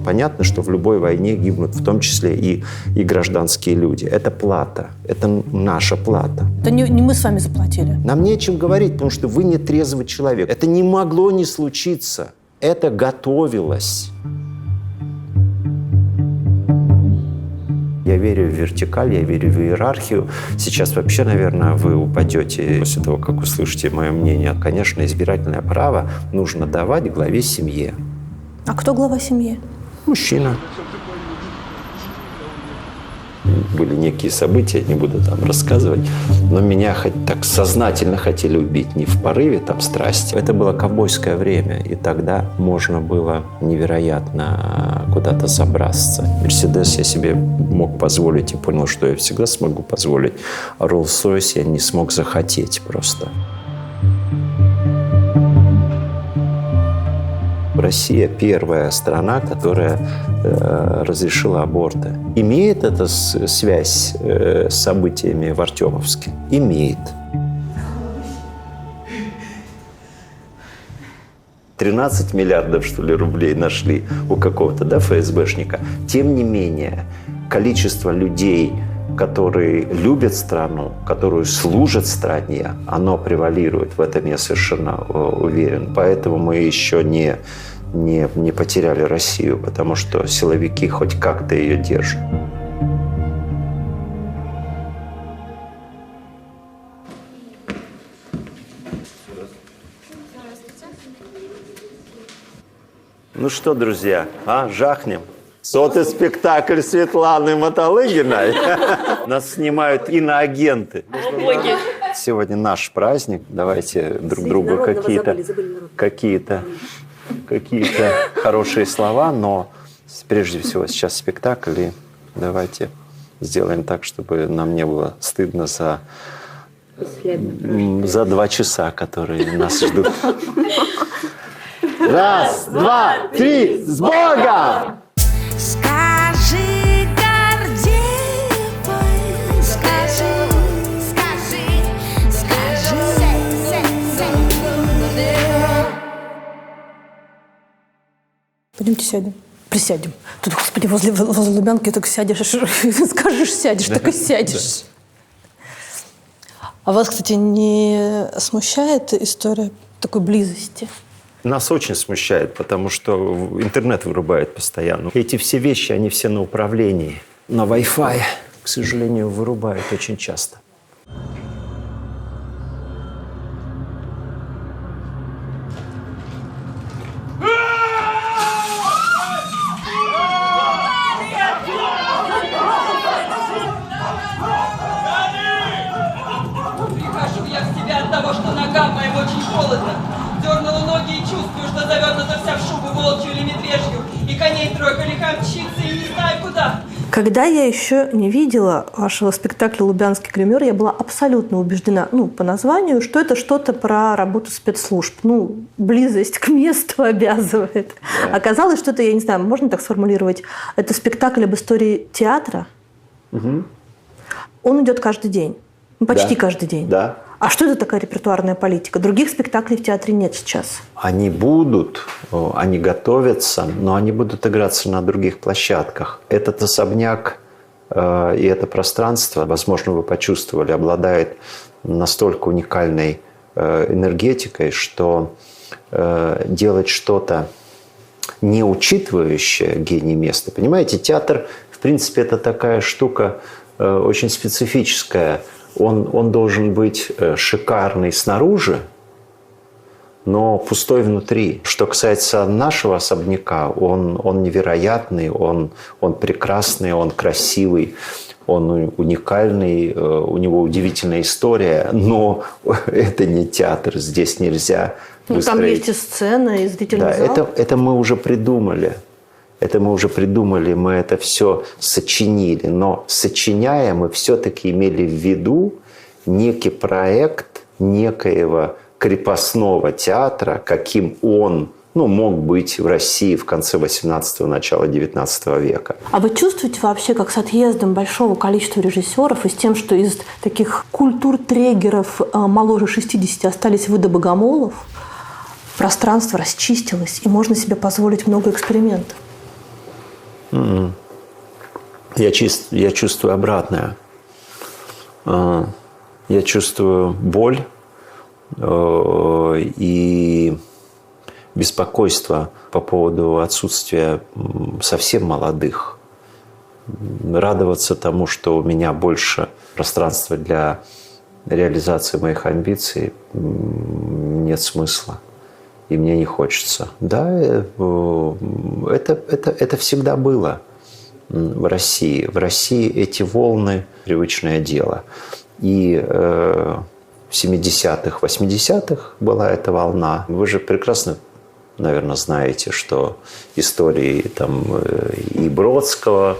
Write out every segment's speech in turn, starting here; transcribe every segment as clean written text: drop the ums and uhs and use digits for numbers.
понятно, что в любой войне гибнут в том числе и гражданские люди. Это плата. Это наша плата. Это не мы с вами заплатили. Нам нечем говорить, потому что вы не трезвый человек. Это не могло не случиться. Это готовилось. Я верю в вертикаль, я верю в иерархию. Сейчас вообще, наверное, вы упадете после того, как услышите мое мнение. Конечно, избирательное право нужно давать главе семьи. А кто глава семьи? Мужчина. Были некие события, не буду там рассказывать, но меня так сознательно хотели убить, не в порыве там страсти. Это было ковбойское время, и тогда можно было невероятно куда-то забраться. Мерседес я себе мог позволить и понял, что я всегда смогу позволить, а Роллс-Ройс я не смог захотеть просто. Россия первая страна, которая разрешила аборты. Имеет это связь с событиями в Артемовске? Имеет. 13 миллиардов, что ли, рублей нашли у какого-то, ФСБшника. Тем не менее, количество людей, которые любят страну, которые служат стране, оно превалирует. В этом я совершенно уверен. Поэтому мы еще не потеряли Россию, потому что силовики хоть как-то ее держат. Ну что, друзья, жахнем? Сотый спектакль Светланы Мотолыгиной. Нас снимают иноагенты. Сегодня наш праздник. Давайте друг другу какие-то хорошие слова, но прежде всего сейчас спектакль. И давайте сделаем так, чтобы нам не было стыдно за 2 часа, которые нас ждут. 1, 2, 3, с Богом! Скажи, Гордеевой, скажи. Пойдемте сядем. Присядем. Тут, господи, возле Лубянки только сядешь, скажешь, сядешь, так и сядешь. А вас, кстати, не смущает история такой близости? Нас очень смущает, потому что интернет вырубает постоянно. Эти все вещи, они все на управлении. На Wi-Fi, к сожалению, вырубают очень часто. Прихожу я в себя от того, что ногам моим очень холодно. Дернула ноги и чувствую, что завернута вся в шубу волчью или медвежью. И коней тройка лиха мчится, и не знаю куда. Когда я еще не видела вашего спектакля «Лубянский гример», я была абсолютно убеждена, по названию, что это что-то про работу спецслужб. Близость к месту обязывает. Да. Оказалось, что это, я не знаю, можно так сформулировать, это спектакль об истории театра. Угу. Он идет каждый день. Почти каждый день. Да. А что это такая репертуарная политика? Других спектаклей в театре нет сейчас. Они будут, они готовятся, но они будут играться на других площадках. Этот особняк и это пространство, возможно, вы почувствовали, обладает настолько уникальной энергетикой, что делать что-то, не учитывающее гений места. Понимаете, театр, в принципе, это такая штука очень специфическая. Он должен быть шикарный снаружи, но пустой внутри. Что касается нашего особняка, он невероятный, он прекрасный, он красивый, он уникальный, у него удивительная история, но это не театр, здесь нельзя выстроить. Там есть и сцена, и зрительный зал. Это мы уже придумали. Мы это все сочинили. Но сочиняя, мы все-таки имели в виду некий проект некоего крепостного театра, каким он мог быть в России в конце 18-го, начала 19 века. А вы чувствуете вообще, как с отъездом большого количества режиссеров и с тем, что из таких культур-трегеров моложе 60 остались вы до богомолов, пространство расчистилось, и можно себе позволить много экспериментов? Я чувствую обратное. Я чувствую боль и беспокойство по поводу отсутствия совсем молодых. Радоваться тому, что у меня больше пространства для реализации моих амбиций, нет смысла. И мне не хочется. Да, это всегда было в России. В России эти волны – привычное дело. И в 70-х, 80-х была эта волна. Вы же прекрасно, наверное, знаете, что истории там и Бродского,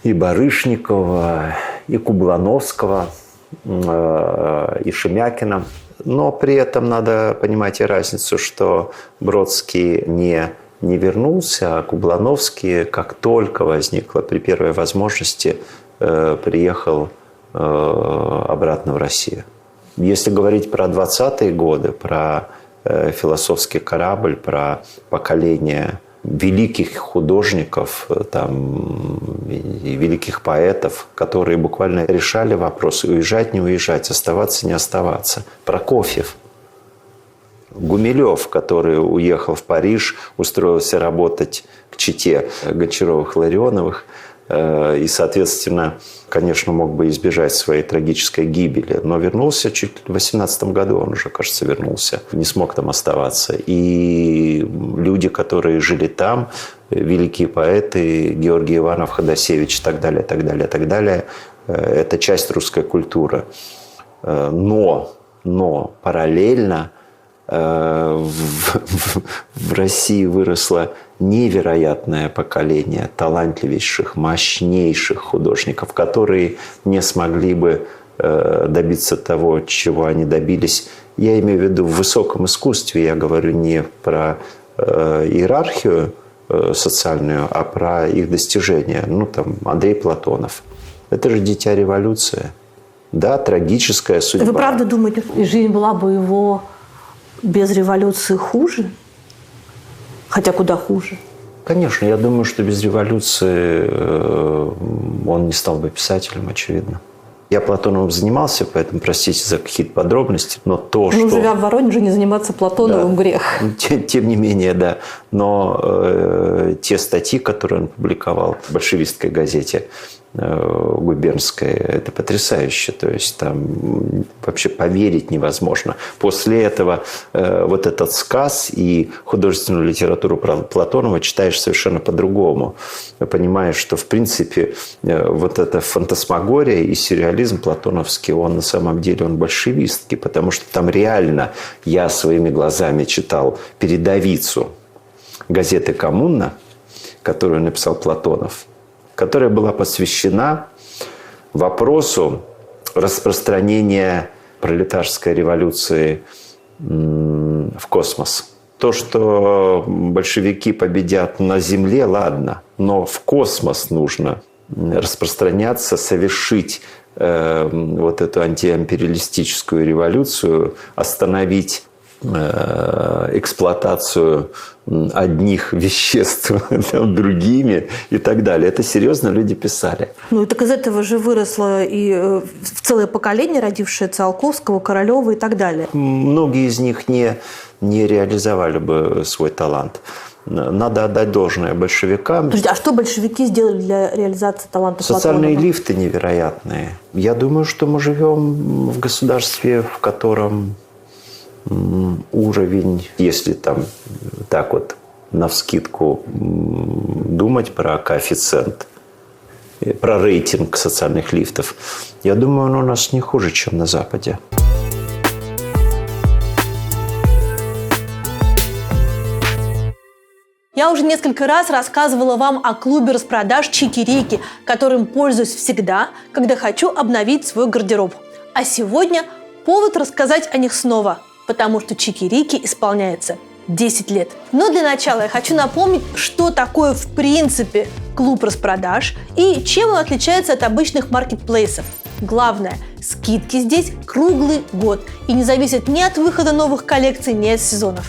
и Барышникова, и Кублановского, и Шемякина. Но при этом надо понимать и разницу, что Бродский не вернулся, а Кублановский, как только возникло при первой возможности, приехал обратно в Россию. Если говорить про 20-е годы, про философский корабль, про поколение великих художников там, и великих поэтов, которые буквально решали вопрос: уезжать, не уезжать, оставаться, не оставаться. Прокофьев, Гумилев, который уехал в Париж, устроился работать к чете Гончаровых-Ларионовых и, соответственно, конечно, мог бы избежать своей трагической гибели, но вернулся чуть ли в 18 году, он уже, кажется, вернулся, не смог там оставаться. И люди, которые жили там, великие поэты, Георгий Иванов, Ходосевич и так далее, так далее, так далее, это часть русской культуры. Но параллельно в России выросло невероятное поколение талантливейших, мощнейших художников, которые не смогли бы добиться того, чего они добились. Я имею в виду в высоком искусстве, я говорю не про иерархию социальную, а про их достижения. Ну, там, Андрей Платонов. Это же дитя революции. Да, трагическая судьба. Вы правда думаете, жизнь была бы его без революции хуже? Хотя куда хуже? Конечно, я думаю, что без революции он не стал бы писателем, очевидно. Я Платоновым занимался, поэтому простите за какие-то подробности, но то, что... живя в Воронеже, не заниматься Платоновым, да, грех. Тем не менее, да. Но те статьи, которые он публиковал в большевистской газете губернской, это потрясающе. То есть там вообще поверить невозможно. После этого вот этот сказ и художественную литературу Платонова читаешь совершенно по-другому. Понимаешь, что в принципе вот эта фантасмагория и сюрреализм платоновский, он на самом деле он большевистский, потому что там реально я своими глазами читал передовицу газеты «Коммуна», которую написал Платонов, которая была посвящена вопросу распространения пролетарской революции в космос. То, что большевики победят на Земле, ладно, но в космос нужно распространяться, совершить вот эту антиимпериалистическую революцию, остановить эксплуатацию одних веществ другими и так далее. Это серьезно люди писали. Ну, так из этого же выросло и целое поколение, родившее Циолковского, Королева и так далее. Многие из них не реализовали бы свой талант. Надо отдать должное большевикам. Подожди, а что большевики сделали для реализации таланта Платонова? Социальные лифты невероятные. Я думаю, что мы живем в государстве, в котором уровень, если там так вот навскидку думать про коэффициент, про рейтинг социальных лифтов, я думаю, он у нас не хуже, чем на Западе. Я уже несколько раз рассказывала вам о клубе распродаж «Чики-Рики», которым пользуюсь всегда, когда хочу обновить свой гардероб. А сегодня повод рассказать о них снова, потому что «Чики-Рики» исполняется 10 лет. Но для начала я хочу напомнить, что такое в принципе клуб распродаж и чем он отличается от обычных маркетплейсов. Главное, скидки здесь круглый год и не зависят ни от выхода новых коллекций, ни от сезонов.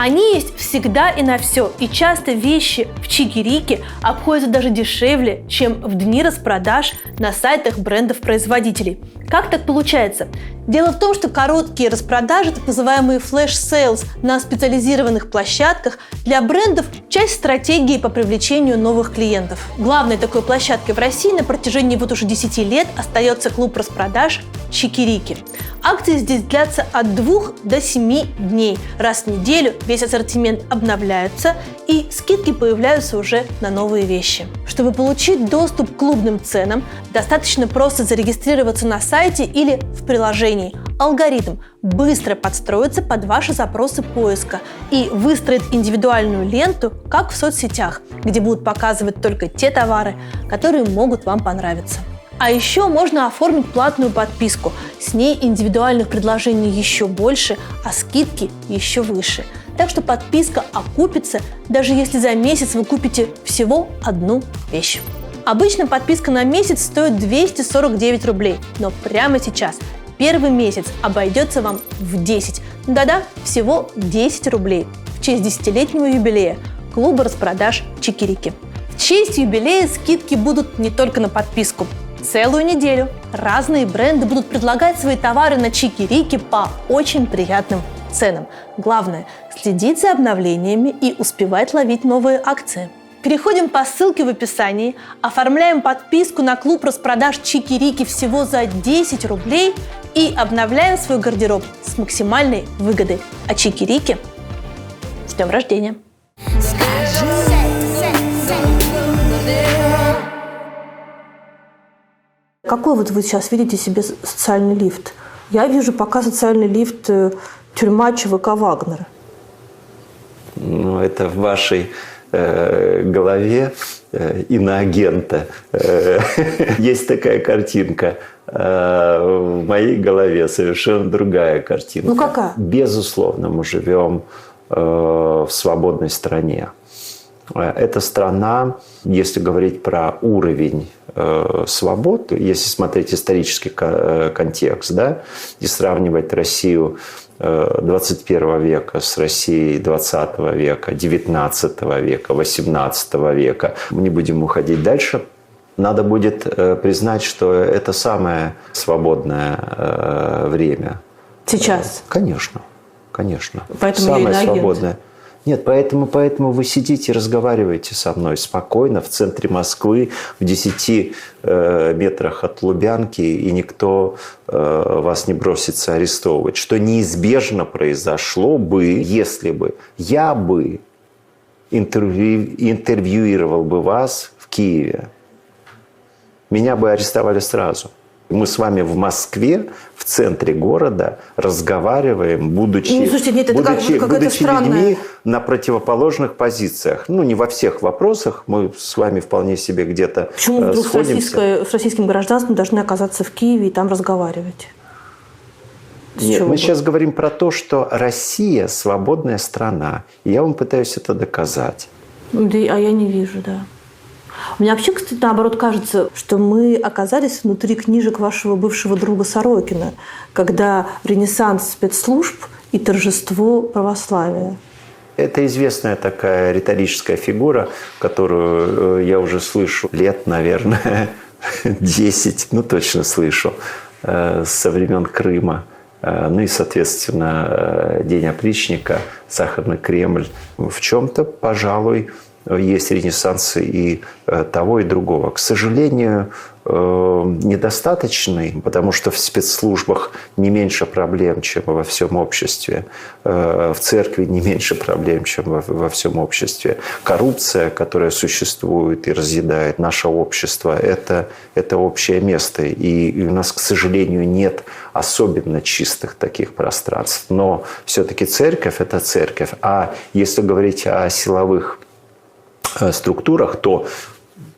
Они есть всегда и на все, и часто вещи в Чики-Рике обходятся даже дешевле, чем в дни распродаж на сайтах брендов-производителей. Как так получается? Дело в том, что короткие распродажи, так называемые флэш-сейлс на специализированных площадках, для брендов – часть стратегии по привлечению новых клиентов. Главной такой площадкой в России на протяжении вот уже 10 лет остается клуб распродаж Чики-Рики. Акции здесь длятся от 2 до 7 дней. Раз в неделю весь ассортимент обновляется, и скидки появляются уже на новые вещи. Чтобы получить доступ к клубным ценам, достаточно просто зарегистрироваться на сайте или в приложении. Алгоритм быстро подстроится под ваши запросы поиска и выстроит индивидуальную ленту, как в соцсетях, где будут показывать только те товары, которые могут вам понравиться. А еще можно оформить платную подписку. С ней индивидуальных предложений еще больше, а скидки еще выше. Так что подписка окупится, даже если за месяц вы купите всего одну вещь. Обычно подписка на месяц стоит 249 рублей, но прямо сейчас первый месяц обойдется вам в 10. Да-да, всего 10 рублей в честь 10-летнего юбилея клуба распродаж Чики-Рики. В честь юбилея скидки будут не только на подписку. Целую неделю разные бренды будут предлагать свои товары на Чики-Рике по очень приятным ценам. Главное – следить за обновлениями и успевать ловить новые акции. Переходим по ссылке в описании, оформляем подписку на клуб распродаж Чики-Рики всего за 10 рублей и обновляем свой гардероб с максимальной выгодой. А Чики-Рики с днем рождения! Какой вот вы сейчас видите себе социальный лифт? Я вижу пока социальный лифт тюрьма ЧВК Вагнера. Ну, это в вашей голове иноагента. Есть такая картинка. В моей голове совершенно другая картинка. Ну какая? Безусловно, мы живем в свободной стране. Эта страна, если говорить про уровень свобод, если смотреть исторический контекст, да, и сравнивать Россию 21 века с Россией 20 века, 19 века, 18 века, мы не будем уходить дальше, надо будет признать, что это самое свободное время. Сейчас? Конечно, конечно. Поэтому самое я иноагент. свободное. Нет, поэтому вы сидите и разговариваете со мной спокойно в центре Москвы, в 10 метрах от Лубянки, и никто вас не бросится арестовывать. Что неизбежно произошло бы, если бы я бы интервьюировал бы вас в Киеве. Меня бы арестовали сразу. Мы с вами в Москве, в центре города, разговариваем, будучи людьми на противоположных позициях. Ну, не во всех вопросах, мы с вами вполне себе где-то Почему вдруг сходимся. с российским гражданством должны оказаться в Киеве и там разговаривать? Нет, мы сейчас говорим про то, что Россия свободная страна. И я вам пытаюсь это доказать. Да, а я не вижу, да. У меня вообще, кстати, наоборот кажется, что мы оказались внутри книжек вашего бывшего друга Сорокина, когда ренессанс спецслужб и торжество православия. Это известная такая риторическая фигура, которую я уже слышу лет, наверное, 10, ну точно слышу, со времен Крыма. Ну и, соответственно, День опричника, Сахарный Кремль. В чем-то, пожалуй, есть ренессансы и того, и другого. К сожалению, недостаточный, потому что в спецслужбах не меньше проблем, чем во всем обществе. В церкви не меньше проблем, чем во всем обществе. Коррупция, которая существует и разъедает наше общество, это общее место. И у нас, к сожалению, нет особенно чистых таких пространств. Но все-таки церковь – это церковь. А если говорить о силовых структурах, то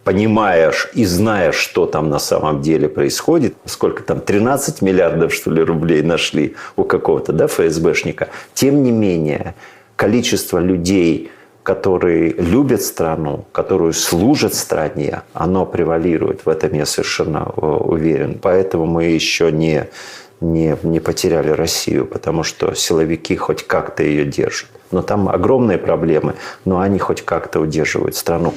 понимаешь и знаешь, что там на самом деле происходит, сколько там, 13 миллиардов, что ли, рублей нашли у какого-то, да, ФСБшника, тем не менее, количество людей, которые любят страну, которые служат стране, оно превалирует. В этом я совершенно уверен. Поэтому мы еще не не потеряли Россию, потому что силовики хоть как-то ее держат. Но там огромные проблемы, но они хоть как-то удерживают страну.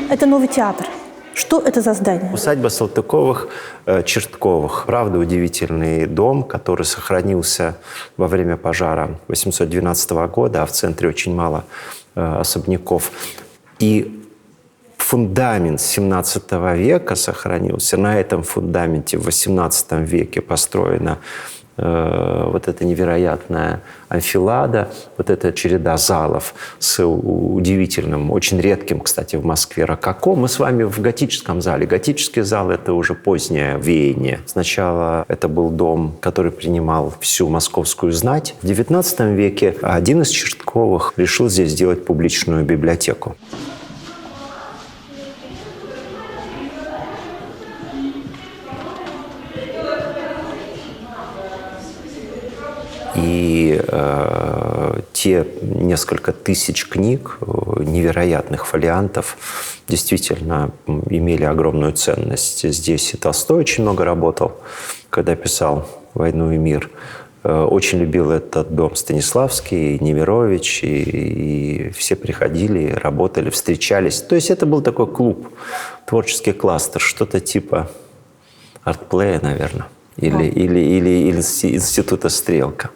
Это новый театр. Что это за здание? Усадьба Салтыковых-Чертковых. Правда, удивительный дом, который сохранился во время пожара 812 года, а в центре очень мало особняков. И фундамент 17 века сохранился. На этом фундаменте в 18 веке построена вот эта невероятная анфилада, вот эта череда залов с удивительным, очень редким, кстати, в Москве рококо. Мы с вами в готическом зале. Готический зал – это уже позднее веяние. Сначала это был дом, который принимал всю московскую знать. В XIX веке один из Чертковых решил здесь сделать публичную библиотеку. И те несколько тысяч книг, невероятных фолиантов, действительно имели огромную ценность. Здесь и Толстой очень много работал, когда писал «Войну и мир». Очень любил этот дом Станиславский, и Немирович, и все приходили, работали, встречались. То есть это был такой клуб, творческий кластер, что-то типа артплея, наверное, или института «Стрелка».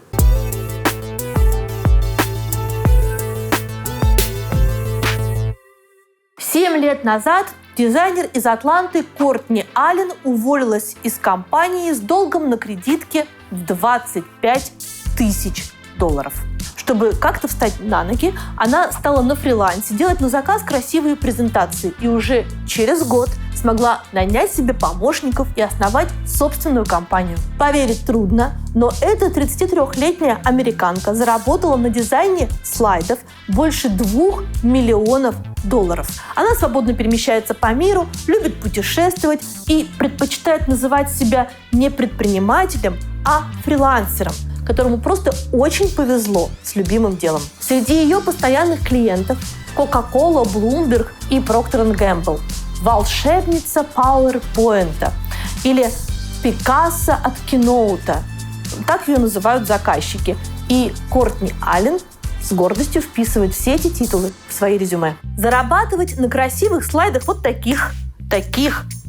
Семь лет назад дизайнер из Атланты Кортни Аллен уволилась из компании с долгом на кредитке в $25 тысяч. Чтобы как-то встать на ноги, она стала на фрилансе делать на заказ красивые презентации и уже через год смогла нанять себе помощников и основать собственную компанию. Поверить трудно, но эта 33-летняя американка заработала на дизайне слайдов больше $2 миллионов. Она свободно перемещается по миру, любит путешествовать и предпочитает называть себя не предпринимателем, а фрилансером, которому просто очень повезло с любимым делом. Среди ее постоянных клиентов Coca-Cola, Bloomberg и Procter & Gamble, волшебница PowerPoint или Пикассо от Keynote. Так ее называют заказчики. И Кортни Аллен с гордостью вписывает все эти титулы в свои резюме. Зарабатывать на красивых слайдах вот таких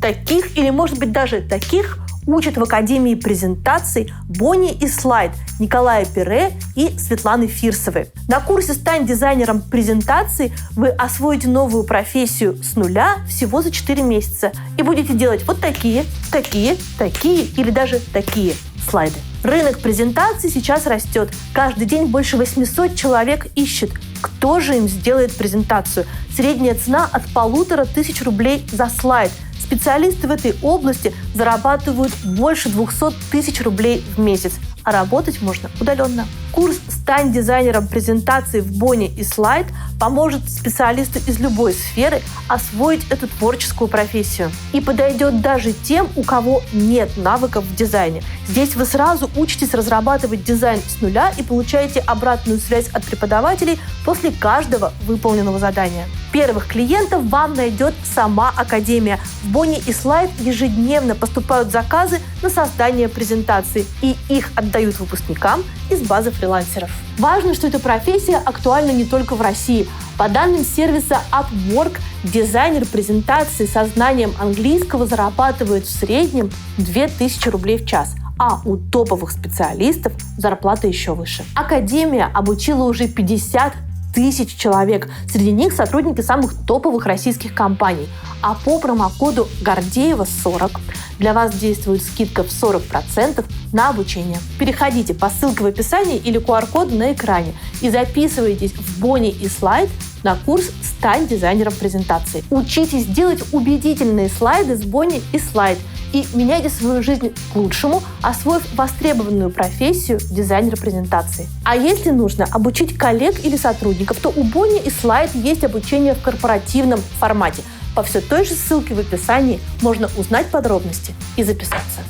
или, может быть, даже таких учат в Академии презентаций Бонни и Слайд Николая Пере и Светланы Фирсовой. На курсе «Стань дизайнером презентаций» вы освоите новую профессию с нуля всего за 4 месяца и будете делать вот такие или даже такие слайды. Рынок презентаций сейчас растет. Каждый день больше 800 человек ищет, кто же им сделает презентацию. Средняя цена от 1500 рублей за слайд. Специалисты в этой области зарабатывают больше 200 тысяч рублей в месяц, а работать можно удаленно. Курс «Стань дизайнером презентаций» в Бонни и Слайд поможет специалисту из любой сферы освоить эту творческую профессию. И подойдет даже тем, у кого нет навыков в дизайне. Здесь вы сразу учитесь разрабатывать дизайн с нуля и получаете обратную связь от преподавателей после каждого выполненного задания. Первых клиентов вам найдет сама Академия. В Бонни и Слайд ежедневно поступают заказы на создание презентаций, и их отдают выпускникам из базы фрилансеров. Важно, что эта профессия актуальна не только в России. По данным сервиса Upwork, дизайнер презентации со знанием английского зарабатывает в среднем 2000 рублей в час, а у топовых специалистов зарплата еще выше. Академия обучила уже 50 тысяч человек. Среди них сотрудники самых топовых российских компаний. А по промокоду Гордеева 40 для вас действует скидка в 40% на обучение. Переходите по ссылке в описании или QR-коду на экране и записывайтесь в Бонни и Слайд на курс «Стань дизайнером презентации». Учитесь делать убедительные слайды с Бонни и Слайд и меняйте свою жизнь к лучшему, освоив востребованную профессию дизайнера презентации. А если нужно обучить коллег или сотрудников, то у Бонни и Слайд есть обучение в корпоративном формате. По все той же ссылке в описании можно узнать подробности и записаться.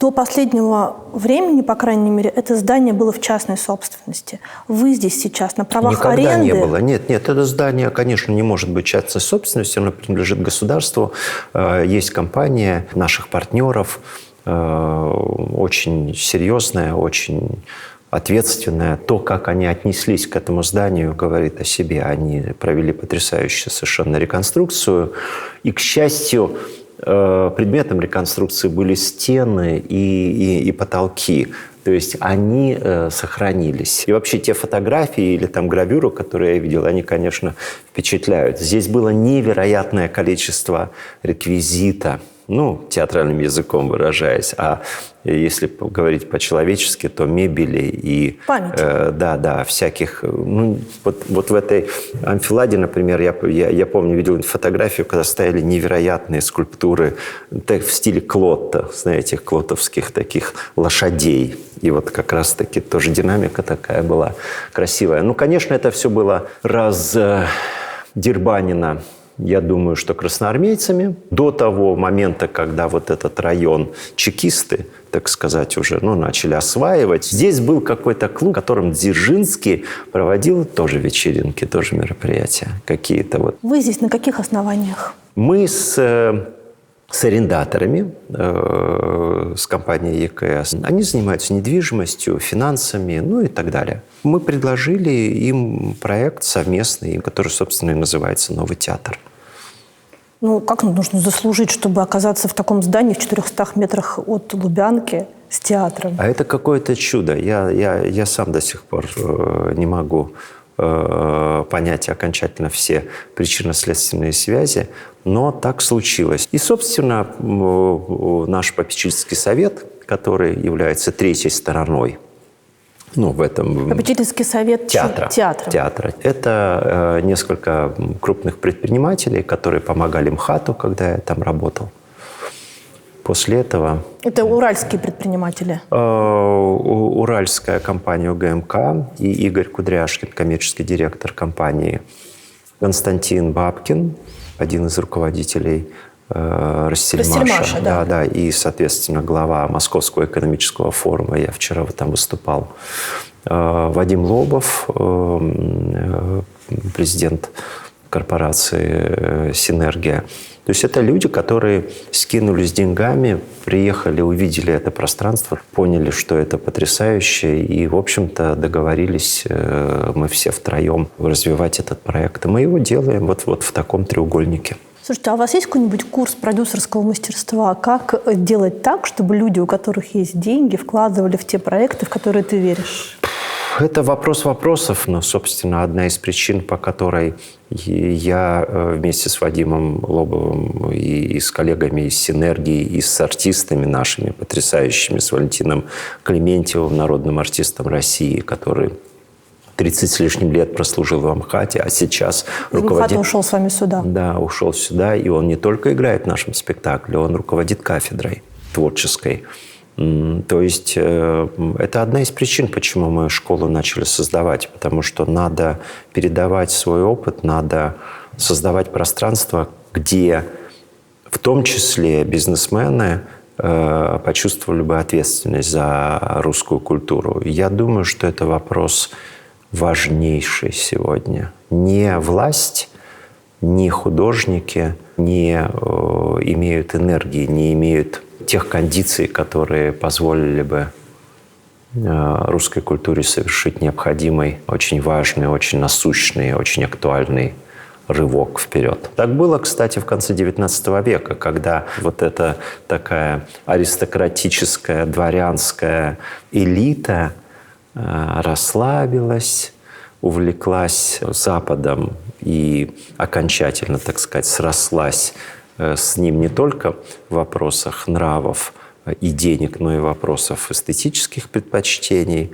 До последнего времени, по крайней мере, это здание было в частной собственности. Вы здесь сейчас на правах Никогда аренды? не было. Нет, это здание, конечно, не может быть частной собственностью, оно принадлежит государству. Есть компания наших партнеров, очень серьезная, очень ответственная. То, как они отнеслись к этому зданию, говорит о себе. Они провели потрясающую совершенно реконструкцию. И, к счастью, предметом реконструкции были стены и потолки. То есть они сохранились. И вообще те фотографии или там гравюры, которые я видел, они, конечно, впечатляют. Здесь было невероятное количество реквизита, театральным языком выражаясь, а если говорить по-человечески, то мебели и... Память. Всяких... Вот в этой анфиладе, например, я помню, видел фотографию, когда стояли невероятные скульптуры в стиле Клотта, знаете, клоттовских таких лошадей. И вот как раз-таки тоже динамика такая была красивая. Конечно, это все было раздербанено, я думаю, что красноармейцами. До того момента, когда вот этот район чекисты, так сказать, уже начали осваивать, здесь был какой-то клуб, в котором Дзержинский проводил тоже вечеринки, тоже мероприятия какие-то. Вот. Вы здесь на каких основаниях? Мы с арендаторами, с компанией ЕКС. Они занимаются недвижимостью, финансами, и так далее. Мы предложили им проект совместный, который, собственно, и называется «Новый театр». Как нужно заслужить, чтобы оказаться в таком здании в 400 метрах от Лубянки с театром? А это какое-то чудо. Я сам до сих пор не могу понять окончательно все причинно-следственные связи, но так случилось. И, собственно, наш попечительский совет, который является третьей стороной в этом... Попечительский совет театра. Это несколько крупных предпринимателей, которые помогали МХАТу, когда я там работал. После этого... Это уральские предприниматели? Уральская компания УГМК и Игорь Кудряшкин, коммерческий директор компании, Константин Бабкин, один из руководителей Россельмаша. Да, и, соответственно, глава Московского экономического форума. Я вчера там выступал. Вадим Лобов, президент корпорации «Синергия». То есть это люди, которые скинулись деньгами, приехали, увидели это пространство, поняли, что это потрясающе, и, в общем-то, договорились мы все втроем развивать этот проект. И мы его делаем вот в таком треугольнике. Слушайте, а у вас есть какой-нибудь курс продюсерского мастерства? Как делать так, чтобы люди, у которых есть деньги, вкладывали в те проекты, в которые ты веришь? Это вопрос вопросов, но, собственно, одна из причин, по которой я вместе с Вадимом Лобовым и с коллегами из «Синергии», и с артистами нашими потрясающими, с Валентином Клементьевым, народным артистом России, который 30 с лишним лет прослужил в МХАТе, а сейчас руководит... МХАТ ушел с вами сюда. Да, ушел сюда, и он не только играет в нашем спектакле, он руководит кафедрой творческой. То есть это одна из причин, почему мы школу начали создавать, потому что надо передавать свой опыт, надо создавать пространство, где в том числе бизнесмены почувствовали бы ответственность за русскую культуру. Я думаю, что это вопрос важнейший сегодня. Не власть, не художники не имеют энергии, не имеют тех кондиций, которые позволили бы русской культуре совершить необходимый, очень важный, очень насущный, очень актуальный рывок вперед. Так было, кстати, в конце XIX века, когда вот эта такая аристократическая, дворянская элита расслабилась, увлеклась Западом и окончательно, так сказать, срослась с ним не только в вопросах нравов и денег, но и вопросов эстетических предпочтений.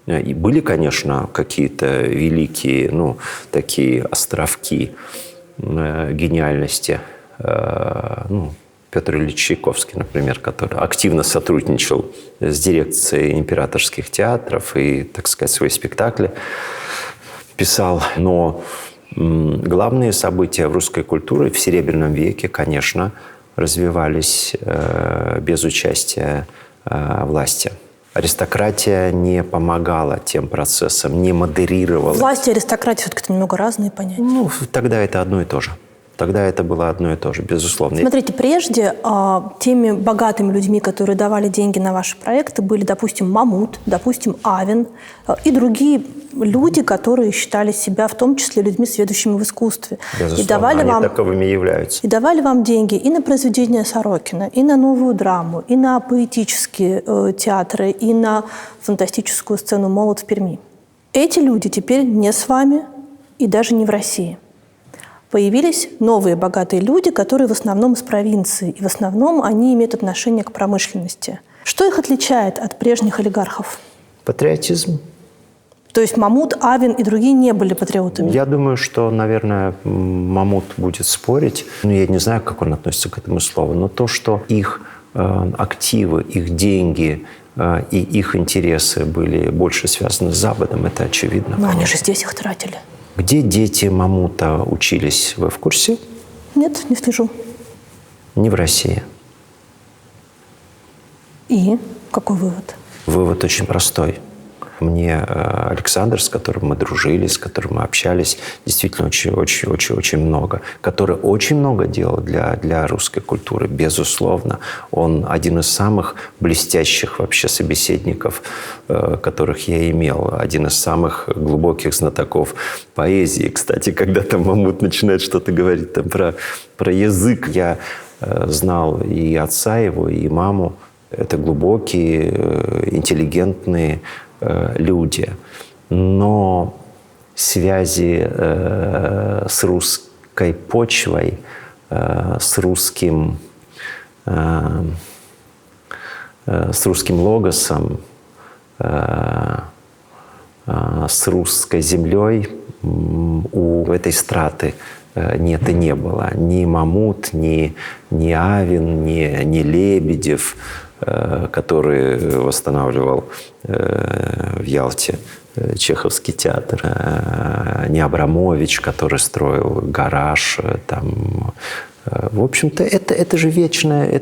И были, конечно, какие-то великие, такие островки гениальности. Петр Ильич Чайковский, например, который активно сотрудничал с дирекцией императорских театров и, так сказать, свои спектакли писал. Но главные события в русской культуре в Серебряном веке, конечно, развивались без участия власти. Аристократия не помогала тем процессам, не модерировала. Власть и аристократия все-таки немного разные понятия. Ну, тогда это одно и то же. Тогда это было одно и то же, безусловно. Смотрите, прежде теми богатыми людьми, которые давали деньги на ваши проекты, были, допустим, Мамут, допустим, Авен и другие люди, которые считали себя в том числе людьми, сведущими в искусстве. Безусловно, И давали они вам, таковыми являются. и давали вам деньги и на произведения Сорокина, и на новую драму, и на поэтические театры, и на фантастическую сцену «Молот» в Перми. Эти люди теперь не с вами и даже не в России. Появились новые богатые люди, которые в основном из провинции, и в основном они имеют отношение к промышленности. Что их отличает от прежних олигархов? Патриотизм. То есть Мамут, Авен и другие не были патриотами? Я думаю, что, наверное, Мамут будет спорить. Ну, я не знаю, как он относится к этому слову, но то, что их активы, их деньги и их интересы были больше связаны с Западом, это очевидно. Но они же здесь их тратили. Где дети Мамута учились, вы в курсе? Нет, не слежу. Не в России. И какой вывод? Вывод очень простой. Мне Александр, с которым мы дружили, с которым мы общались, действительно очень много, который очень много делал для русской культуры, безусловно. Он один из самых блестящих вообще собеседников, которых я имел, один из самых глубоких знатоков поэзии. Кстати, когда там Мамут начинает что-то говорить там про язык, я знал и отца его, и маму. Это глубокие, интеллигентные люди. Но связи с русской почвой, с русским логосом, с русской землей у этой страты нет и не было. Ни Мамут, ни Авен, ни Лебедев, который восстанавливал в Ялте Чеховский театр, не Абрамович, который строил гараж. Там. В общем-то, это же вечная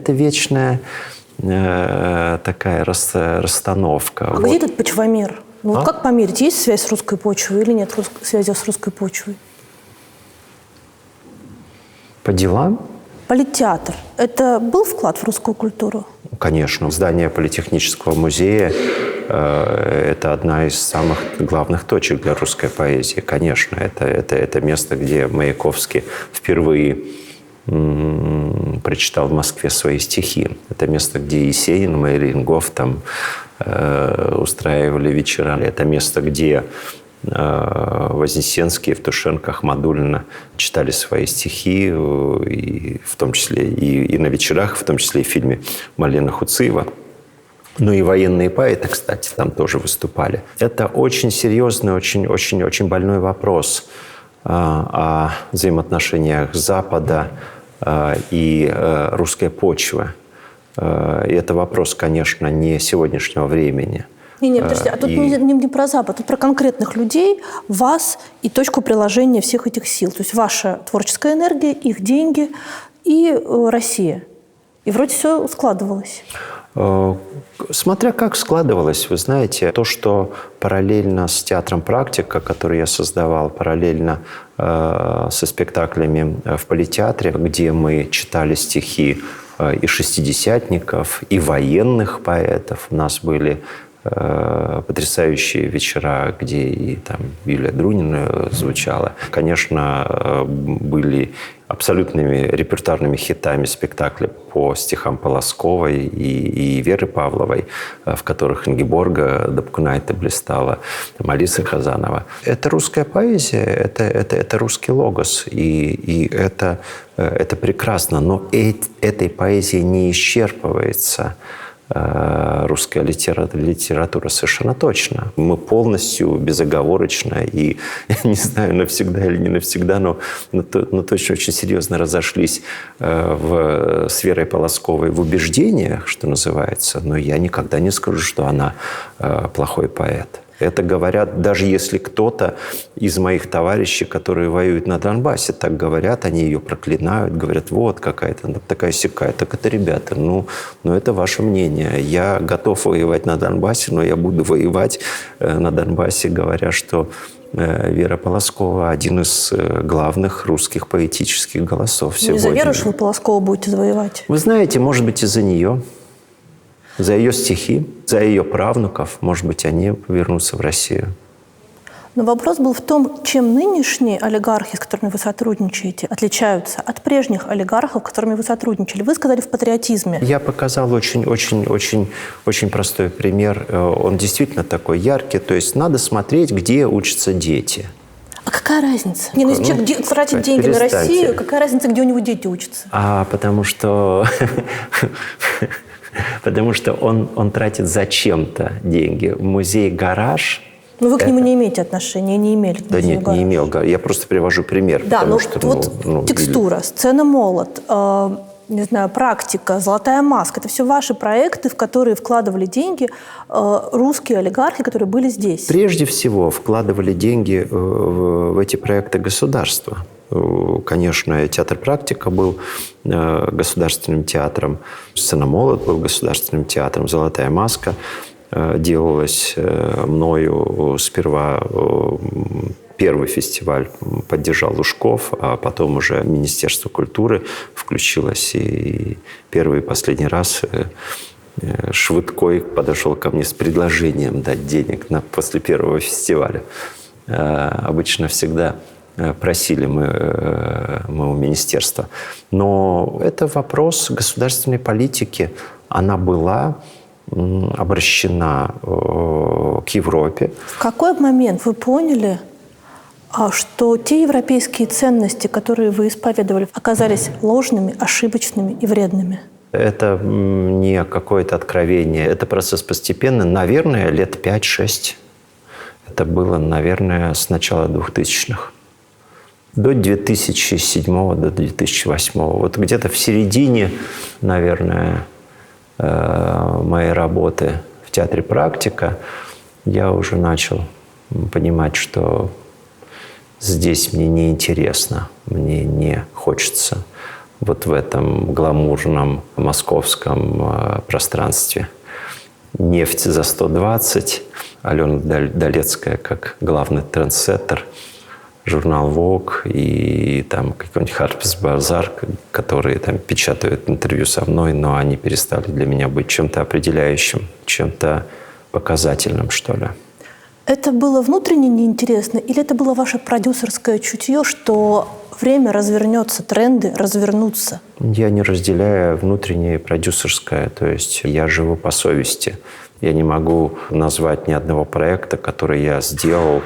такая расстановка. А где тут почвомер? Ну, вот как померить? Есть связь с русской почвой или нет связи с русской почвой? По делам? Политеатр. Это был вклад в русскую культуру? Конечно. Здание Политехнического музея это одна из самых главных точек для русской поэзии. Конечно, это место, где Маяковский впервые прочитал в Москве свои стихи. Это место, где Есенин, Майрингов там устраивали вечера. Это место, где Вознесенский, Евтушенко, Ахмадуллина читали свои стихи, и в том числе и на вечерах, в том числе и в фильме Малена Хуциева. Ну и военные поэты, кстати, там тоже выступали. Это очень серьезный, очень больной вопрос о взаимоотношениях Запада и русской почвы. И это вопрос, конечно, не сегодняшнего времени. Нет, подожди, а тут не про Запад, тут про конкретных людей, вас и точку приложения всех этих сил. То есть ваша творческая энергия, их деньги и Россия. И вроде все складывалось. Смотря как складывалось, вы знаете, то, что параллельно с театром «Практика», который я создавал, параллельно со спектаклями в Политеатре, где мы читали стихи и шестидесятников, и военных поэтов, у нас были потрясающие вечера, где и там Юлия Друнина звучала. Конечно, были абсолютными репертуарными хитами спектакли по стихам Полосковой и Веры Павловой, в которых Ингеборга Дапкунайте блистала, там Алиса Хазанова. Это русская поэзия, это русский логос, и это прекрасно. Но этой поэзией не исчерпывается русская литература совершенно точно. Мы полностью, безоговорочно и, не знаю, навсегда или не навсегда, но точно очень серьезно разошлись с Верой Полосковой в убеждениях, что называется. Но я никогда не скажу, что она плохой поэт. Это говорят, даже если кто-то из моих товарищей, которые воюют на Донбассе, так говорят, они ее проклинают, говорят, вот какая-то такая-сякая. Так это, ребята, ну это ваше мнение. Я готов воевать на Донбассе, но я буду воевать на Донбассе, говоря, что Вера Полоскова – один из главных русских поэтических голосов сегодня. Не за Веру, что вы Полоскову будете завоевать? Вы знаете, может быть, и за нее. За ее стихи, за ее правнуков, может быть, они вернутся в Россию. Но вопрос был в том, чем нынешние олигархи, с которыми вы сотрудничаете, отличаются от прежних олигархов, с которыми вы сотрудничали. Вы сказали в патриотизме. Я показал очень простой пример. Он действительно такой яркий. То есть надо смотреть, где учатся дети. А какая разница? Если человек тратит деньги на Россию, какая разница, где у него дети учатся? Потому что он тратит зачем-то деньги. Музей-гараж. Но вы к нему не имеете отношения, не имели. Да нет, не имел. Я просто привожу пример. Да, текстура, сцена «Молот», не знаю, практика, «Золотая маска» – это все ваши проекты, в которые вкладывали деньги русские олигархи, которые были здесь. Прежде всего вкладывали деньги в эти проекты государства. Конечно, театр «Практика» был государственным театром, сцена «Молот» был государственным театром, «Золотая маска» делалась мною сперва. Первый фестиваль поддержал Лужков, а потом уже Министерство культуры включилось. И первый и последний раз Швыдкой подошел ко мне с предложением дать денег после первого фестиваля. Обычно всегда просили мы у министерства. Но это вопрос государственной политики. Она была обращена к Европе. В какой момент вы поняли, что те европейские ценности, которые вы исповедовали, оказались ложными, ошибочными и вредными? Это не какое-то откровение. Это процесс постепенный. Наверное, лет 5-6. Это было, наверное, с начала 2000-х. До 2007, до 2008. Вот где-то в середине, наверное, моей работы в театре «Практика» я уже начал понимать, что здесь мне неинтересно, мне не хочется вот в этом гламурном московском пространстве. «Нефть за 120», Алена Долецкая как главный трендсеттер, журнал Vogue и там какой-нибудь Harper's Bazaar, которые там печатают интервью со мной, но они перестали для меня быть чем-то определяющим, чем-то показательным, что ли. Это было внутренне неинтересно или это было ваше продюсерское чутье, что время развернется, тренды развернутся? Я не разделяю внутреннее и продюсерское, то есть я живу по совести. Я не могу назвать ни одного проекта, который я сделал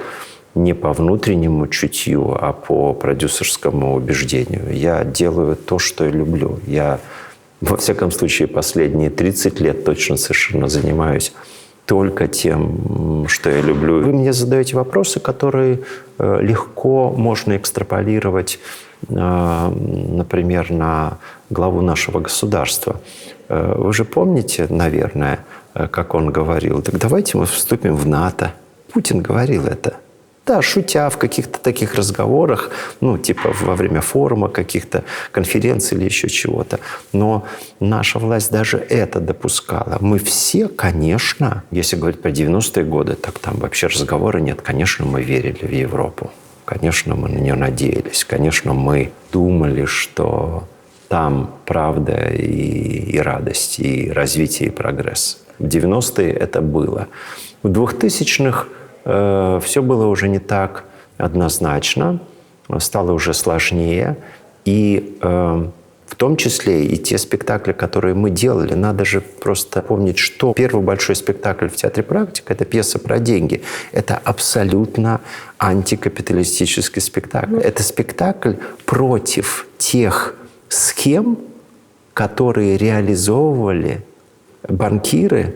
не по внутреннему чутью, а по продюсерскому убеждению. Я делаю то, что я люблю. Я, во всяком случае, последние 30 лет точно совершенно занимаюсь только тем, что я люблю. Вы мне задаете вопросы, которые легко можно экстраполировать, например, на главу нашего государства. Вы же помните, наверное, как он говорил, так давайте мы вступим в НАТО. Путин говорил это. Да, шутя в каких-то таких разговорах, типа во время форума, каких-то конференций или еще чего-то. Но наша власть даже это допускала. Мы все, конечно, если говорить про 90-е годы, так там вообще разговора нет. Конечно, мы верили в Европу. Конечно, мы на нее надеялись. Конечно, мы думали, что там правда и радость, и развитие, и прогресс. В 90-е это было. В 2000-х все было уже не так однозначно, стало уже сложнее. И в том числе и те спектакли, которые мы делали. Надо же просто помнить, что первый большой спектакль в театре «Практика» — это пьеса про деньги. Это абсолютно антикапиталистический спектакль. Это спектакль против тех схем, которые реализовывали банкиры,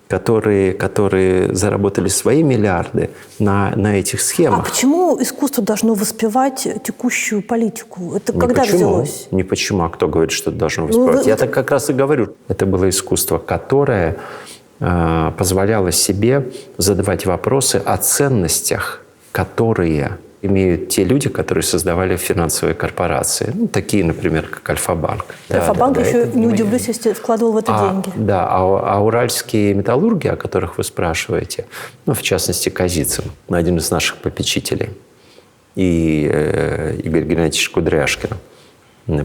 которые заработали свои миллиарды на этих схемах. А почему искусство должно воспевать текущую политику? Это когда взялось? Не почему. А кто говорит, что это должно воспевать? Я так как раз и говорю. Это было искусство, которое позволяла себе задавать вопросы о ценностях, которые имеют те люди, которые создавали финансовые корпорации. Ну, такие, например, как Альфа-банк. Альфа-банк еще, не удивлюсь, если вкладывал в это деньги. Да, а уральские металлурги, о которых вы спрашиваете, ну, в частности, Казицын, один из наших попечителей, и Игорь Геннадьевич Кудряшкин,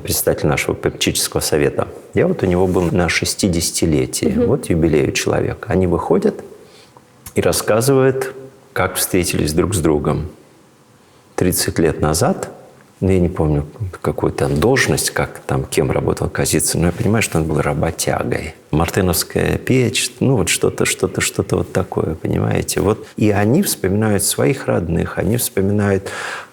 председатель нашего попечительского совета. Я вот у него был на 60-летии, вот юбилею человека. Они выходят и рассказывают, как встретились друг с другом. 30 лет назад, ну, я не помню, какую там должность, как там, кем работал Казицын, но я понимаю, что он был работягой. Мартыновская печь, ну, вот что-то вот такое, понимаете. Вот. И они вспоминают своих родных, они вспоминают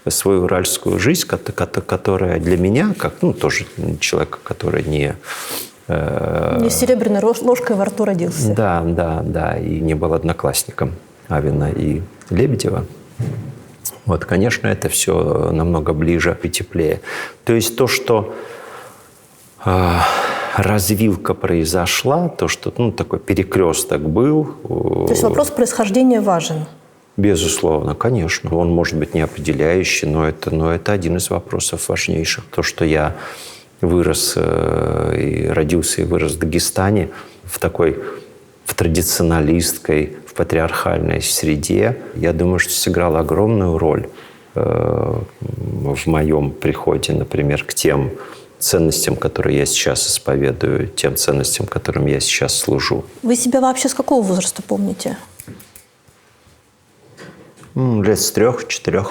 свою уральскую жизнь, которая для меня, как, ну, тоже человек, который не серебряной ложкой во рту родился. Да, и не был одноклассником Авина и Лебедева. Вот, конечно, это все намного ближе и теплее. То есть то, что развилка произошла, то, что такой перекресток был. То есть вопрос происхождения важен? Безусловно, конечно. Он может быть не определяющий, но это один из вопросов важнейших. То, что я вырос и родился и вырос в Дагестане, в традиционалистской, в патриархальной среде, я думаю, что сыграл огромную роль в моем приходе, например, к тем ценностям, которые я сейчас исповедую, тем ценностям, которым я сейчас служу. Вы себя вообще с какого возраста помните? Лет с 3-4.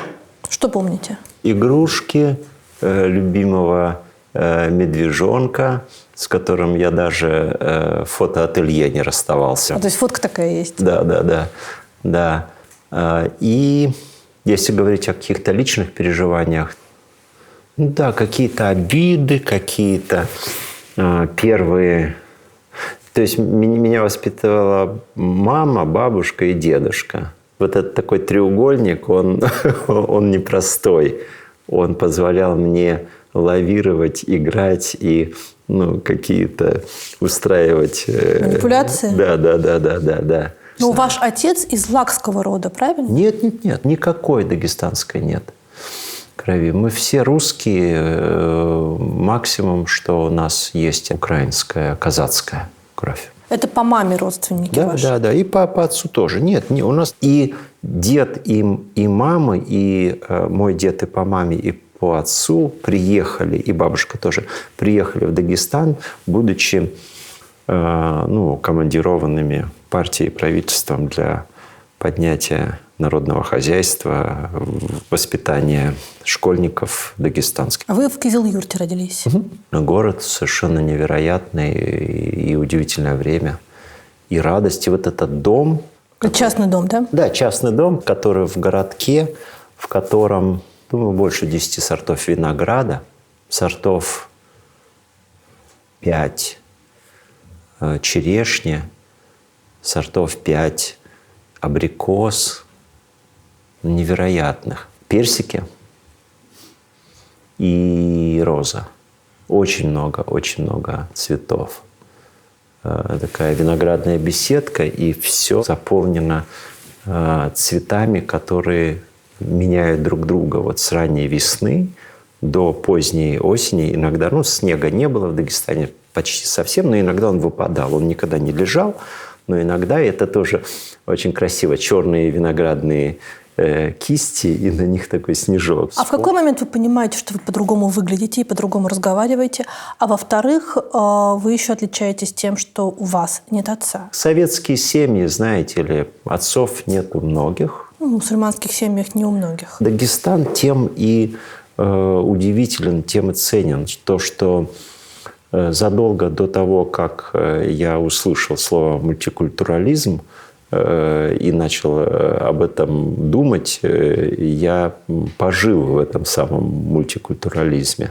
Что помните? Игрушки, любимого медвежонка, с которым я даже в фотоателье не расставался. То есть фотка такая есть? Да. И если говорить о каких-то личных переживаниях, да, какие-то обиды, какие-то первые... То есть меня воспитывала мама, бабушка и дедушка. Вот этот такой треугольник, он непростой. Он позволял мне лавировать, играть и какие-то устраивать... Манипуляции? Да. Но ваш отец из лакского рода, правильно? Нет. Никакой дагестанской нет крови. Мы все русские. Максимум, что у нас есть украинская, казацкая кровь. Это по маме родственники ваши? Да. И по отцу тоже. Нет, у нас и дед, и мама, и мой дед и по маме, и по отцу приехали, и бабушка тоже приехали в Дагестан, будучи командированными партией и правительством для поднятия народного хозяйства, воспитания школьников дагестанских. А вы в Кизил-Юрте родились? Город совершенно невероятный и удивительное время. И радость. И вот этот дом... Это частный дом, да? Да, частный дом, который в городке, в котором, думаю, больше 10 сортов винограда, сортов 5 черешни, сортов 5 абрикос, невероятных. Персики и роза. Очень много цветов. Такая виноградная беседка, и все заполнено цветами, которые меняют друг друга. Вот с ранней весны до поздней осени. Иногда, снега не было в Дагестане почти совсем, но иногда он выпадал. Он никогда не лежал, но иногда это тоже очень красиво. Черные виноградные кисти, и на них такой снежок. А в какой момент вы понимаете, что вы по-другому выглядите и по-другому разговариваете? А во-вторых, вы еще отличаетесь тем, что у вас нет отца. Советские семьи, знаете ли, отцов нет у многих. В мусульманских семьях не у многих. Дагестан тем и удивителен, тем и ценен. То, что задолго до того, как я услышал слово «мультикультурализм», и начал об этом думать, я пожил в этом самом мультикультурализме.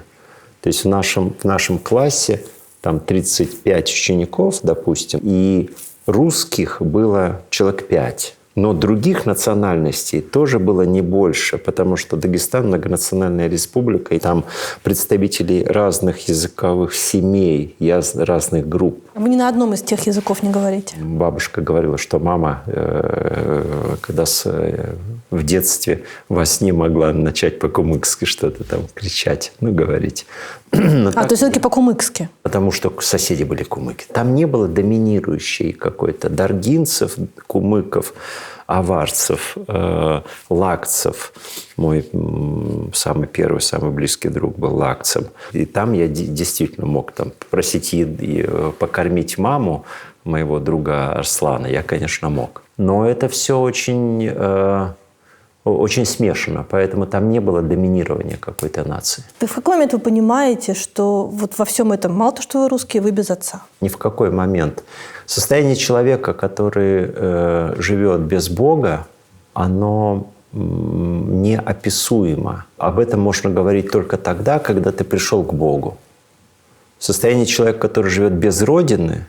То есть в нашем классе там 35 учеников, допустим, и русских было человек 5. Но других национальностей тоже было не больше, потому что Дагестан – многонациональная республика, и там представители разных языковых семей, разных групп Вы ни на одном из тех языков не говорите? Бабушка говорила, что мама, когда в детстве во сне могла начать по-кумыкски что-то там кричать, говорить. То есть все-таки по-кумыкски? Потому что соседи были кумыки. Там не было доминирующей какой-то даргинцев, кумыков, аварцев, лакцев. Мой самый первый, самый близкий друг был лакцем. И там я действительно мог попросить покормить маму моего друга Арслана. Я, конечно, мог. Но это все очень, очень смешано. Поэтому там не было доминирования какой-то нации. В какой момент вы понимаете, что вот во всем этом мало то, что вы русские, вы без отца? Ни в какой момент. Состояние человека, который живет без Бога, оно неописуемо. Об этом можно говорить только тогда, когда ты пришел к Богу. Состояние человека, который живет без Родины,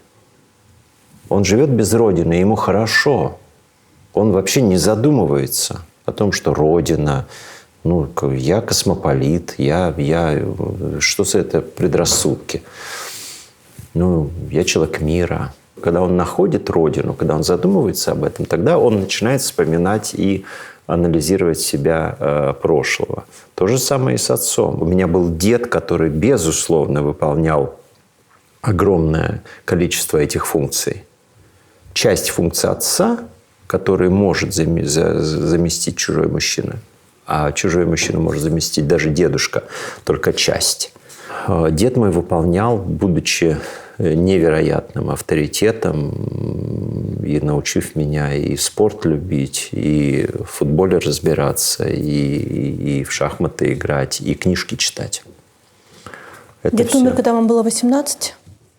он живет без Родины, ему хорошо. Он вообще не задумывается о том, что Родина, я космополит, что за это предрассудки? Я человек мира. Когда он находит Родину, когда он задумывается об этом, тогда он начинает вспоминать и анализировать себя прошлого. То же самое и с отцом. У меня был дед, который, безусловно, выполнял огромное количество этих функций. Часть функций отца, который может заместить чужой мужчина, а чужой мужчина может заместить даже дедушка, только часть. Дед мой выполнял, будучи невероятным авторитетом и научив меня и спорт любить, и в футболе разбираться, и в шахматы играть, и книжки читать. Дед умер, когда вам было 18,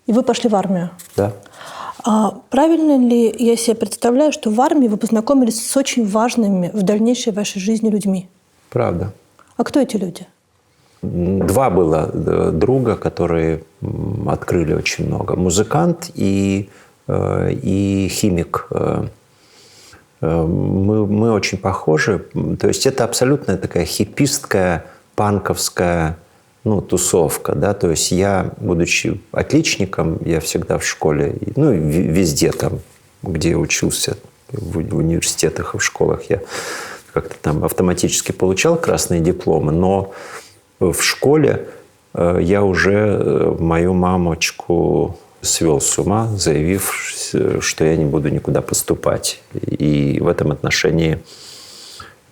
и вы пошли в армию. Да. А правильно ли я себе представляю, что в армии вы познакомились с очень важными в дальнейшей вашей жизни людьми? Правда. А кто эти люди? Два было друга, которые открыли очень много. Музыкант и химик. Мы очень похожи. То есть это абсолютно такая хиппистская, панковская тусовка. Да? То есть я, будучи отличником, я всегда в школе, везде там, где я учился, в университетах и в школах, я как-то там автоматически получал красные дипломы, но в школе я уже мою мамочку свел с ума, заявив, что я не буду никуда поступать. И в этом отношении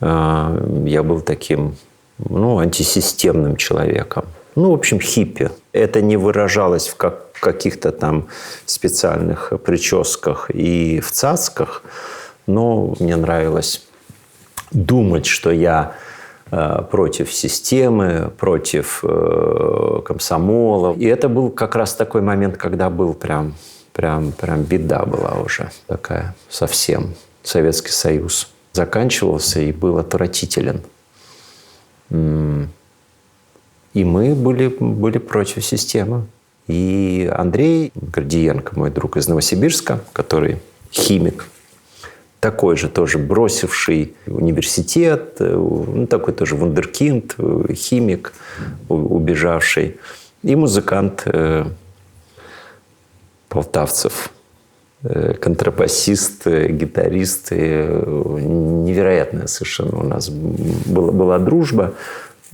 я был таким, антисистемным человеком. В общем, хиппи. Это не выражалось в каких-то там специальных прическах и в цацках, но мне нравилось думать, что я против системы, против комсомола. И это был как раз такой момент, когда был прям беда была уже такая совсем. Советский Союз заканчивался и был отвратителен. И мы были против системы. И Андрей Гордиенко, мой друг из Новосибирска, который химик, такой же тоже бросивший университет, такой тоже вундеркинд, химик, убежавший, и музыкант Полтавцев, контрабасист, гитарист. Невероятная совершенно у нас была дружба.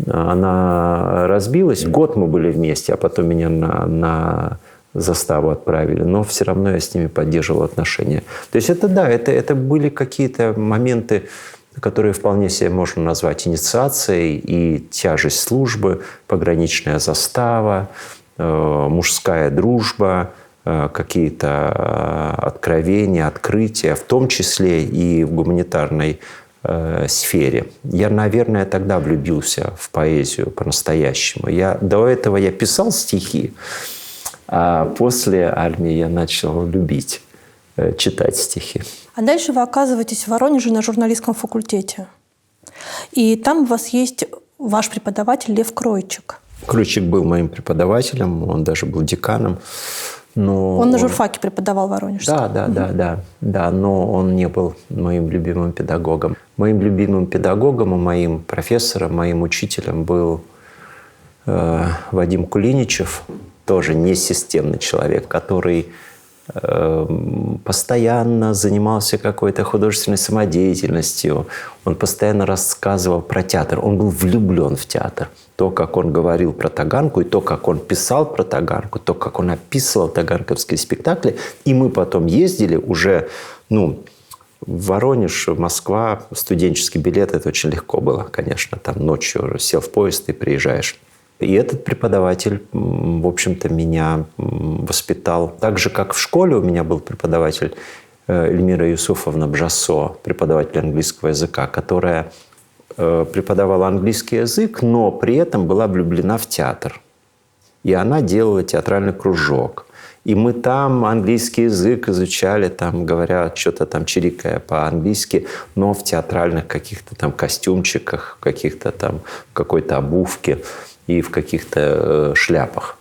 Она разбилась. Год мы были вместе, а потом меня на заставу отправили. Но все равно я с ними поддерживал отношения. То есть это были какие-то моменты, которые вполне себе можно назвать инициацией, и тяжесть службы, пограничная застава, мужская дружба, какие-то откровения, открытия, в том числе и в гуманитарной сфере. Я, наверное, тогда влюбился в поэзию по-настоящему. До этого я писал стихи, а после армии я начал любить читать стихи. А дальше вы оказываетесь в Воронеже на журналистском факультете. И там у вас есть ваш преподаватель Лев Кройчик. Кройчик был моим преподавателем, он даже был деканом. Но он на журфаке преподавал в Воронеже. Да, но он не был моим любимым педагогом. Моим любимым педагогом и моим профессором, моим учителем был Вадим Кулиничев, тоже несистемный человек, который постоянно занимался какой-то художественной самодеятельностью. Он постоянно рассказывал про театр. Он был влюблен в театр. То, как он говорил про Таганку, и то, как он писал про Таганку, то, как он описывал таганковские спектакли. И мы потом ездили уже, в Воронеж, Москва, студенческий билет, это очень легко было, конечно. Там ночью сел в поезд и приезжаешь. И этот преподаватель, в общем-то, меня воспитал. Так же, как в школе у меня был преподаватель Эльмира Юсуфовна Бжасо, преподаватель английского языка, которая преподавала английский язык, но при этом была влюблена в театр. И она делала театральный кружок. И мы там английский язык изучали, там, говоря что-то там, чирикая по-английски, но в театральных каких-то там костюмчиках, каких-то там, в какой-то обувке и в каких-то шляпах.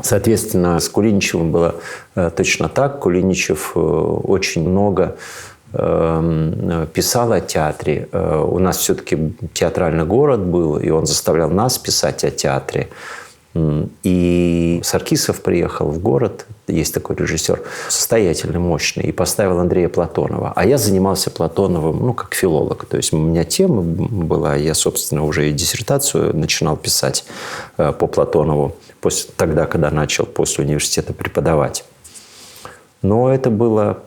Соответственно, с Кулиничевым было точно так. Кулиничев очень много писал о театре. У нас все-таки театральный город был, и он заставлял нас писать о театре. И Саркисов приехал в город, есть такой режиссер, состоятельный, мощный, и поставил Андрея Платонова. А я занимался Платоновым, как филолог. То есть у меня тема была, я, собственно, уже и диссертацию начинал писать по Платонову, тогда, когда начал после университета преподавать. Но это было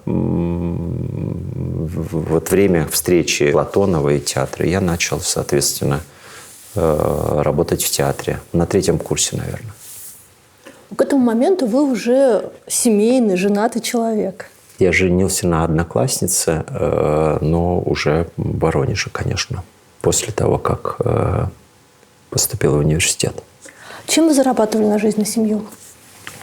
вот время встречи Платонова и театра. Я начал, соответственно, работать в театре. На 3-м курсе, наверное. К этому моменту вы уже семейный, женатый человек. Я женился на однокласснице, но уже в Воронеже, конечно, после того, как поступил в университет. Чем вы зарабатывали на жизнь, на семью?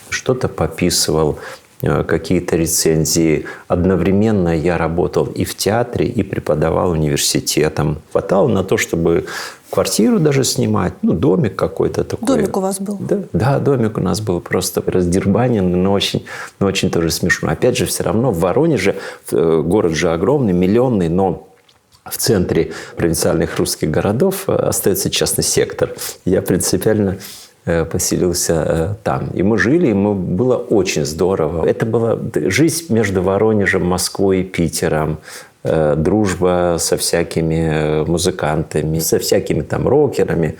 Что-то пописывал, какие-то рецензии. Одновременно я работал и в театре, и преподавал университетом. Хватало на то, чтобы квартиру даже снимать, домик какой-то такой. Домик у вас был? Да, домик у нас был просто раздербанен, но очень тоже смешно. Опять же, все равно в Воронеже, город же огромный, миллионный, но в центре провинциальных русских городов остается частный сектор. Я принципиально поселился там. И мы жили, и было очень здорово. Это была жизнь между Воронежем, Москвой и Питером. Дружба со всякими музыкантами, со всякими там рокерами,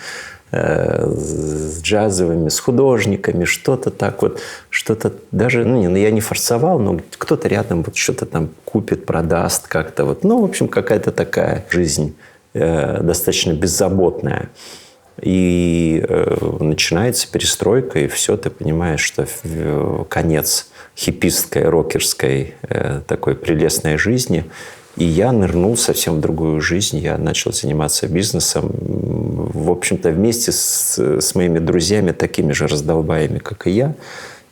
с джазовыми, с художниками, что-то так вот, что-то даже, я не форсовал, но кто-то рядом вот что-то там купит, продаст как-то вот. В общем, какая-то такая жизнь достаточно беззаботная. И начинается перестройка, и все, ты понимаешь, что конец хиппистской, рокерской такой прелестной жизни. И я нырнул совсем в другую жизнь. Я начал заниматься бизнесом. В общем-то, вместе с моими друзьями, такими же раздолбаями, как и я,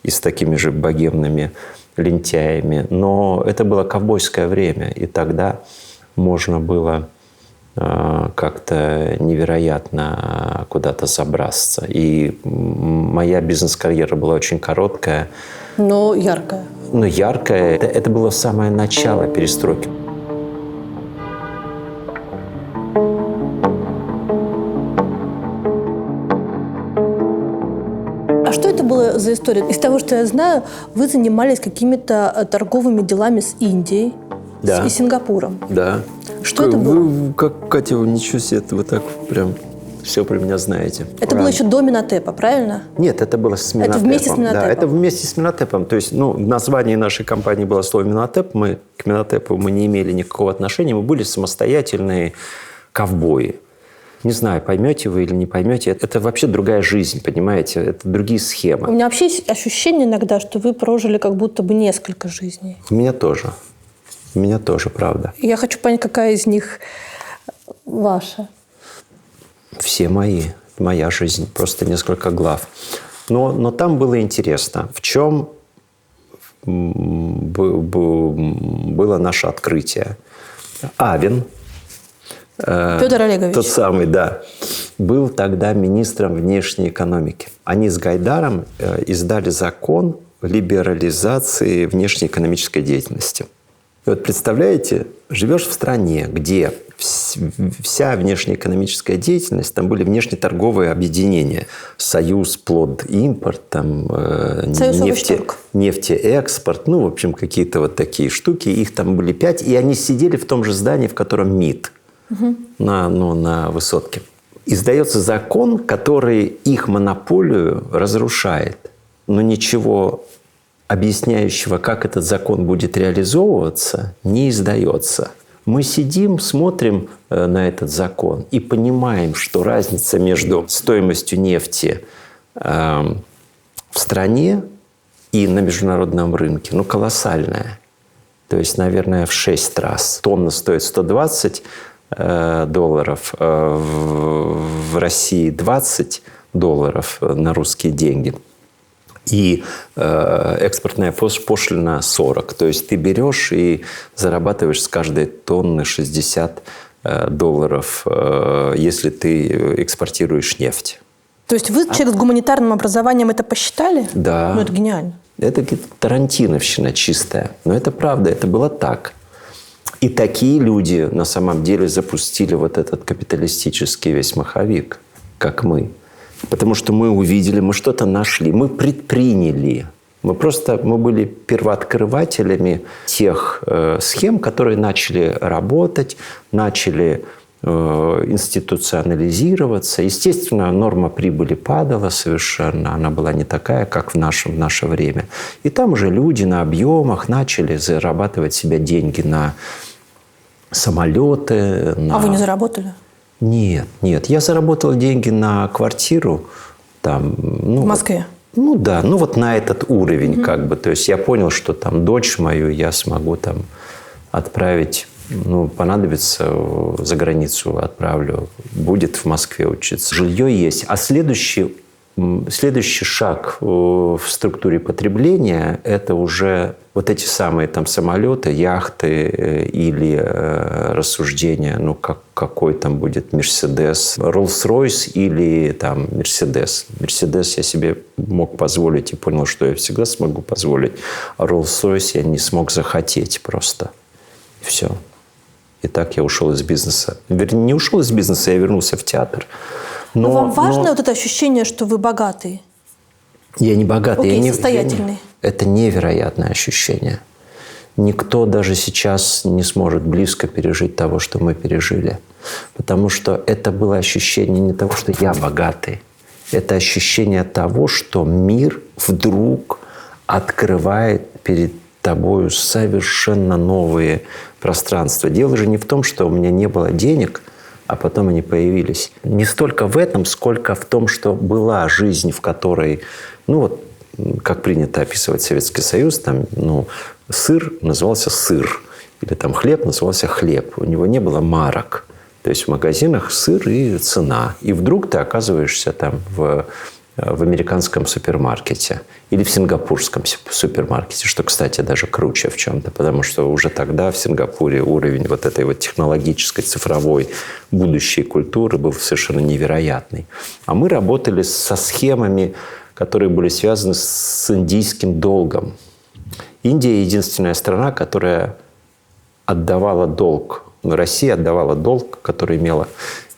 и с такими же богемными лентяями. Но это было ковбойское время. И тогда можно было как-то невероятно куда-то забраться. И моя бизнес-карьера была очень короткая. Но яркая. Яркая. Это было самое начало перестройки. А что это было за история? Из того, что я знаю, вы занимались какими-то торговыми делами с Индией, да. И Сингапуром. Да. Что это было? Катя, вы ничего себе, вы так прям все про меня знаете. Это было еще до Минотепа, правильно? Нет, это было с Минотепом. Это вместе с Минотепом? Да, это вместе с Минотепом. То есть, в названии нашей компании было слово Минотеп. Мы к Минотепу не имели никакого отношения. Мы были самостоятельные ковбои. Не знаю, поймете вы или не поймете. Это вообще другая жизнь, понимаете? Это другие схемы. У меня вообще есть ощущение иногда, что вы прожили как будто бы несколько жизней. У меня тоже. Правда. Я хочу понять, какая из них ваша. Все мои. Моя жизнь. Просто несколько глав. Но там было интересно. В чем было наше открытие? Авен, Петр Олегович. Тот самый, да. Был тогда министром внешней экономики. Они с Гайдаром издали закон либерализации внешнеэкономической деятельности. И вот представляете, живешь в стране, где вся внешнеэкономическая деятельность, там были внешнеторговые объединения. Союз, плод, импорт, там, нефтеэкспорт, ну, в общем, какие-то вот такие штуки. Их там были 5, и они сидели в том же здании, в котором МИД, на высотке. Издается закон, который их монополию разрушает. Но ничего объясняющего, как этот закон будет реализовываться, не издается. Мы сидим, смотрим на этот закон и понимаем, что разница между стоимостью нефти в стране и на международном рынке, ну, колоссальная. То есть, наверное, в 6 раз. Тонна стоит $120, в России $20 на русские деньги. И экспортная пошлина 40. То есть ты берешь и зарабатываешь с каждой тонны $60, если ты экспортируешь нефть. То есть вы, человек с гуманитарным образованием, это посчитали? Да. Ну, это гениально. Это тарантиновщина чистая. Но это правда, это было так. И такие люди на самом деле запустили вот этот капиталистический весь маховик, как мы. Потому что мы увидели, мы что-то нашли, мы предприняли. Мы были первооткрывателями тех схем, которые начали работать, начали институционализироваться. Естественно, норма прибыли падала совершенно. Она была не такая, как в наше время. И там уже люди на объемах начали зарабатывать себе деньги на самолеты. А вы не заработали? Нет. Я заработал деньги на квартиру. Там, в Москве? Ну да, ну вот на этот уровень как бы. То есть я понял, что там дочь мою я смогу там отправить, ну, понадобится за границу отправлю. Будет в Москве учиться. Жилье есть. А следующий шаг в структуре потребления – это уже вот эти самые там самолеты, яхты или рассуждения, ну, какой там будет Мерседес, Роллс-Ройс или там Мерседес. Мерседес я себе мог позволить и понял, что я всегда смогу позволить, а Роллс-Ройс я не смог захотеть просто. И все. И так я ушел из бизнеса. Вернее, не ушел из бизнеса, я вернулся в театр. Но вам важно вот это ощущение, что вы богатый? Я не богатый. Окей, я не состоятельный. Это невероятное ощущение. Никто даже сейчас не сможет близко пережить того, что мы пережили. Потому что это было ощущение не того, что я богатый. Это ощущение того, что мир вдруг открывает перед тобою совершенно новые пространства. Дело же не в том, что у меня не было денег, а потом они появились. Не столько в этом, сколько в том, что была жизнь, в которой, ну вот, как принято описывать Советский Союз, там, ну, сыр назывался сыр, или там хлеб назывался хлеб. У него не было марок. То есть в магазинах сыр и цена. И вдруг ты оказываешься там в американском супермаркете или в сингапурском супермаркете, что, кстати, даже круче в чем-то, потому что уже тогда в Сингапуре уровень вот этой вот технологической, цифровой будущей культуры был совершенно невероятный. А мы работали со схемами, которые были связаны с индийским долгом. Индия – единственная страна, которая отдавала долг. Россия отдавала долг, который имела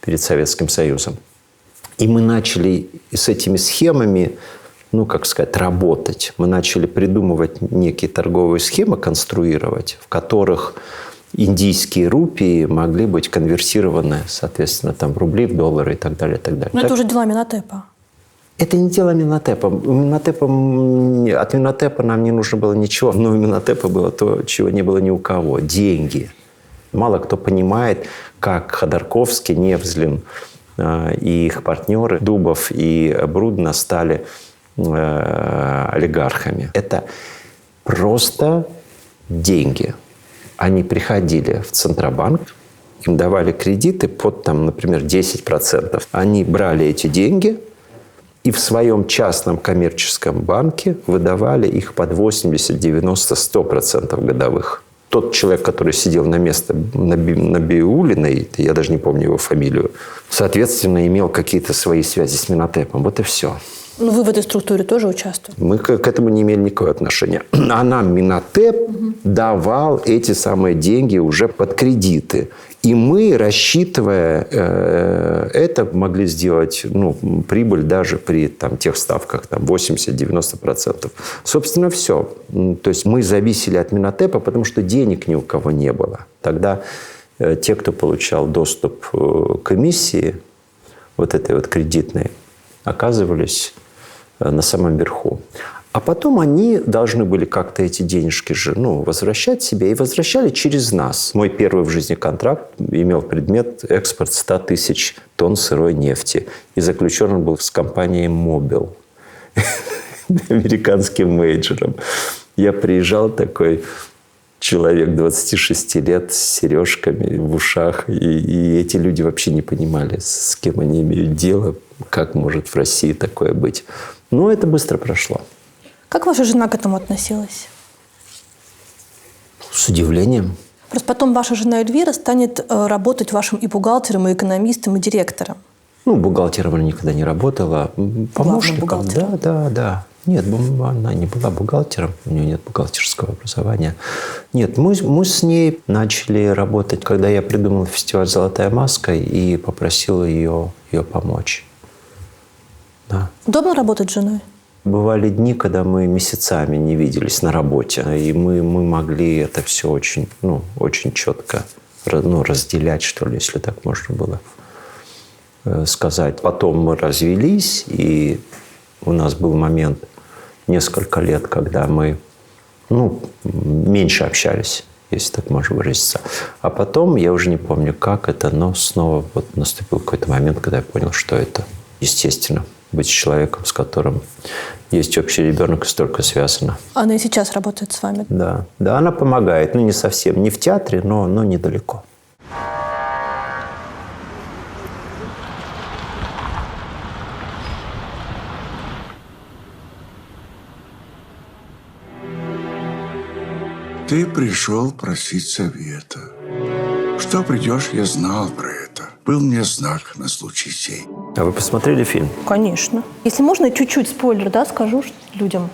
перед Советским Союзом. И мы начали с этими схемами, ну, как сказать, работать. Мы начали придумывать некие торговые схемы, конструировать, в которых индийские рупии могли быть конвертированы, соответственно, там, в рубли, в доллары и так далее, и так далее. Но это уже дела Минотепа. Это не дело Минотепа. От Минотепа нам не нужно было ничего, но у Минотепа было то, чего не было ни у кого – деньги. Мало кто понимает, как Ходорковский, Невзлин и их партнеры Дубов и Брудно стали олигархами. Это просто деньги. Они приходили в Центробанк, им давали кредиты под, там, например, 10%. Они брали эти деньги и в своем частном коммерческом банке выдавали их под 80, 90, 100% годовых. Тот человек, который сидел на месте Набиуллиной, я даже не помню его фамилию, соответственно, имел какие-то свои связи с Минотепом. Вот и все. Ну, вы в этой структуре тоже участвуете? Мы к этому не имели никакого отношения. А нам Минотеп давал эти самые деньги уже под кредиты. И мы, рассчитывая это, могли сделать прибыль даже при тех ставках 80-90%. Собственно, все. То есть мы зависели от Минотепа, потому что денег ни у кого не было. Тогда те, кто получал доступ к эмиссии, вот этой вот кредитной, оказывались на самом верху. А потом они должны были как-то эти денежки же, возвращать себе. И возвращали через нас. Мой первый в жизни контракт имел предмет экспорт 100 тысяч тонн сырой нефти. И заключен он был с компанией Mobil, американским мейджором. Я приезжал такой человек 26 лет с сережками в ушах. И эти люди вообще не понимали, с кем они имеют дело, как может в России такое быть. Но это быстро прошло. Как ваша жена к этому относилась? С удивлением. Просто потом ваша жена Эльвира станет работать вашим и бухгалтером, и экономистом, и директором. Бухгалтером она никогда не работала. Помощником. Да. Нет, она не была бухгалтером. У нее нет бухгалтерского образования. Нет, мы с ней начали работать, когда я придумал фестиваль «Золотая маска» и попросил ее помочь. Да. Удобно работать с женой? Бывали дни, когда мы месяцами не виделись на работе, и мы могли это все очень четко разделять, что ли, если так можно было сказать. Потом мы развелись, и у нас был момент несколько лет, когда мы меньше общались, если так можно выразиться. А потом, я уже не помню, как это, но снова наступил какой-то момент, когда я понял, что это естественно. Быть человеком, с которым есть общий ребенок и столько связано. Она и сейчас работает с вами? Да, она помогает. Не совсем, не в театре, но недалеко. Ты пришел просить совета. Что придешь, я знал про это. Был мне знак на случай сей. А вы посмотрели фильм? Конечно. Если можно, чуть-чуть спойлер, скажу людям,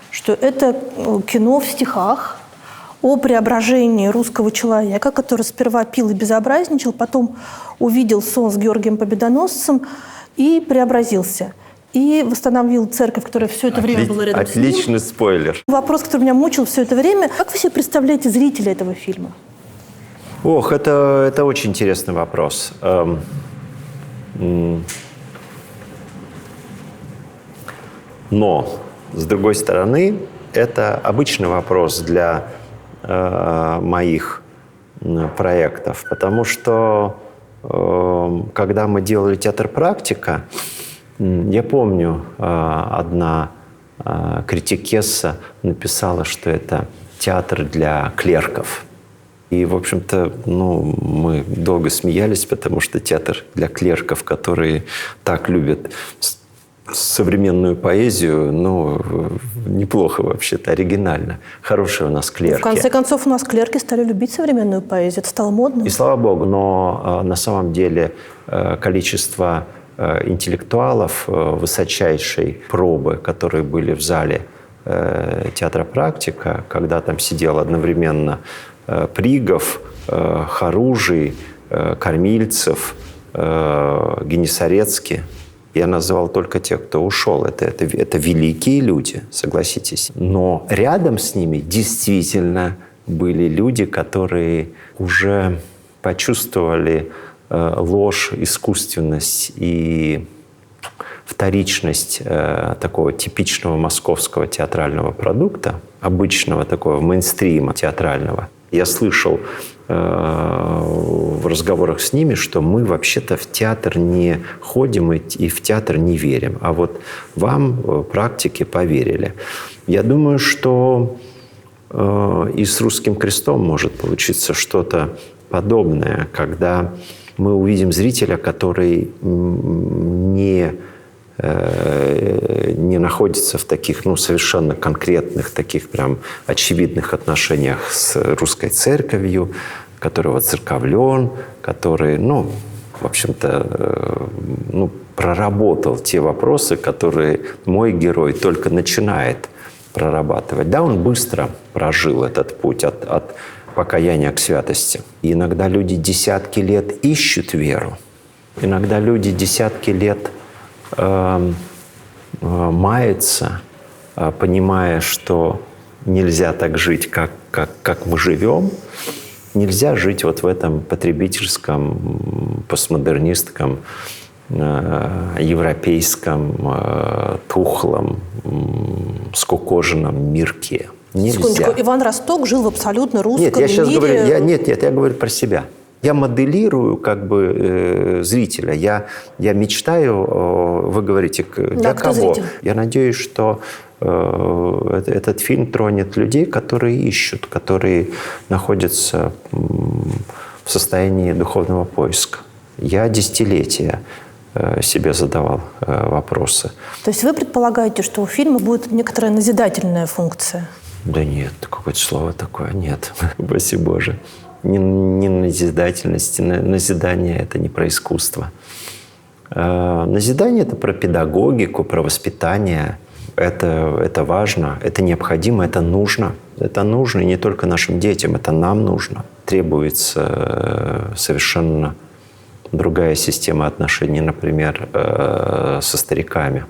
что это кино в стихах о преображении русского человека, который сперва пил и безобразничал, потом увидел сон с Георгием Победоносцем и преобразился. И восстановил церковь, которая все это время была рядом с ним. Отличный спойлер. Вопрос, который меня мучил все это время. Как вы себе представляете зрителя этого фильма? Ох, это очень интересный вопрос. Но, с другой стороны, это обычный вопрос для моих проектов, потому что когда мы делали театр «Практика», я помню, одна критикесса написала, что это театр для клерков. И, в общем-то, мы долго смеялись, потому что театр для клерков, которые так любят современную поэзию, неплохо вообще-то, оригинально. Хорошие у нас клерки. В конце концов, у нас клерки стали любить современную поэзию. Это стало модно. И слава богу, но на самом деле количество интеллектуалов высочайшей пробы, которые были в зале театра «Практика», когда там сидел одновременно Пригов, Харужий, Кормильцев, Генисарецкий. Я называл только тех, кто ушел. Это великие люди, согласитесь. Но рядом с ними действительно были люди, которые уже почувствовали ложь, искусственность и вторичность такого типичного московского театрального продукта, обычного такого мейнстрима театрального. Я слышал в разговорах с ними, что мы вообще-то в театр не ходим и в театр не верим. А вот вам, практики, поверили. Я думаю, что и с «Русским крестом» может получиться что-то подобное, когда мы увидим зрителя, который не находится в таких, совершенно конкретных, таких прям очевидных отношениях с русской церковью, который воцерковлен, который, в общем-то, проработал те вопросы, которые мой герой только начинает прорабатывать. Да, он быстро прожил этот путь от покаяния к святости. И иногда люди десятки лет ищут веру. Иногда люди десятки лет маятся, понимая, что нельзя так жить, как мы живем. Нельзя жить вот в этом потребительском, постмодернистском, европейском, тухлом, скукоженном мирке. Нельзя. Секундочку, Иван Росток жил в абсолютно русском Нет, я сейчас мире. говорю, я говорю про себя. Я моделирую как бы зрителя. Я мечтаю, вы говорите, для кого? Зритель? Я надеюсь, что этот фильм тронет людей, которые ищут, которые находятся в состоянии духовного поиска. Я десятилетия себе задавал вопросы. То есть вы предполагаете, что у фильма будет некоторая назидательная функция? Да нет, какое-то слово такое, нет. Упаси Боже. Не назидательности. Назидание – это не про искусство. Назидание – это про педагогику, про воспитание. Это важно, это необходимо, это нужно. Это нужно и не только нашим детям, это нам нужно. Требуется совершенно другая система отношений, например, со стариками.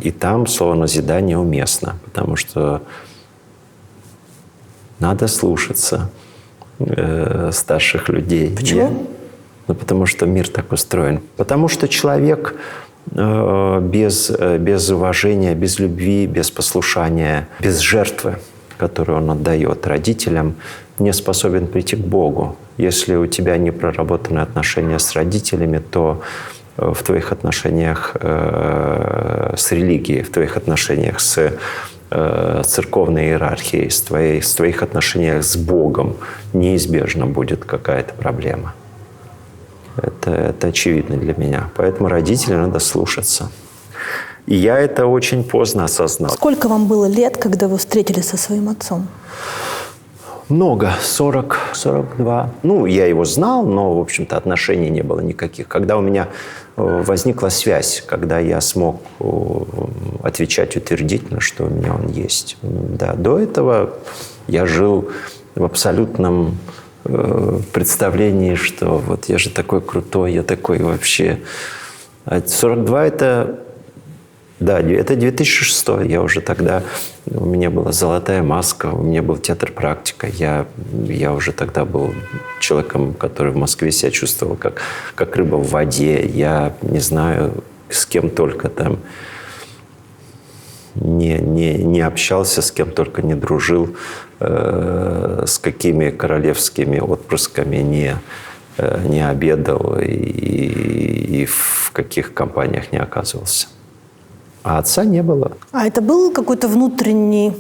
И там слово «назидание» уместно, потому что надо слушаться старших людей. Почему? Потому что мир так устроен. Потому что человек без уважения, без любви, без послушания, без жертвы, которую он отдает родителям, не способен прийти к Богу. Если у тебя не проработаны отношения с родителями, то в твоих отношениях с религией, в твоих отношениях с церковной иерархией, в твоих отношениях с Богом неизбежно будет какая-то проблема. Это очевидно для меня. Поэтому родителям надо слушаться. И я это очень поздно осознал. Сколько вам было лет, когда вы встретились со своим отцом? Много. 40, 42. Ну, я его знал, но, в общем-то, отношений не было никаких. Когда у меня возникла связь, когда я смог отвечать утвердительно, что у меня он есть. Да, до этого я жил в абсолютном представлении, что вот я же такой крутой, я такой вообще. А 42 это... Да, это 2006. Я уже тогда... У меня была «Золотая маска», у меня был театр «Практика». Я уже тогда был человеком, который в Москве себя чувствовал как рыба в воде. Я не знаю, с кем только там не общался, с кем только не дружил, с какими королевскими отпрысками не обедал и в каких компаниях не оказывался. А отца не было. А это был какой-то внутренний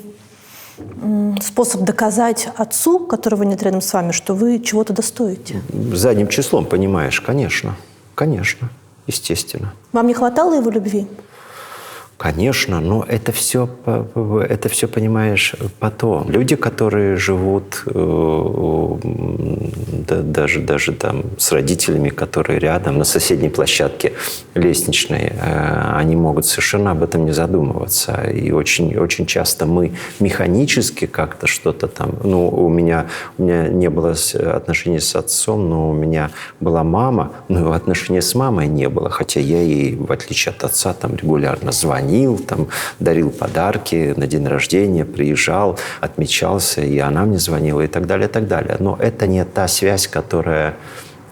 способ доказать отцу, которого нет рядом с вами, что вы чего-то достоите? Задним числом, понимаешь, конечно. Конечно, естественно. Вам не хватало его любви? Конечно, но это все, понимаешь, потом. Люди, которые живут даже там с родителями, которые рядом, на соседней площадке лестничной, они могут совершенно об этом не задумываться. И очень, очень часто мы механически как-то что-то там... Ну, у меня не было отношений с отцом, но у меня была мама, но отношений с мамой не было. Хотя я ей, в отличие от отца, там регулярно звонил, там, дарил подарки на день рождения, приезжал, отмечался, и она мне звонила, и так далее, и так далее. Но это не та связь, которая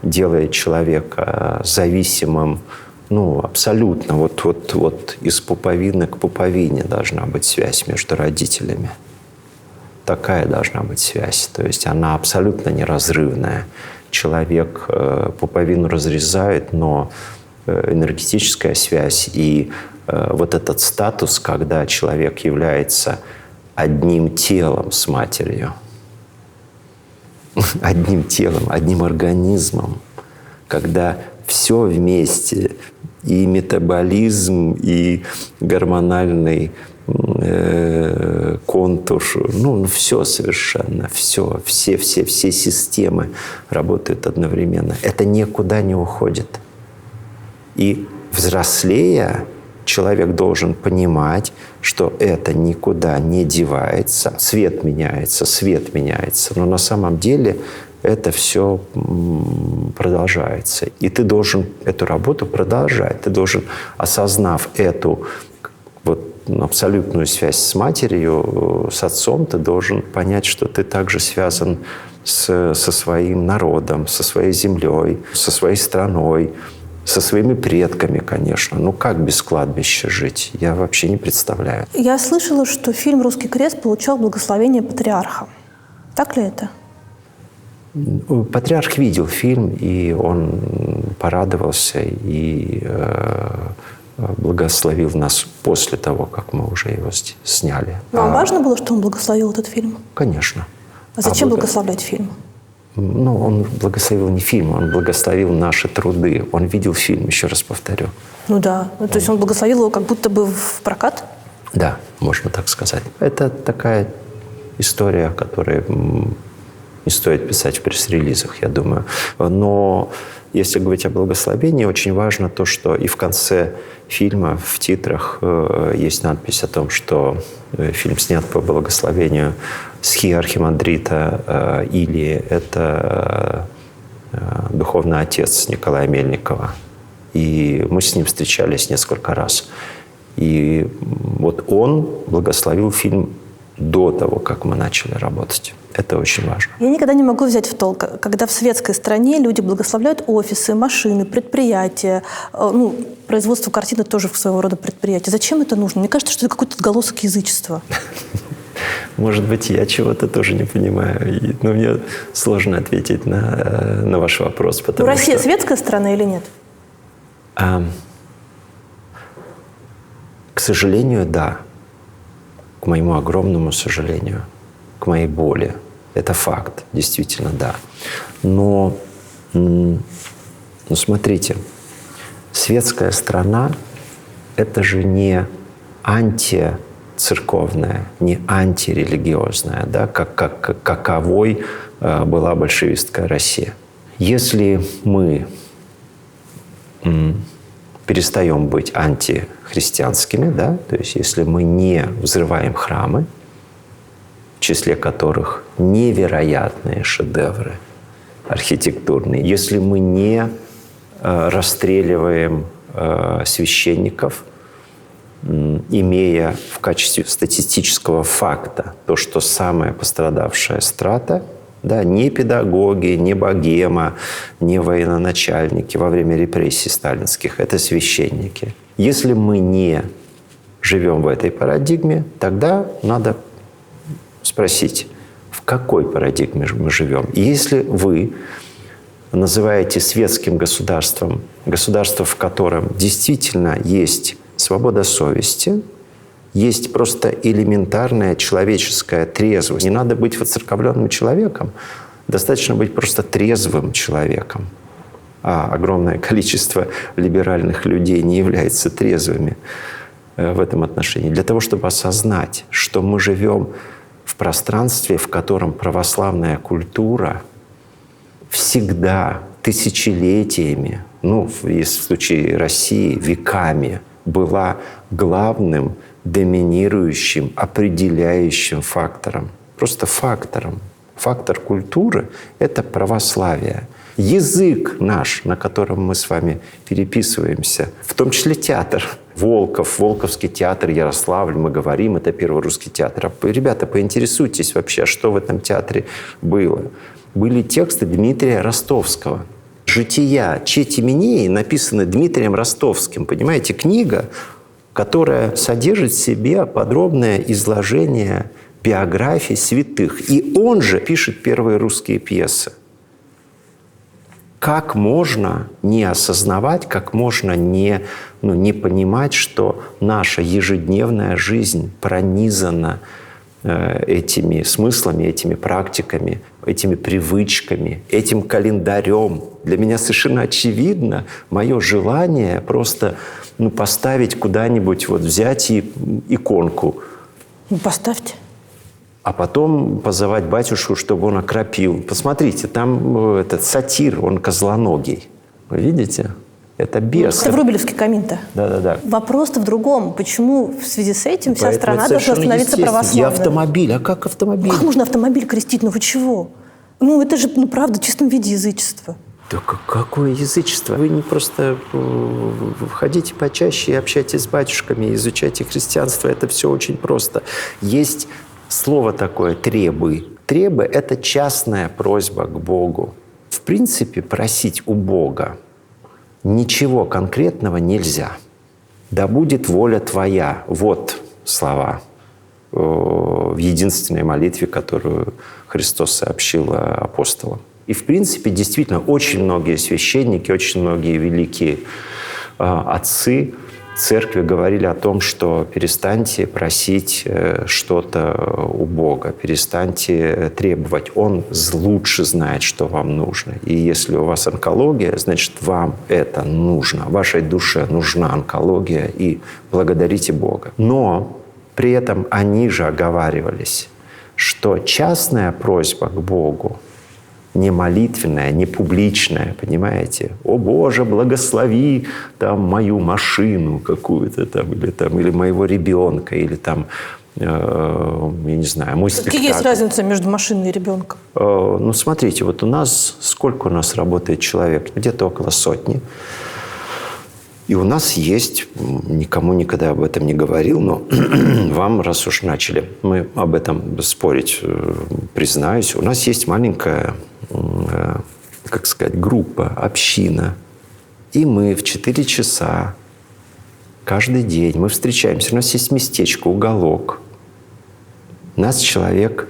делает человека зависимым, ну, абсолютно. Вот из пуповины к пуповине должна быть связь между родителями. Такая должна быть связь. То есть она абсолютно неразрывная. Человек пуповину разрезает, но энергетическая связь и вот этот статус, когда человек является одним телом с матерью, одним телом, одним организмом, когда все вместе, и метаболизм, и гормональный контур, ну все совершенно, все системы работают одновременно. Это никуда не уходит. И взрослея, человек должен понимать, что это никуда не девается. Цвет меняется, свет меняется. Но на самом деле это все продолжается. И ты должен эту работу продолжать. Ты должен, осознав эту абсолютную связь с матерью, с отцом, ты должен понять, что ты также связан со своим народом, со своей землей, со своей страной, со своими предками, конечно. Ну как без кладбища жить? Я вообще не представляю. Я слышала, что фильм «Русский крест» получал благословение патриарха. Так ли это? Патриарх видел фильм, и он порадовался и благословил нас после того, как мы уже его сняли. Вам важно было, что он благословил этот фильм? Конечно. А зачем благословлять фильм? Ну, он благословил не фильм, он благословил наши труды. Он видел фильм, еще раз повторю. Ну да. То есть он благословил его как будто бы в прокат? Да, можно так сказать. Это такая история, которую не стоит писать в пресс-релизах, я думаю. Но если говорить о благословении, очень важно то, что и в конце фильма, в титрах есть надпись о том, что фильм снят по благословению схиархимандрита Илии. Это духовный отец Николая Мельникова. И мы с ним встречались несколько раз. И вот он благословил фильм до того, как мы начали работать. Это очень важно. Я никогда не могу взять в толк, когда в светской стране люди благословляют офисы, машины, предприятия. Ну, производство картины тоже своего рода предприятие. Зачем это нужно? Мне кажется, что это какой-то отголосок язычества. Может быть, я чего-то тоже не понимаю. Но мне сложно ответить на ваш вопрос. Потому Россия что... светская страна или нет? К сожалению, да. К моему огромному сожалению. К моей боли. Это факт, действительно, да. Но смотрите, светская страна – это же не антицерковная, не антирелигиозная, да, каковой была большевистская Россия. Если мы перестаем быть антихристианскими, да, то есть если мы не взрываем храмы, в числе которых невероятные шедевры архитектурные, если мы не расстреливаем священников, имея в качестве статистического факта то, что самая пострадавшая страта, да, не педагоги, не богема, не военачальники во время репрессий сталинских, это священники. Если мы не живем в этой парадигме, тогда надо спросить, в какой парадигме мы живем. И если вы называете светским государством государство, в котором действительно есть свобода совести, есть просто элементарная человеческая трезвость. Не надо быть воцерковленным человеком, достаточно быть просто трезвым человеком. А огромное количество либеральных людей не является трезвыми в этом отношении. Для того, чтобы осознать, что мы живем в пространстве, в котором православная культура всегда, тысячелетиями, ну, в случае России, веками, была главным, доминирующим, определяющим фактором. Просто фактором. Фактор культуры — это православие. Язык наш, на котором мы с вами переписываемся, в том числе театр. Волков, Волковский театр, Ярославль, мы говорим, это первый русский театр. Ребята, поинтересуйтесь вообще, что в этом театре было. Были тексты Дмитрия Ростовского. «Жития Чети Минеи» написаны Дмитрием Ростовским. Понимаете, книга, которая содержит в себе подробное изложение биографий святых. И он же пишет первые русские пьесы. Как можно не осознавать, как можно не понимать, что наша ежедневная жизнь пронизана этими смыслами, этими практиками, этими привычками, этим календарем. Для меня совершенно очевидно мое желание просто поставить куда-нибудь, взять иконку. Поставьте. А потом позывать батюшку, чтобы он окропил. Посмотрите, там этот сатир, он козлоногий. Вы видите? Это бес. Это Врубелевский камин-то. Да. Вопрос-то в другом. Почему в связи с этим вся Поэтому страна это должна совершенно становиться естественно. православной? И автомобиль. А как автомобиль? Как можно автомобиль крестить? Ну вы чего? Ну это же, правда, в чистом виде язычество. Да какое язычество? Вы не просто ходите почаще и общайтесь с батюшками, изучайте христианство. Это все очень просто. Есть слово такое «требы». Требы – это частная просьба к Богу. В принципе, просить у Бога ничего конкретного нельзя. «Да будет воля твоя». Вот слова в единственной молитве, которую Христос сообщил апостолам. И, в принципе, действительно, очень многие священники, очень многие великие отцы церкви говорили о том, что перестаньте просить что-то у Бога, перестаньте требовать. Он лучше знает, что вам нужно. И если у вас онкология, значит, вам это нужно. Вашей душе нужна онкология, и благодарите Бога. Но при этом они же оговаривались, что частная просьба к Богу, не молитвенная, не публичная, понимаете? «О Боже, благослови там мою машину какую-то там, или моего ребенка, или там, я не знаю, мой спектакль». Какие есть разница между машиной и ребенком? Ну, смотрите, вот сколько у нас работает человек? Где-то около 100. И у нас есть, никому никогда об этом не говорил, но вам, раз уж начали мы об этом спорить, признаюсь, у нас есть маленькая, как сказать, группа, община. И мы в 4 часа каждый день мы встречаемся. У нас есть местечко, уголок. Нас человек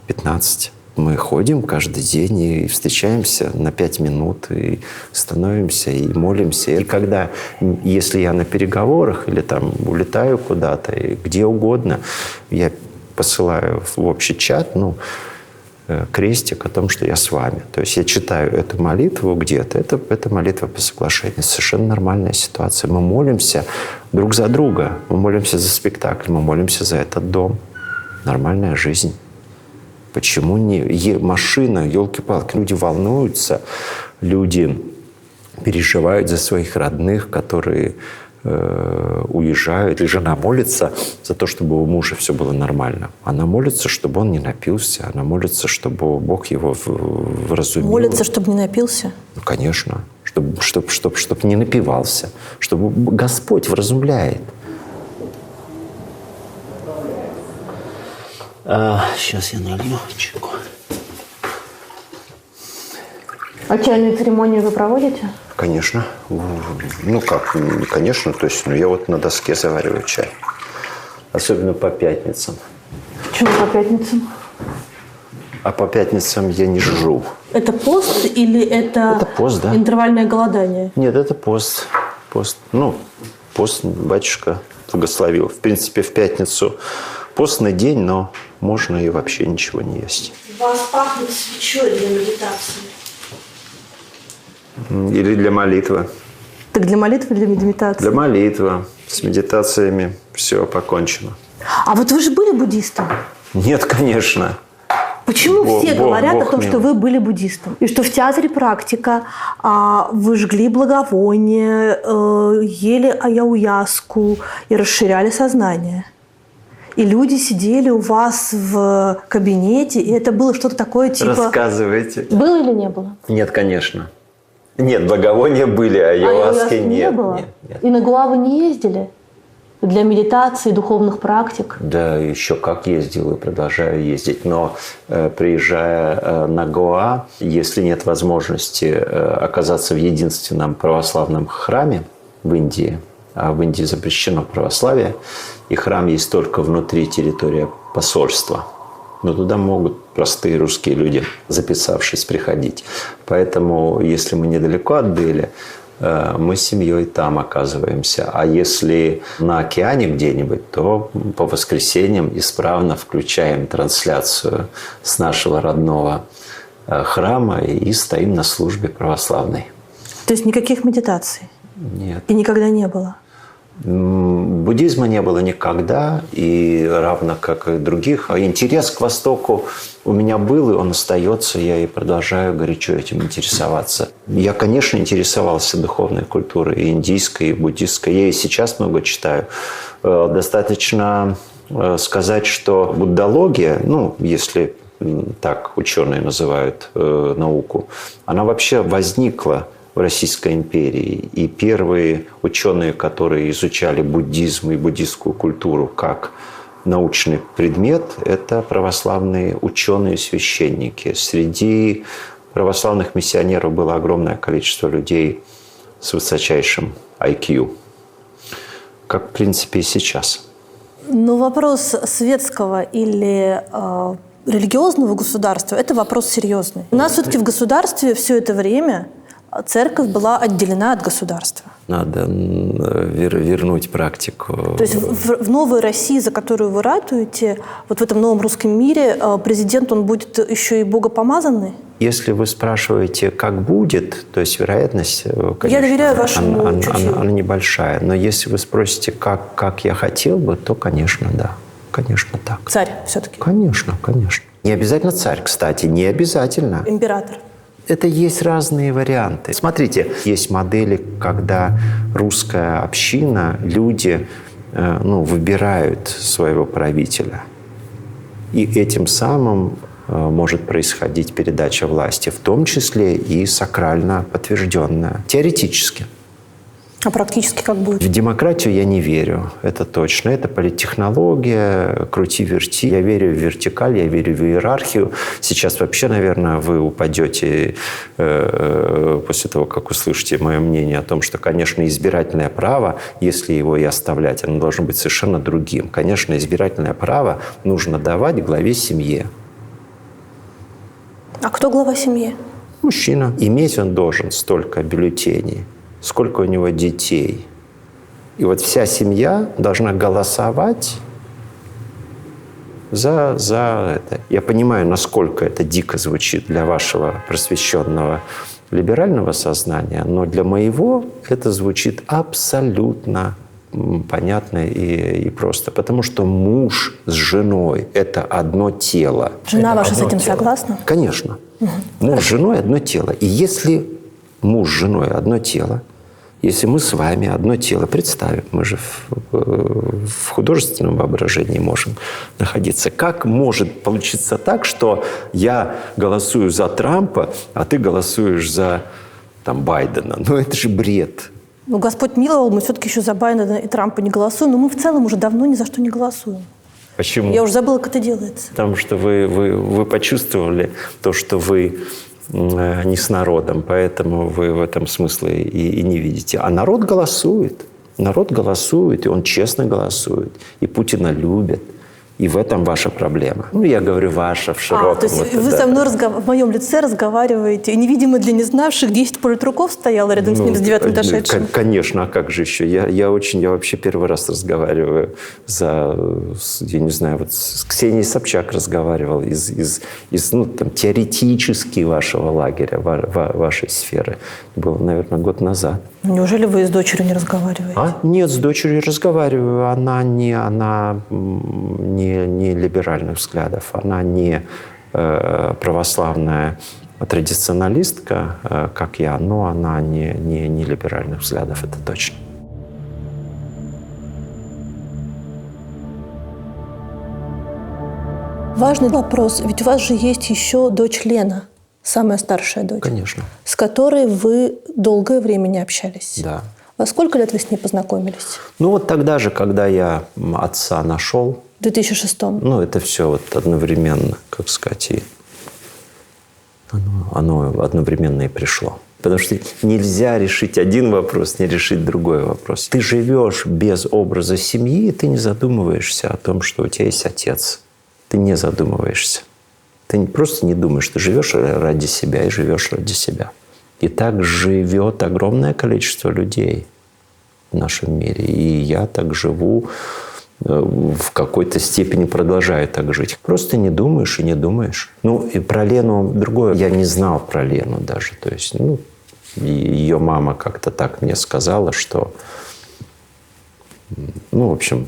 15. Мы ходим каждый день и встречаемся на 5 минут, и становимся, и молимся. И когда, если я на переговорах или там улетаю куда-то, и где угодно, я посылаю в общий чат, крестик о том, что я с вами. То есть я читаю эту молитву где-то. Это молитва по соглашению. Совершенно нормальная ситуация. Мы молимся друг за друга. Мы молимся за спектакль. Мы молимся за этот дом. Нормальная жизнь. Почему не машина, елки-палки? Люди волнуются, люди переживают за своих родных, которые уезжают. И жена молится за то, чтобы у мужа все было нормально. Она молится, чтобы он не напился. Она молится, чтобы Бог его вразумил. Молится, чтобы не напился? Ну, конечно. Чтобы не напивался. Чтобы Господь вразумляет. Сейчас я налью чайку. А чайную церемонию вы проводите? Конечно. Ну как, конечно. То есть, я вот на доске завариваю чай. Особенно по пятницам. Почему по пятницам? А по пятницам я не жру. Это пост или это пост, да. Интервальное голодание? Нет, это пост. Пост. Пост батюшка благословил. В принципе, в пятницу постный день, но можно и вообще ничего не есть. У вас пахнет свечой для медитации. Или для молитвы. Так для молитвы или для медитации? Для молитвы. С медитациями все покончено. А вот вы же были буддистом? Нет, конечно. Почему все говорят о том, мил. что вы были буддистом? И что в театре «Практика» вы жгли благовония, ели аяуяску и расширяли сознание? И люди сидели у вас в кабинете, и это было что-то такое типа... Рассказывайте. Было или не было? Нет, конечно. Нет, благовония были, а аяуаски нет. Не было? Нет. И на Гоа вы не ездили? Для медитации, духовных практик? Да, еще как ездил и продолжаю ездить. Но приезжая на Гоа, если нет возможности оказаться в единственном православном храме в Индии, а в Индии запрещено православие, и храм есть только внутри территории посольства, но туда могут простые русские люди, записавшись, приходить. Поэтому, если мы недалеко от Дели, мы с семьей там оказываемся. А если на океане где-нибудь, то по воскресеньям исправно включаем трансляцию с нашего родного храма и стоим на службе православной. То есть никаких медитаций? Нет. И никогда не было? Буддизма не было никогда, и равно как и других. А интерес к Востоку у меня был, и он остается. Я и продолжаю горячо этим интересоваться. Я, конечно, интересовался духовной культурой, и индийской, и буддистской. Я и сейчас много читаю. Достаточно сказать, что буддология, если так ученые называют науку, она вообще возникла в Российской империи. И первые ученые, которые изучали буддизм и буддистскую культуру как научный предмет, это православные ученые-священники. Среди православных миссионеров было огромное количество людей с высочайшим IQ, как, в принципе, и сейчас. Но вопрос светского или религиозного государства – это вопрос серьезный. У нас все-таки в государстве все это время церковь была отделена от государства. Надо вернуть практику. То есть в новой России, за которую вы ратуете, вот в этом новом русском мире, президент, он будет еще и богопомазанный? Если вы спрашиваете, как будет, то есть вероятность, конечно, я доверяю вашему чутью. Она небольшая. Но если вы спросите, как я хотел бы, то, конечно, да. Конечно, так. Царь все-таки? Конечно, конечно. Не обязательно царь, кстати, не обязательно. Император? Это есть разные варианты. Смотрите, есть модели, когда русская община, люди выбирают своего правителя. И этим самым может происходить передача власти, в том числе и сакрально подтвержденная, теоретически. А практически как будет? В демократию я не верю, это точно. Это политтехнология, крути-верти. Я верю в вертикаль, я верю в иерархию. Сейчас вообще, наверное, вы упадете после того, как услышите мое мнение о том, что, конечно, избирательное право, если его и оставлять, оно должно быть совершенно другим. Конечно, избирательное право нужно давать главе семьи. А кто глава семьи? Мужчина. Иметь он должен столько бюллетеней, сколько у него детей. И вот вся семья должна голосовать за это. Я понимаю, насколько это дико звучит для вашего просвещенного либерального сознания, но для моего это звучит абсолютно понятно и просто. Потому что муж с женой – это одно тело. Жена ваша с этим согласна? Конечно. Муж с женой – одно тело. И если муж с женой – одно тело, если мы с вами одно тело представим, мы же в художественном воображении можем находиться. Как может получиться так, что я голосую за Трампа, а ты голосуешь за Байдена? Это же бред. Господь миловал, мы все-таки еще за Байдена и Трампа не голосуем, но мы в целом уже давно ни за что не голосуем. Почему? Я уже забыла, как это делается. Потому что вы почувствовали то, что вы не с народом, поэтому вы в этом смысле и не видите. А народ голосует. Народ голосует, и он честно голосует. И Путина любит. И в этом ваша проблема. Я говорю ваша в широком. То есть вы со мной в моем лице разговариваете, и невидимо для незнавших 10 политруков стояло рядом с ним, с девятым дошедшим? Конечно, а как же еще? Я вообще первый раз разговариваю я не знаю, с Ксенией Собчак разговаривал из теоретически вашего лагеря, вашей сферы. Было, наверное, год назад. Неужели вы с дочерью не разговариваете? Нет, с дочерью разговариваю. Она не либеральных взглядов, она не православная традиционалистка, как я, но она не либеральных взглядов, это точно. Важный вопрос, ведь у вас же есть еще дочь Лена, самая старшая дочь. Конечно. С которой вы долгое время не общались. Да. Во сколько лет вы с ней познакомились? Тогда же, когда я отца нашел. В 2006-м? Это все одновременно, как сказать, и оно одновременно и пришло. Потому что нельзя решить один вопрос, не решить другой вопрос. Ты живешь без образа семьи, и ты не задумываешься о том, что у тебя есть отец. Ты не задумываешься. Ты просто не думаешь, ты живешь ради себя и живешь ради себя. И так живет огромное количество людей в нашем мире. И я так живу, в какой-то степени продолжаю так жить. Просто не думаешь и не думаешь. И про Лену другое. Я не знал про Лену даже. То есть, ее мама как-то так мне сказала, что Ну, в общем,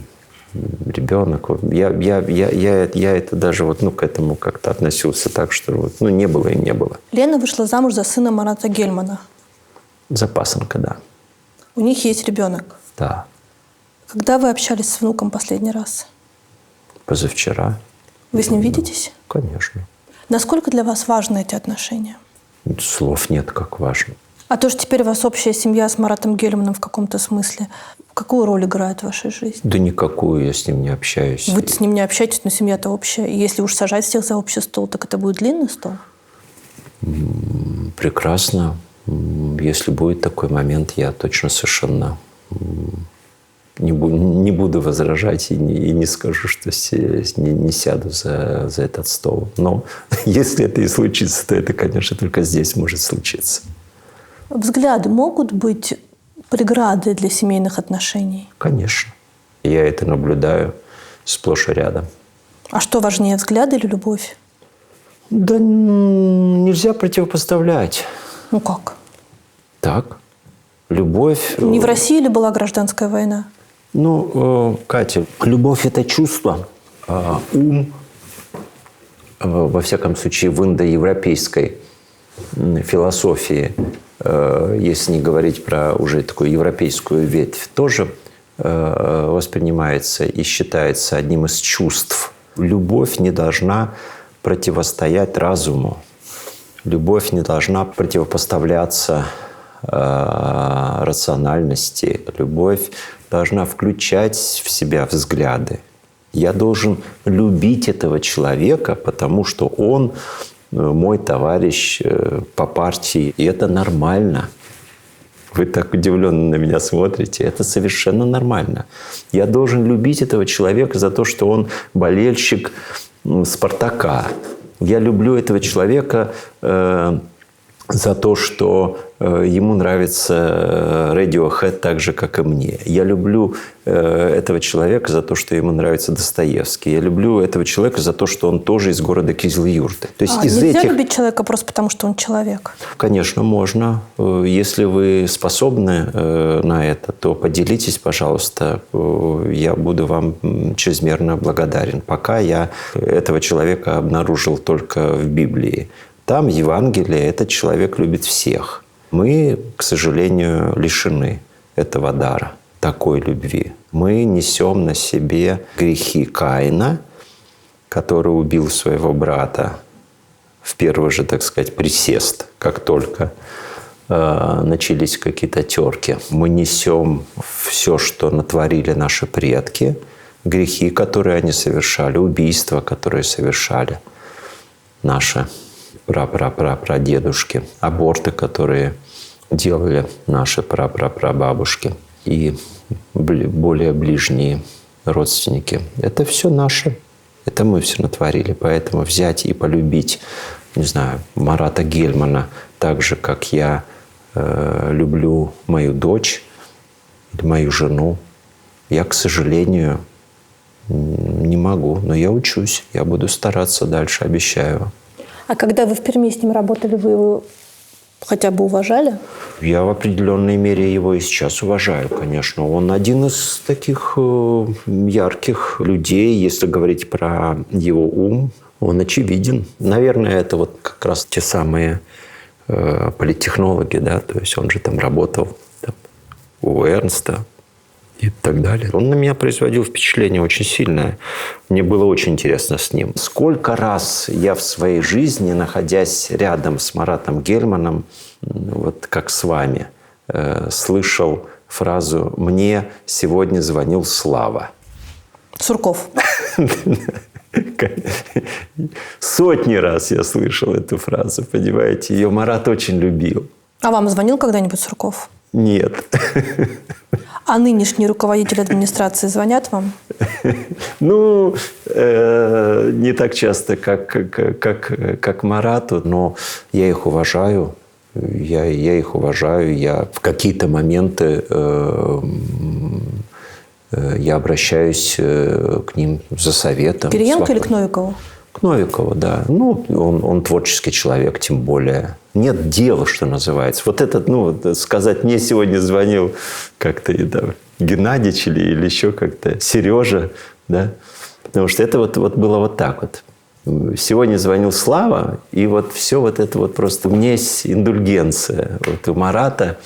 ребенок. Я это даже вот, к этому как-то относился так, что вот, не было и не было. Лена вышла замуж за сына Марата Гельмана. За пасынка, да. У них есть ребенок. Да. Когда вы общались с внуком последний раз? Позавчера. Вы с ним видитесь? Конечно. Насколько для вас важны эти отношения? Слов нет, как важно. А то, что теперь у вас общая семья с Маратом Гельманом в каком-то смысле, какую роль играет в вашей жизни? Да никакую, я с ним не общаюсь. Вы с ним не общаетесь, но семья-то общая. И если уж сажать всех за общий стол, так это будет длинный стол? Прекрасно. Если будет такой момент, я точно совершенно не буду возражать и не скажу, что не сяду за этот стол. Но если это и случится, то это, конечно, только здесь может случиться. Взгляды могут быть преградой для семейных отношений? Конечно. Я это наблюдаю сплошь и рядом. А что важнее, взгляды или любовь? Да нельзя противопоставлять. Ну как? Так. Любовь... Не в России ли была гражданская война? Катя, любовь – это чувство. Ум, во всяком случае, в индоевропейской философии, если не говорить про уже такую европейскую ветвь, тоже воспринимается и считается одним из чувств. Любовь не должна противостоять разуму. Любовь не должна противопоставляться рациональности. Любовь должна включать в себя взгляды. Я должен любить этого человека, потому что он мой товарищ по партии. И это нормально. Вы так удивленно на меня смотрите. Это совершенно нормально. Я должен любить этого человека за то, что он болельщик «Спартака». Я люблю этого человека за то, что ему нравится Radiohead так же, как и мне. Я люблю этого человека за то, что ему нравится Достоевский. Я люблю этого человека за то, что он тоже из города Кизил-Юрты. То есть нельзя любить человека просто потому, что он человек? Конечно, можно. Если вы способны на это, то поделитесь, пожалуйста. Я буду вам чрезмерно благодарен. Пока я этого человека обнаружил только в Библии. Там, в Евангелии, этот человек любит всех. Мы, к сожалению, лишены этого дара, такой любви. Мы несем на себе грехи Каина, который убил своего брата в первый же, так сказать, присест, как только начались какие-то терки. Мы несем все, что натворили наши предки, грехи, которые они совершали, убийства, которые совершали наши прадедушки, аборты, которые делали наши прабабушки и более ближние родственники. Это все наше. Это мы все натворили. Поэтому взять и полюбить, не знаю, Марата Гельмана так же, как я люблю мою дочь или мою жену, я, к сожалению, не могу. Но я учусь. Я буду стараться дальше, обещаю. А когда вы в Перми с ним работали, вы его хотя бы уважали? Я в определенной мере его и сейчас уважаю, конечно. Он один из таких ярких людей, если говорить про его ум. Он очевиден. Наверное, это вот как раз те самые политтехнологи, да, то есть он же там работал у Эрнста и так далее. Он на меня производил впечатление очень сильное. Мне было очень интересно с ним. Сколько раз я в своей жизни, находясь рядом с Маратом Гельманом, вот как с вами, слышал фразу «Мне сегодня звонил Слава». Сурков. Сотни раз я слышал эту фразу, понимаете. Ее Марат очень любил. А вам звонил когда-нибудь Сурков? Нет. А нынешние руководители администрации звонят вам? Не так часто, как Марату, но я их уважаю. Я их уважаю. Я в какие-то моменты я обращаюсь к ним за советом. Кириенко или к Новикову? К Новикову, да. Ну, он творческий человек, тем более. Нет дела, что называется. Вот этот, сказать, мне сегодня звонил как-то Геннадьевич или еще как-то Сережа, да. Потому что это вот было вот так вот. Сегодня звонил Слава, и вот все вот это вот просто... У меня есть индульгенция. Вот у Марата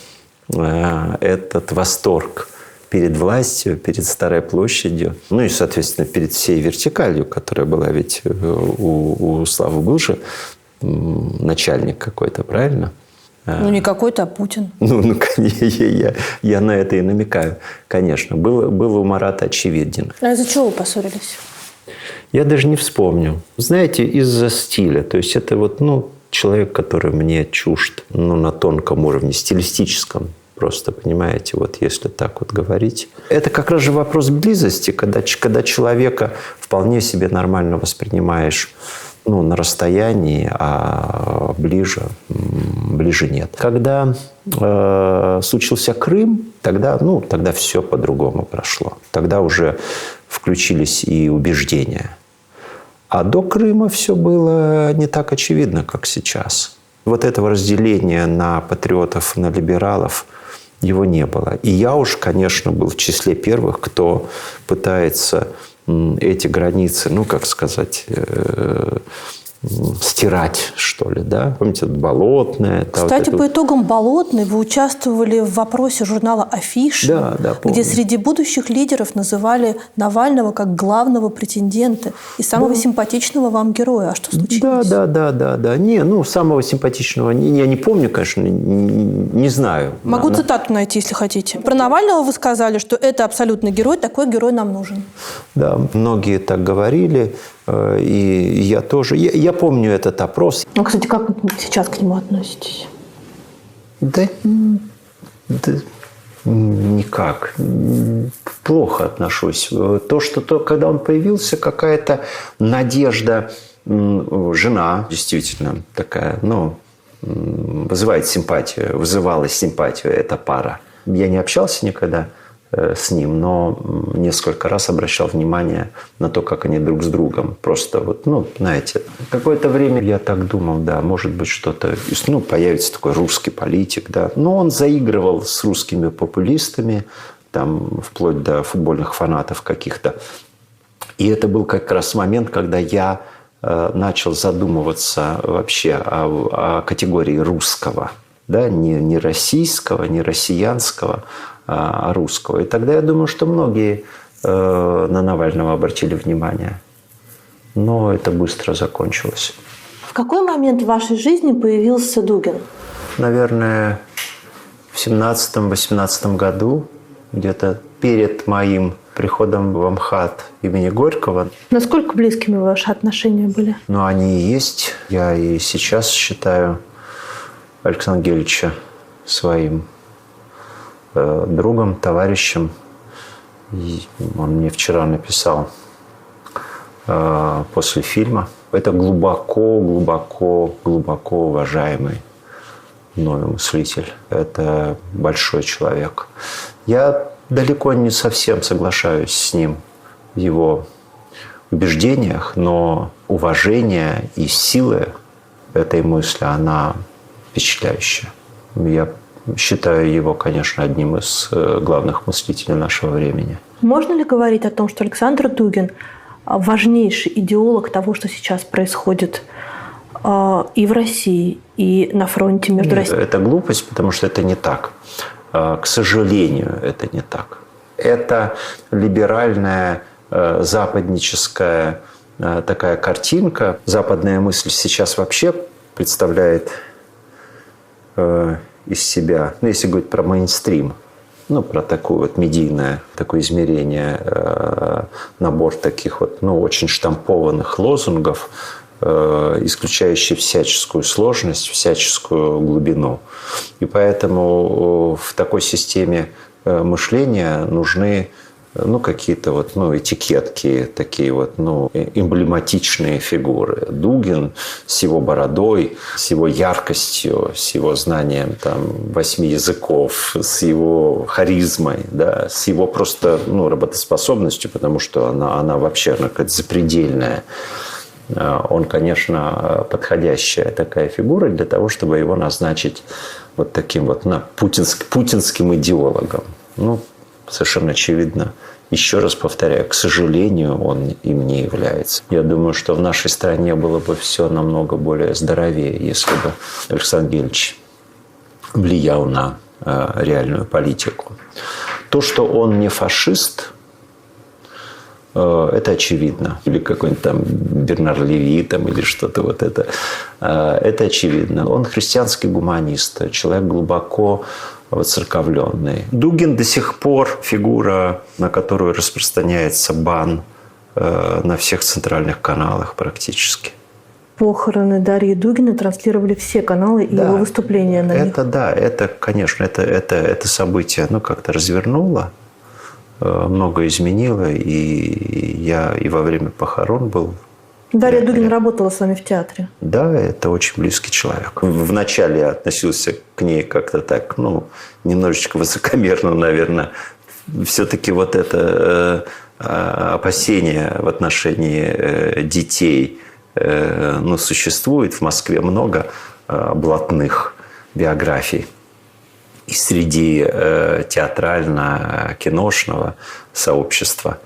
этот восторг перед властью, перед Старой площадью, ну и, соответственно, перед всей вертикалью, которая была, ведь у Славы был же начальник какой-то, правильно? Ну, не какой-то, а Путин. Я на это и намекаю. Конечно, был у Марата очевиден. А из-за чего вы поссорились? Я даже не вспомню. Знаете, из-за стиля. То есть это вот, человек, который мне чужд, на тонком уровне, стилистическом. Просто, понимаете, вот если так вот говорить. Это как раз же вопрос близости, когда человека вполне себе нормально воспринимаешь на расстоянии, а ближе нет. Когда случился Крым, тогда все по-другому прошло. Тогда уже включились и убеждения. А до Крыма все было не так очевидно, как сейчас. Вот этого разделения на патриотов, на либералов, его не было. И я уж, конечно, был в числе первых, кто пытается эти границы, стирать, что ли, да? Помните, Болотное. Кстати, по итогам Болотной вы участвовали в вопросе журнала «Афиша», где среди будущих лидеров называли Навального как главного претендента и самого симпатичного вам героя. А что случилось? Да. Самого симпатичного я не помню, конечно, не знаю. Могу цитату найти, если хотите. Про Навального вы сказали, что это абсолютный герой, такой герой нам нужен. Да, многие так говорили. И я тоже. Я помню этот опрос. Кстати, как вы сейчас к нему относитесь? Да никак. Плохо отношусь. Когда он появился, какая-то надежда. Жена действительно такая, вызывает симпатию, вызывала симпатию эта пара. Я не общался никогда с ним, но несколько раз обращал внимание на то, как они друг с другом. Просто знаете, какое-то время я так думал, да, может быть, что-то, появится такой русский политик, да. Но он заигрывал с русскими популистами, там, вплоть до футбольных фанатов каких-то. И это был как раз момент, когда я начал задумываться вообще о категории русского, да, не российского, не россиянского, а русского. И тогда я думаю, что многие на Навального обратили внимание. Но это быстро закончилось. В какой момент в вашей жизни появился Дугин? Наверное, в 17-18 году, где-то перед моим приходом в Амхат имени Горького. Насколько близкими ваши отношения были? Они и есть. Я и сейчас считаю Александра Гельевича своим другом, товарищем. И он мне вчера написал после фильма. Это глубоко уважаемый мною мыслитель. Это большой человек. Я далеко не совсем соглашаюсь с ним в его убеждениях, но уважение и сила этой мысли, она впечатляющая. Я считаю его, конечно, одним из главных мыслителей нашего времени. Можно ли говорить о том, что Александр Дугин важнейший идеолог того, что сейчас происходит и в России, и на фронте между Россией? Это глупость, потому что это не так. К сожалению, это не так. Это либеральная, западническая такая картинка. Западная мысль сейчас вообще представляет из себя, если говорить про мейнстрим, про такое вот медийное такое измерение, набор таких вот, очень штампованных лозунгов, исключающий всяческую сложность, всяческую глубину. И поэтому в такой системе мышления нужны какие-то вот, этикетки, такие вот, эмблематичные фигуры. Дугин с его бородой, с его яркостью, с его знанием 8 языков, с его харизмой, да, с его просто работоспособностью, потому что она вообще какая-то запредельная. Он, конечно, подходящая такая фигура для того, чтобы его назначить вот таким вот путинским идеологом. Ну, совершенно очевидно. Еще раз повторяю, к сожалению, он им не является. Я думаю, что в нашей стране было бы все намного более здоровее, если бы Александр Гельевич влиял на реальную политику. То, что он не фашист, это очевидно. Или какой-нибудь там Бернар Леви там, или что-то вот это. Это очевидно. Он христианский гуманист, человек глубоко воцерковленный. Дугин до сих пор фигура, на которую распространяется бан на всех центральных каналах практически. Похороны Дарьи Дугиной транслировали все каналы и его выступления на них. Это, конечно, это событие, как-то развернуло, много изменило, и я и во время похорон был. Дарья Дугина работала с вами в театре. Да, это очень близкий человек. Вначале я относился к ней как-то так, немножечко высокомерно, наверное. Все-таки вот это опасение в отношении детей, существует в Москве много блатных биографий. И среди театрально-киношного сообщества.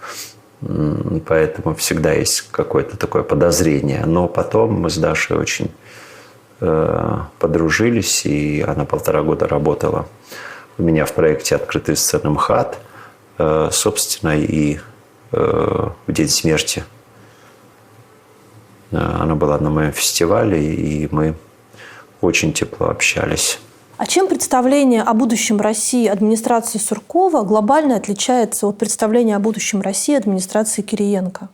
Поэтому всегда есть какое-то такое подозрение. Но потом мы с Дашей очень подружились, и она 1,5 года работала у меня в проекте «Открытая сцена МХАТ». Собственно, и в день смерти она была на моем фестивале, и мы очень тепло общались. А чем представление о будущем России администрации Суркова глобально отличается от представления о будущем России администрации Кириенко?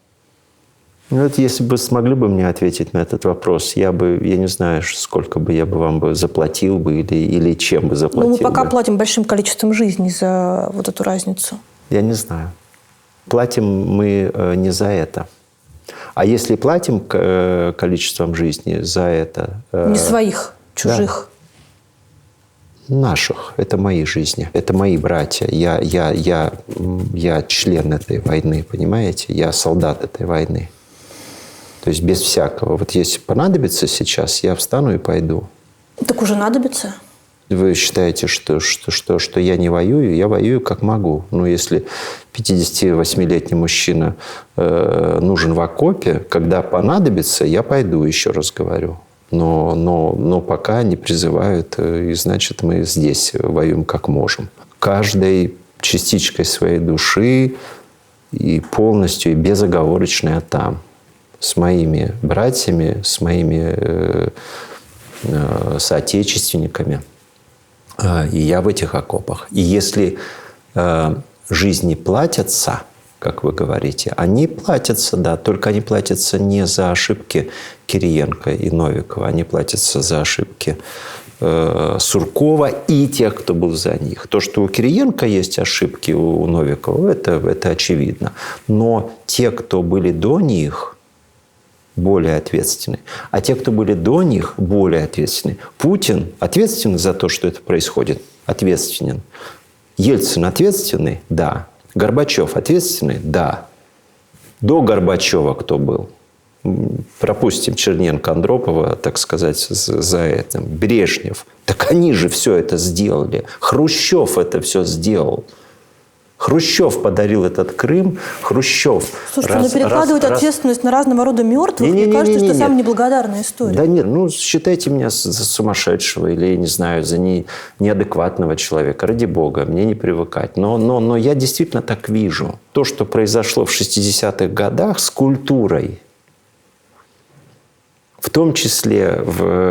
Если бы смогли бы мне ответить на этот вопрос, я не знаю, сколько бы я бы вам заплатил бы или чем бы заплатил. Мы пока платим большим количеством жизней за вот эту разницу. Я не знаю. Платим мы не за это. А если платим количеством жизни за это... Не своих, чужих. Да. Наших. Это мои жизни. Это мои братья. Я член этой войны, понимаете? Я солдат этой войны. То есть без всякого. Вот если понадобится сейчас, я встану и пойду. Так уже надобится. Вы считаете, что я не воюю? Я воюю как могу. Если 58-летний мужчина нужен в окопе, когда понадобится, я пойду, еще раз говорю. Но пока не призывают, и значит, мы здесь воюем как можем. Каждой частичкой своей души и полностью, и безоговорочно я там. С моими братьями, с моими соотечественниками. И я в этих окопах. И если жизни платятся, как вы говорите, они платятся, да, только они платятся не за ошибки Кириенко и Новикова, они платятся за ошибки Суркова и тех, кто был за них. То, что у Кириенко есть ошибки, у Новикова, это очевидно. Но те, кто были до них, более ответственны. А те, кто были до них, более ответственны. Путин ответственен за то, что это происходит? Ответственен. Ельцин ответственный? Да. Горбачев ответственный? Да. До Горбачева кто был? Пропустим Черненко, Андропова, так сказать, за это. Брежнев. Так они же все это сделали. Хрущев это все сделал. Хрущев подарил этот Крым. Хрущев. Слушайте, перекладывать ответственность на разного рода мертвых, мне кажется, что самая неблагодарная история. Да нет, считайте меня за сумасшедшего или, я не знаю, за неадекватного человека. Ради бога, мне не привыкать. Но я действительно так вижу. То, что произошло в 60-х годах с культурой, в том числе,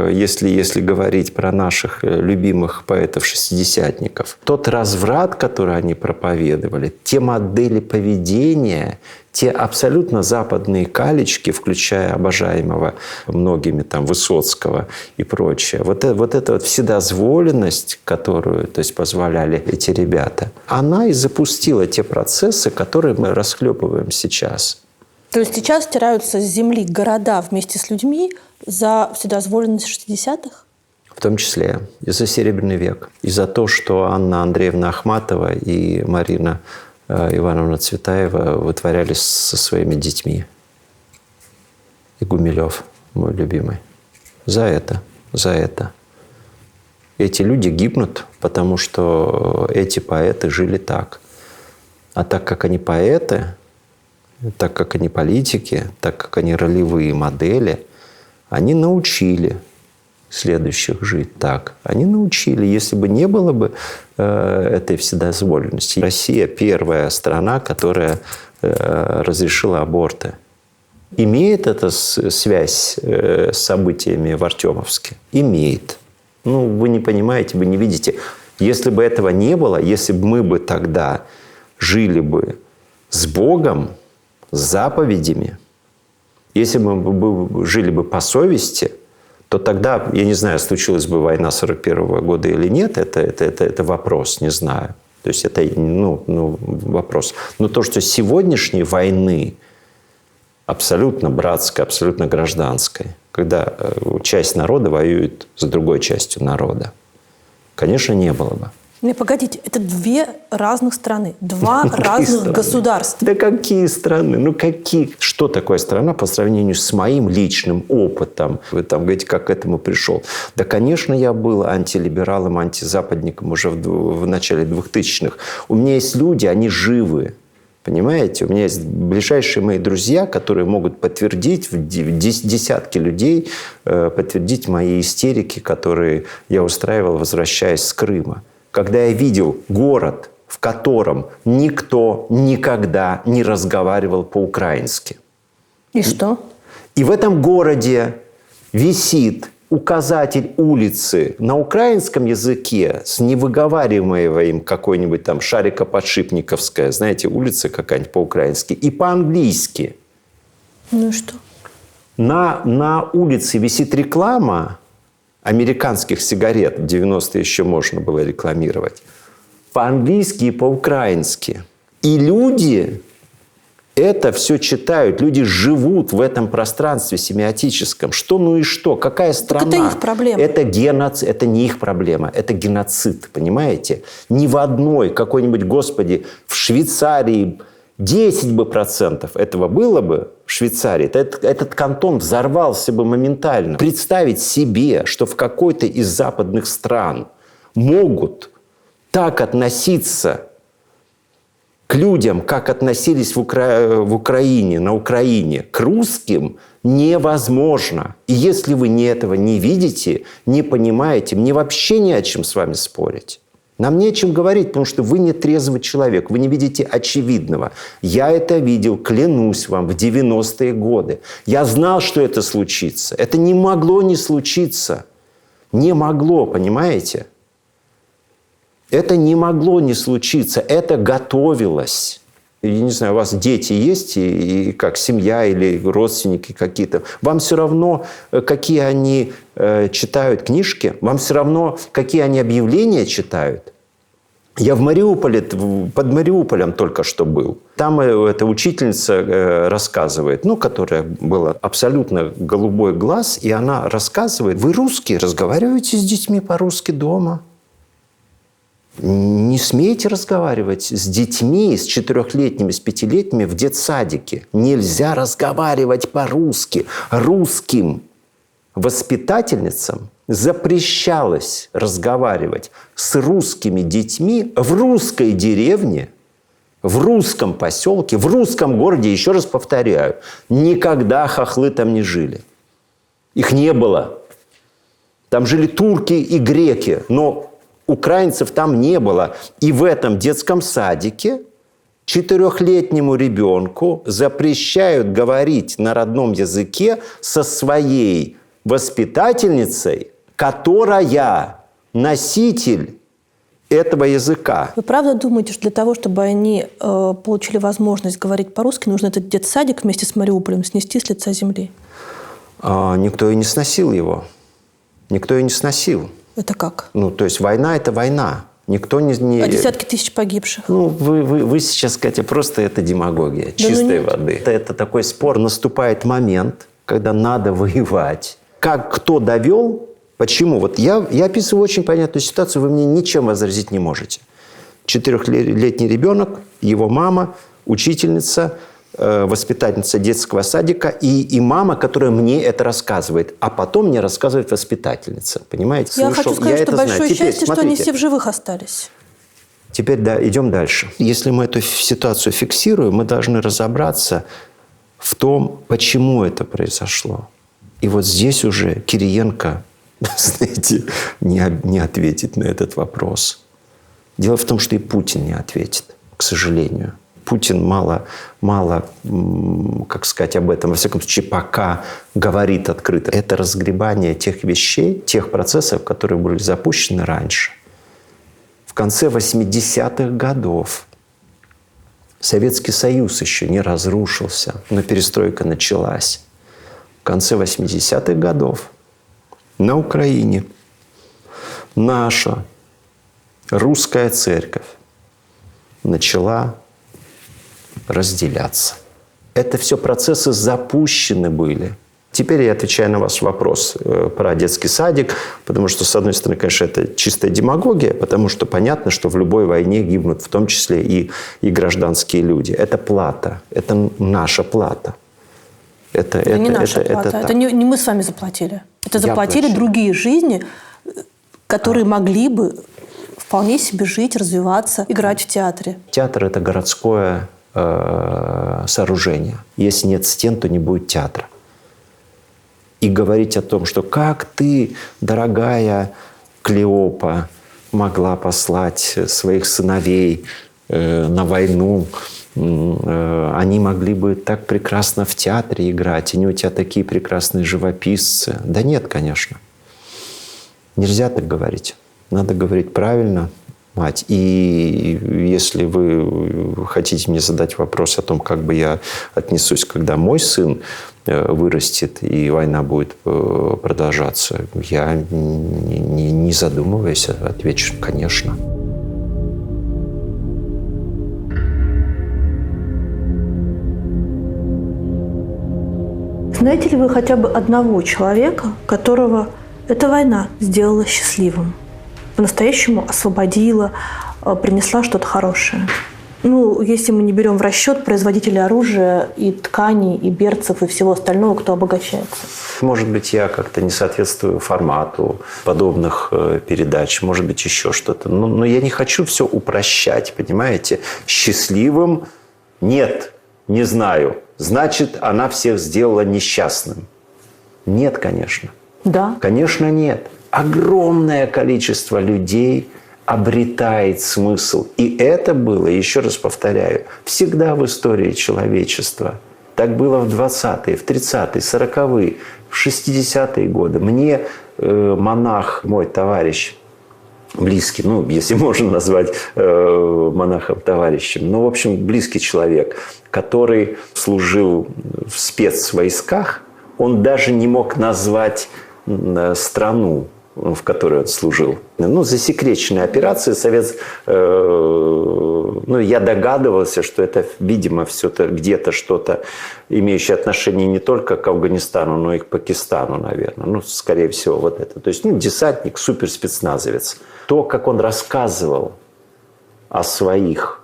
если говорить про наших любимых поэтов-шестидесятников, тот разврат, который они проповедовали, те модели поведения, те абсолютно западные калечки, включая обожаемого многими Высоцкого и прочее, вот эта вседозволенность, которую позволяли эти ребята, она и запустила те процессы, которые мы расхлебываем сейчас. То есть сейчас стираются с земли города вместе с людьми за вседозволенность 60-х? В том числе и за Серебряный век, и за то, что Анна Андреевна Ахматова и Марина Ивановна Цветаева вытворяли со своими детьми. и Гумилев, мой любимый. За это. Эти люди гибнут, потому что эти поэты жили так. А так как они поэты, так как они политики, так как они ролевые модели, они научили следующих жить так. Они научили. Если бы не было бы этой вседозволенности. Россия первая страна, которая разрешила аборты. Имеет это связь с событиями в Артемовске? Имеет. Ну, вы не понимаете, вы не видите. Если бы этого не было, если бы мы бы тогда жили бы с Богом, с заповедями, если бы мы жили бы по совести, то тогда, я не знаю, случилась бы война 1941 года или нет, это вопрос, не знаю. То есть это вопрос. Но то, что сегодняшней войны, абсолютно братской, абсолютно гражданской, когда часть народа воюет с другой частью народа, конечно, не было бы. Не, погодите, это две разных страны, два разных государства. Да какие страны? Ну какие? Что такое страна по сравнению с моим личным опытом? Вы там говорите, как к этому пришел. Да, конечно, я был антилибералом, антизападником уже в начале 2000-х. У меня есть люди, они живы. Понимаете? У меня есть ближайшие мои друзья, которые могут подтвердить, десятки людей подтвердить мои истерики, которые я устраивал, возвращаясь с Крыма. Когда я видел город, в котором никто никогда не разговаривал по-украински. И что? И в этом городе висит указатель улицы на украинском языке с невыговариваемой какой-нибудь там Шарика-Подшипниковская, знаете, улица какая-нибудь по-украински, и по-английски. Ну и что? На улице висит реклама американских сигарет, в 90-е еще можно было рекламировать, по-английски и по-украински. И люди это все читают, люди живут в этом пространстве семиотическом. Что, ну и что? Какая страна? Так это их проблема. Это геноцид, это не их проблема, это геноцид, понимаете? Ни в одной какой-нибудь, господи, в Швейцарии 10% этого было бы в Швейцарии, этот кантон взорвался бы моментально. Представить себе, что в какой-то из западных стран могут так относиться к людям, как относились в Украине, на Украине, к русским, невозможно. И если вы этого не видите, не понимаете, мне вообще не о чем с вами спорить. Нам не о чем говорить, потому что вы не трезвый человек, вы не видите очевидного. Я это видел, клянусь вам, в 90-е годы. Я знал, что это случится. Это не могло не случиться. Не могло, понимаете? Это не могло не случиться. Это готовилось. Я не знаю, у вас дети есть, и как семья или родственники какие-то. Вам все равно, какие они читают книжки, вам все равно, какие они объявления читают. Я в Мариуполе, под Мариуполем только что был. Там эта учительница рассказывает, которая была абсолютно голубой глаз, и она рассказывает: вы русские, разговариваете с детьми по-русски дома. Не смейте разговаривать с детьми, с 4-летними, с 5-летними в детсадике. Нельзя разговаривать по-русски. Русским воспитательницам запрещалось разговаривать с русскими детьми в русской деревне, в русском поселке, в русском городе. Еще раз повторяю, никогда хохлы там не жили. Их не было. Там жили турки и греки, но украинцев там не было. И в этом детском садике 4-летнему ребенку запрещают говорить на родном языке со своей воспитательницей, которая носитель этого языка. Вы правда думаете, что для того, чтобы они получили возможность говорить по-русски, нужно этот детсадик вместе с Мариуполем снести с лица земли? Никто и не сносил его. Никто и не сносил. Это как? То есть война – это война. Никто не... А десятки тысяч погибших? Вы сейчас, Катя, просто это демагогия чистой воды. Это такой спор. Наступает момент, когда надо воевать. Как кто довел? Почему? Вот я описываю очень понятную ситуацию, вы мне ничем возразить не можете. 4-летний ребенок, его мама, учительница воспитательница детского садика и мама, которая мне это рассказывает. А потом мне рассказывает воспитательница. Понимаете? Я хочу сказать, что большое Теперь, счастье, что смотрите. они все в живых остались. Теперь, да, идем дальше. Если мы эту ситуацию фиксируем, мы должны разобраться в том, почему это произошло. И вот здесь уже Кириенко, знаете, не ответит на этот вопрос. Дело в том, что и Путин не ответит, к сожалению. Путин мало, как сказать, об этом, во всяком случае, пока говорит открыто. Это разгребание тех вещей, тех процессов, которые были запущены раньше. В конце 80-х годов Советский Союз еще не разрушился, но перестройка началась. В конце 80-х годов на Украине наша русская церковь начала разделяться. Это все процессы запущены были. Теперь я отвечаю на ваш вопрос про детский садик, потому что, с одной стороны, конечно, это чистая демагогия, потому что понятно, что в любой войне гибнут в том числе и гражданские люди. Это плата, это наша плата. Это не наша плата, это не мы с вами заплатили. Это заплатили другие жизни, которые могли бы вполне себе жить, развиваться, играть в театре. Театр – это городское сооружение. Если нет стен, то не будет театра. И говорить о том, что как ты, дорогая Клеопа, могла послать своих сыновей на войну, они могли бы так прекрасно в театре играть, они у тебя такие прекрасные живописцы. Да нет, конечно. Нельзя так говорить. Надо говорить правильно, мать. И если вы хотите мне задать вопрос о том, как бы я отнесусь, когда мой сын вырастет и война будет продолжаться, я, не задумываясь, отвечу, конечно. Знаете ли вы хотя бы одного человека, которого эта война сделала счастливым? По-настоящему освободила, принесла что-то хорошее. Ну, если мы не берем в расчет производителей оружия и тканей, и берцев, и всего остального, кто обогащается. Может быть, я как-то не соответствую формату подобных передач, может быть, еще что-то. Но я не хочу все упрощать, понимаете? Счастливым нет, не знаю. Значит, она всех сделала несчастным. Нет, конечно. Да. Конечно, нет. Огромное количество людей обретает смысл. И это было, еще раз повторяю, всегда в истории человечества. Так было в 20-е, в 30-е, 40-е, в 60-е годы. Мне монах, мой товарищ, близкий, ну, если можно назвать монахом товарищем, ну, в общем, близкий человек, который служил в спецвойсках, он даже не мог назвать страну, в которой он служил. Ну, засекреченная операция. Ну, я догадывался, что это, видимо, все-то где-то что-то, имеющее отношение не только к Афганистану, но и к Пакистану, наверное. Ну, скорее всего, вот это. То есть, ну, десантник, суперспецназовец. То, как он рассказывал о своих,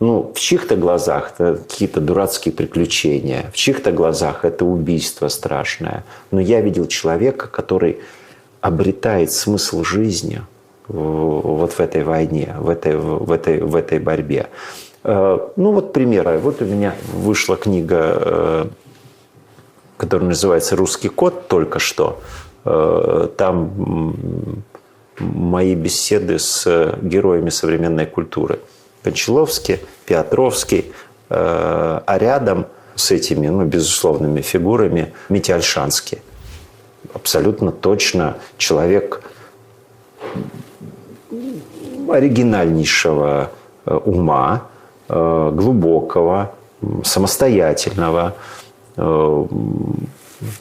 ну, в чьих-то глазах это какие-то дурацкие приключения, в чьих-то глазах это убийство страшное. Но я видел человека, который обретает смысл жизни вот в этой войне, в этой борьбе. Ну вот примеры. Вот у меня вышла книга, которая называется «Русский код» только что. Там мои беседы с героями современной культуры. Кончаловский, Петровский, а рядом с этими, ну, безусловными фигурами Митя Ольшанский. Абсолютно точно человек оригинальнейшего ума, глубокого, самостоятельного,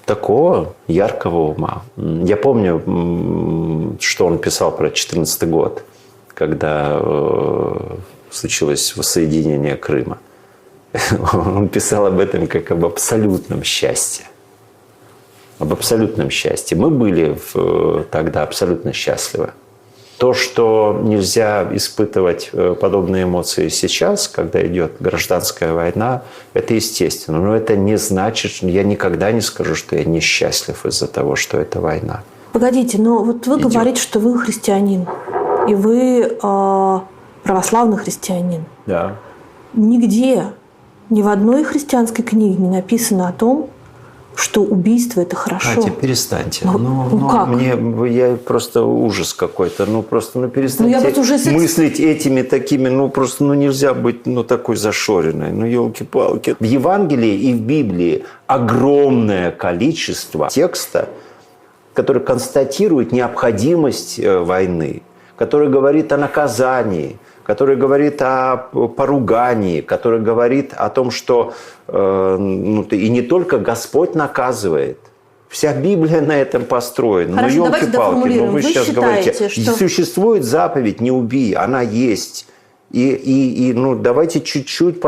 такого яркого ума. Я помню, что он писал про 2014 год, когда случилось воссоединение Крыма. Он писал об этом как об абсолютном счастье. Об абсолютном счастье. Мы были тогда абсолютно счастливы. То, что нельзя испытывать подобные эмоции сейчас, когда идет гражданская война, это естественно. Но это не значит, что я никогда не скажу, что я несчастлив из-за того, что это война. Погодите, но вот вы говорите, что вы христианин, и вы православный христианин. Да. Нигде, ни в одной христианской книге не написано о том, что убийство – это хорошо. Катя, перестаньте. Как? Я просто ужас какой-то. Перестаньте я просто уже мыслить этими такими, нельзя быть, такой зашоренной. Елки-палки. В Евангелии и в Библии огромное количество текста, который констатирует необходимость войны, который говорит о наказании, который говорит о поругании, который говорит о том, что и не только Господь наказывает. Вся Библия на этом построена. Хорошо, давайте доформулируем. Вы сейчас считаете, говорите, что... существует заповедь «не убий», она есть. Давайте чуть-чуть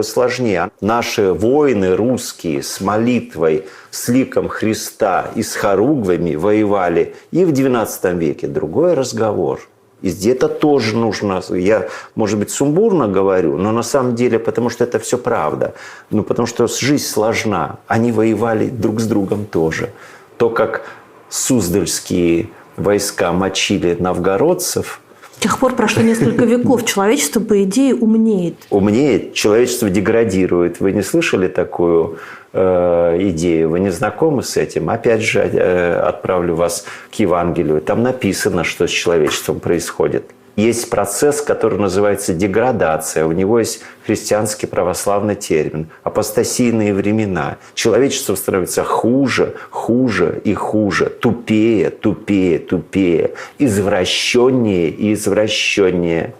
сложнее. Наши воины русские с молитвой, с ликом Христа и с хоругвами воевали и в XII веке. Другой разговор. И это тоже нужно. Я, может быть, сумбурно говорю, но на самом деле, потому что это все правда. Потому что жизнь сложна. Они воевали друг с другом тоже. То, как суздальские войска мочили новгородцев. С тех пор прошло несколько веков. Человечество, по идее, умнеет. Умнеет, человечество деградирует. Вы не слышали такую идею? Вы не знакомы с этим? Опять же, отправлю вас к Евангелию. Там написано, что с человечеством происходит. Есть процесс, который называется деградация. У него есть христианский православный термин. Апостасийные времена. Человечество становится хуже, хуже и хуже. Тупее, тупее, тупее. Извращеннее и извращеннее.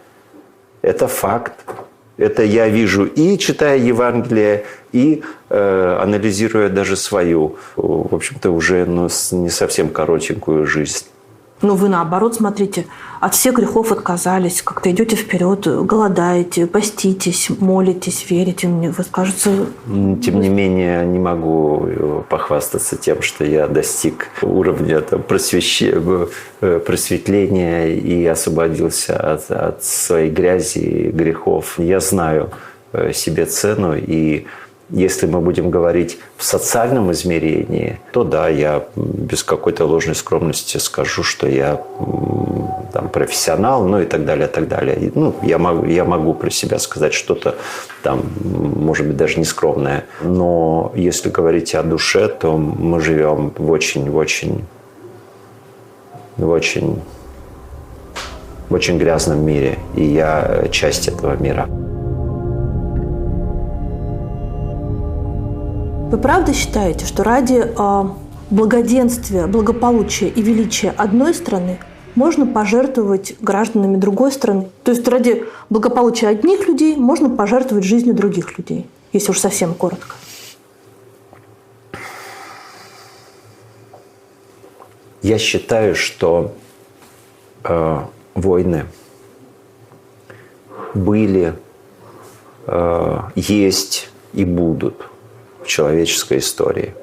Это факт. Это я вижу и читая Евангелие, и анализируя даже свою, в общем-то, уже не совсем коротенькую жизнь. Но вы наоборот, смотрите, от всех грехов отказались, как-то идете вперед, голодаете, поститесь, молитесь, верите. Мне вы скажете... Тем не менее, не могу похвастаться тем, что я достиг уровня просветления и освободился от своей грязи и грехов. Я знаю себе цену, и если мы будем говорить в социальном измерении, то да, я без какой-то ложной скромности скажу, что я профессионал, и так далее, и так далее. Я могу про себя сказать что-то может быть, даже нескромное. Но если говорить о душе, то мы живем в очень грязном мире, и я часть этого мира. Вы правда считаете, что ради благоденствия, благополучия и величия одной страны можно пожертвовать гражданами другой страны? То есть ради благополучия одних людей можно пожертвовать жизнью других людей, если уж совсем коротко. Я считаю, что войны были, есть и будут в человеческой истории.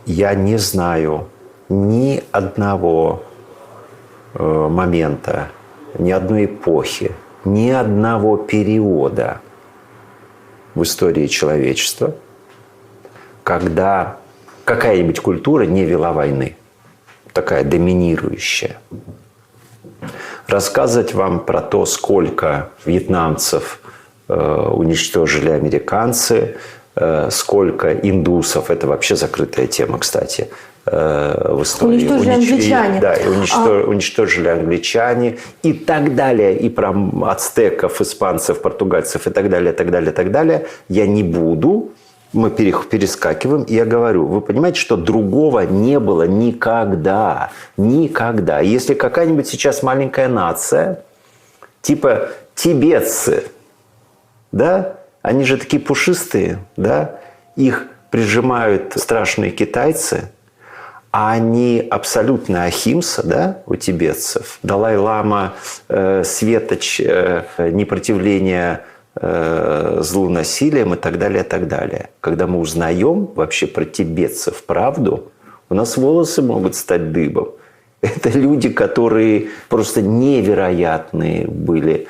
Я не знаю ни одного момента, ни одной эпохи, ни одного периода в истории человечества, когда какая-нибудь культура не вела войны, такая доминирующая. Рассказывать вам про то, сколько вьетнамцев уничтожили американцы, сколько индусов, это вообще закрытая тема, кстати, в истории. Уничтожили англичане. Да, уничтожили англичане и так далее. И про ацтеков, испанцев, португальцев и так далее, так далее, так далее. Я не буду. Мы перескакиваем, и я говорю, вы понимаете, что другого не было никогда. Никогда. Если какая-нибудь сейчас маленькая нация, типа тибетцы, да, они же такие пушистые, да, их прижимают страшные китайцы, а они абсолютно ахимса, да, у тибетцев. Далай-лама, светоч непротивления злу, насилием и так далее, и так далее. Когда мы узнаем вообще про тибетцев правду, у нас волосы могут стать дыбом. Это люди, которые просто невероятные были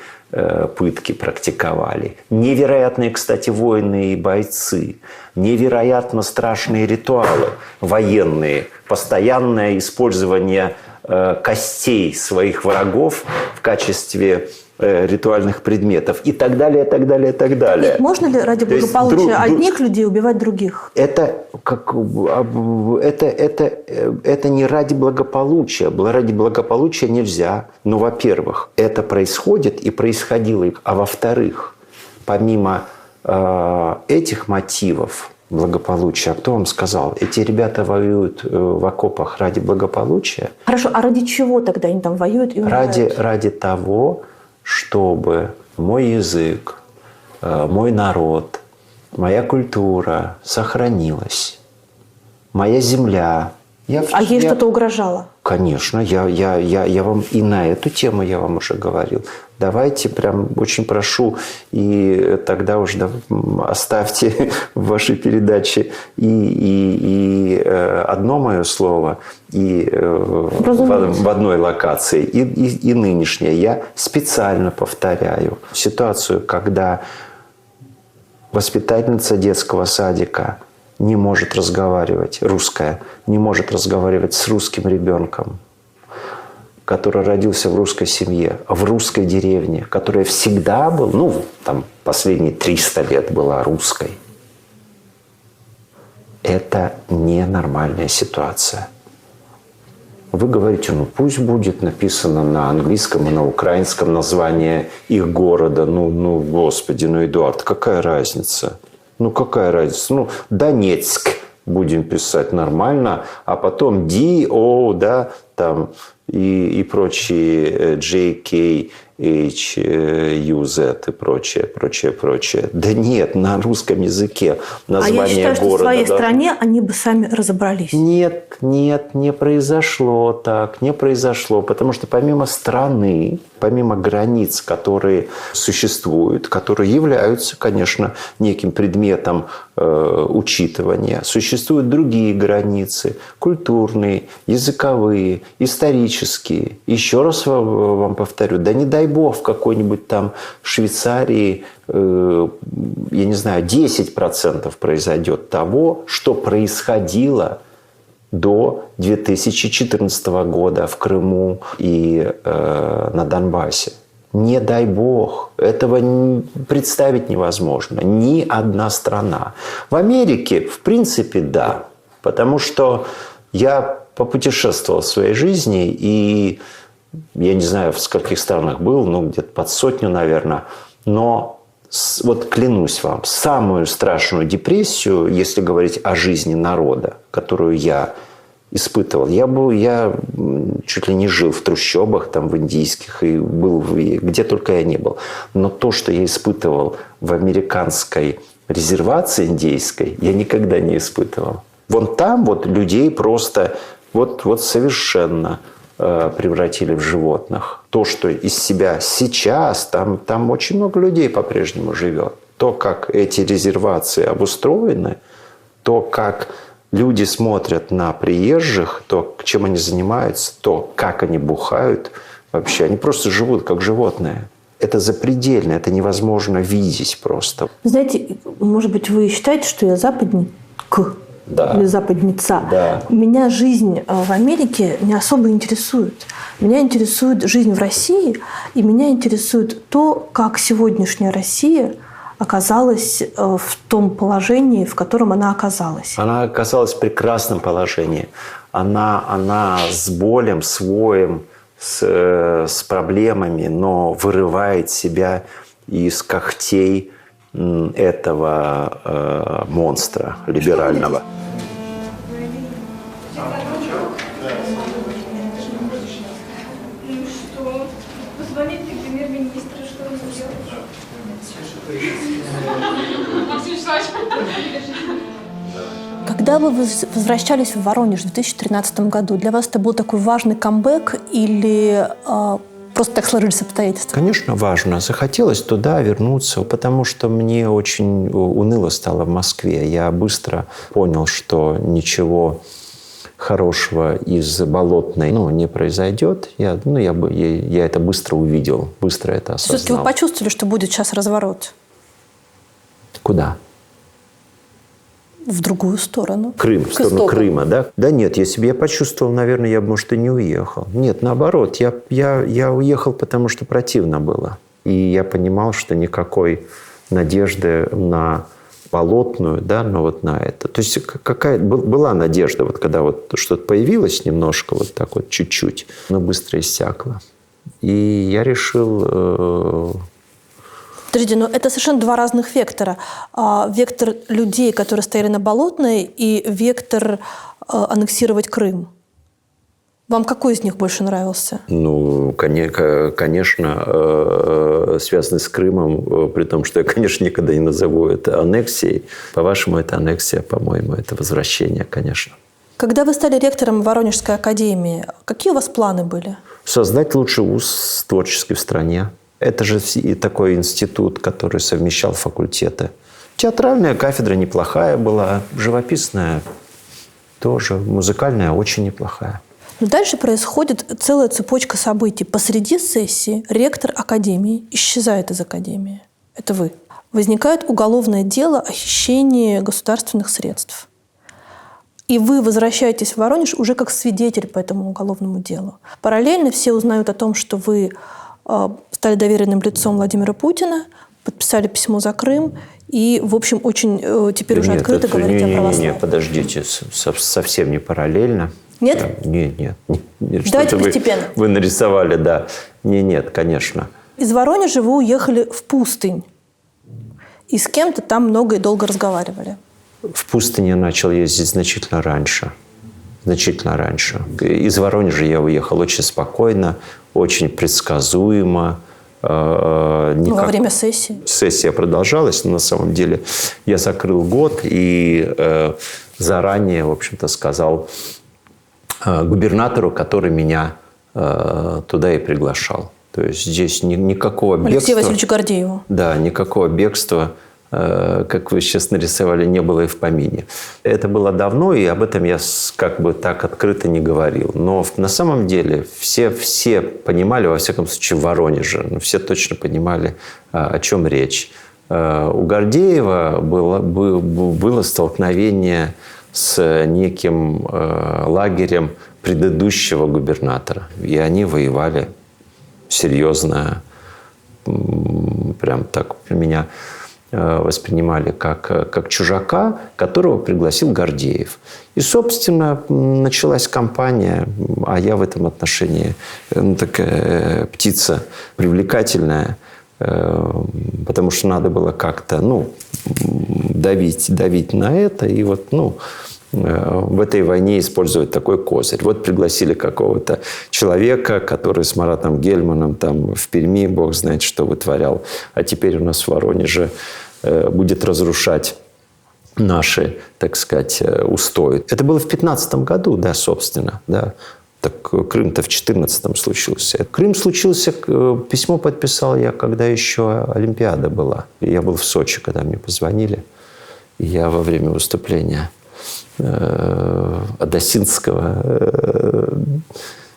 пытки практиковали. Невероятные, кстати, воины и бойцы. Невероятно страшные ритуалы военные. Постоянное использование костей своих врагов в качестве ритуальных предметов и так далее, и так далее, и так далее. Можно ли ради благополучия одних людей убивать других? Это не ради благополучия. Ради благополучия нельзя. Но, во-первых, это происходит и происходило. А во-вторых, помимо этих мотивов благополучия, кто вам сказал? Эти ребята воюют в окопах ради благополучия? Хорошо, а ради чего тогда они там воюют и умирают? Ради того, чтобы мой язык, мой народ, моя культура сохранилась, моя земля. Ей что-то угрожало? Конечно, я вам и на эту тему я вам уже говорил. Давайте, прям очень прошу, и тогда уже оставьте в вашей передаче и одно мое слово, и в одной локации, и нынешнее. Я специально повторяю ситуацию, когда воспитательница детского садика не может разговаривать, русская, не может разговаривать с русским ребенком, который родился в русской семье, в русской деревне, которая всегда была, там последние 300 лет была русской. Это ненормальная ситуация. Вы говорите, пусть будет написано на английском и на украинском название их города. Господи, Эдуард, какая разница? Какая разница? Донецк будем писать нормально, а потом D-O, да, там и прочие J-K, H-U-Z и прочее. Да нет, на русском языке название города. А я считаю, что в своей стране они бы сами разобрались. Нет, не произошло так, не произошло. Потому что помимо страны, помимо границ, которые существуют, которые являются, конечно, неким предметом учитывания, существуют другие границы, культурные, языковые, исторические. Еще раз вам повторю, да не дай бог в какой-нибудь там Швейцарии, я не знаю, 10% произойдет того, что происходило до 2014 года в Крыму и на Донбассе. Не дай бог. Этого представить невозможно. Ни одна страна. В Америке, в принципе, да. Потому что я попутешествовал в своей жизни, и я не знаю, в скольких странах был, где-то под 100, наверное. Но вот клянусь вам, самую страшную депрессию, если говорить о жизни народа, которую я испытывал. Я чуть ли не жил в трущобах, там, в индийских, и был где только я не был. Но то, что я испытывал в американской резервации индейской, я никогда не испытывал. Вон там вот людей просто вот совершенно превратили в животных. То, что из себя сейчас, там очень много людей по-прежнему живет. То, как эти резервации обустроены, то, как люди смотрят на приезжих, то, чем они занимаются, то, как они бухают. Вообще, они просто живут как животные. Это запредельно, это невозможно видеть просто. Знаете, может быть, вы считаете, что я западник? Да. Или западница. Да. Меня жизнь в Америке не особо интересует. Меня интересует жизнь в России, и меня интересует то, как сегодняшняя Россия оказалась в том положении, в котором она оказалась. Она оказалась в прекрасном положении. Она с болем, с воем, с проблемами, но вырывает себя из когтей этого монстра либерального. Позвоните премьер-министру, что он сделает. Когда вы возвращались в Воронеж в 2013 году, для вас это был такой важный камбэк или просто так сложились обстоятельства? Конечно, важно. Захотелось туда вернуться, потому что мне очень уныло стало в Москве. Я быстро понял, что ничего хорошего из Болотной не произойдет. Я это быстро увидел, быстро это осознал. Все-таки вы почувствовали, что будет сейчас разворот? Куда? В другую сторону. Крым, в сторону Крыма, да? Да нет, если бы я почувствовал, наверное, я бы, может, и не уехал. Нет, наоборот, я уехал, потому что противно было. И я понимал, что никакой надежды на Болотную, да, на это. То есть была надежда, когда что-то появилось немножко, так чуть-чуть, но быстро иссякло. И я решил... Подожди, но это совершенно два разных вектора. Вектор людей, которые стояли на Болотной, и вектор аннексировать Крым. Вам какой из них больше нравился? Конечно, связанный с Крымом, при том, что я, конечно, никогда не назову это аннексией. По-вашему, это аннексия, по-моему, это возвращение, конечно. Когда вы стали ректором Воронежской академии, какие у вас планы были? Создать лучший вуз творческий в стране. Это же и такой институт, который совмещал факультеты. Театральная кафедра неплохая была, живописная тоже, музыкальная очень неплохая. Но дальше происходит целая цепочка событий. Посреди сессии ректор академии исчезает из академии. Это вы. Возникает уголовное дело о хищении государственных средств. И вы возвращаетесь в Воронеж уже как свидетель по этому уголовному делу. Параллельно все узнают о том, что вы стали доверенным лицом Владимира Путина, подписали письмо за Крым и, в общем, очень теперь уже открыто говорите о православии. Нет, подождите, совсем не параллельно. Нет? Нет. Давайте постепенно. Вы нарисовали, да. Нет, конечно. Из Воронежа вы уехали в Пустынь. И с кем-то там много и долго разговаривали. В Пустынь я начал ездить значительно раньше. Из Воронежа я уехал очень спокойно, очень предсказуемо. Во время сессии? Сессия продолжалась, но на самом деле я закрыл год и заранее, в общем-то, сказал губернатору, который меня туда и приглашал. То есть здесь никакого бегства... Алексею Васильевичу Гордееву. Да, никакого бегства, как вы сейчас нарисовали, не было и в помине. Это было давно, и об этом я так открыто не говорил. Но на самом деле все понимали, во всяком случае в Воронеже, все точно понимали, о чем речь. У Гордеева было столкновение с неким лагерем предыдущего губернатора. И они воевали серьезно. Прям так меня воспринимали как чужака, которого пригласил Гордеев. И, собственно, началась кампания, а я в этом отношении такая птица привлекательная, потому что надо было как-то давить на это. И в этой войне использовать такой козырь. Пригласили какого-то человека, который с Маратом Гельманом там в Перми, бог знает, что вытворял. А теперь у нас в Воронеже будет разрушать наши, так сказать, устои. Это было в 2015 году, да, собственно, да. Так Крым-то в 2014 случился. Крым случился, письмо подписал я, когда еще Олимпиада была. Я был в Сочи, когда мне позвонили. И я во время выступления Адасинского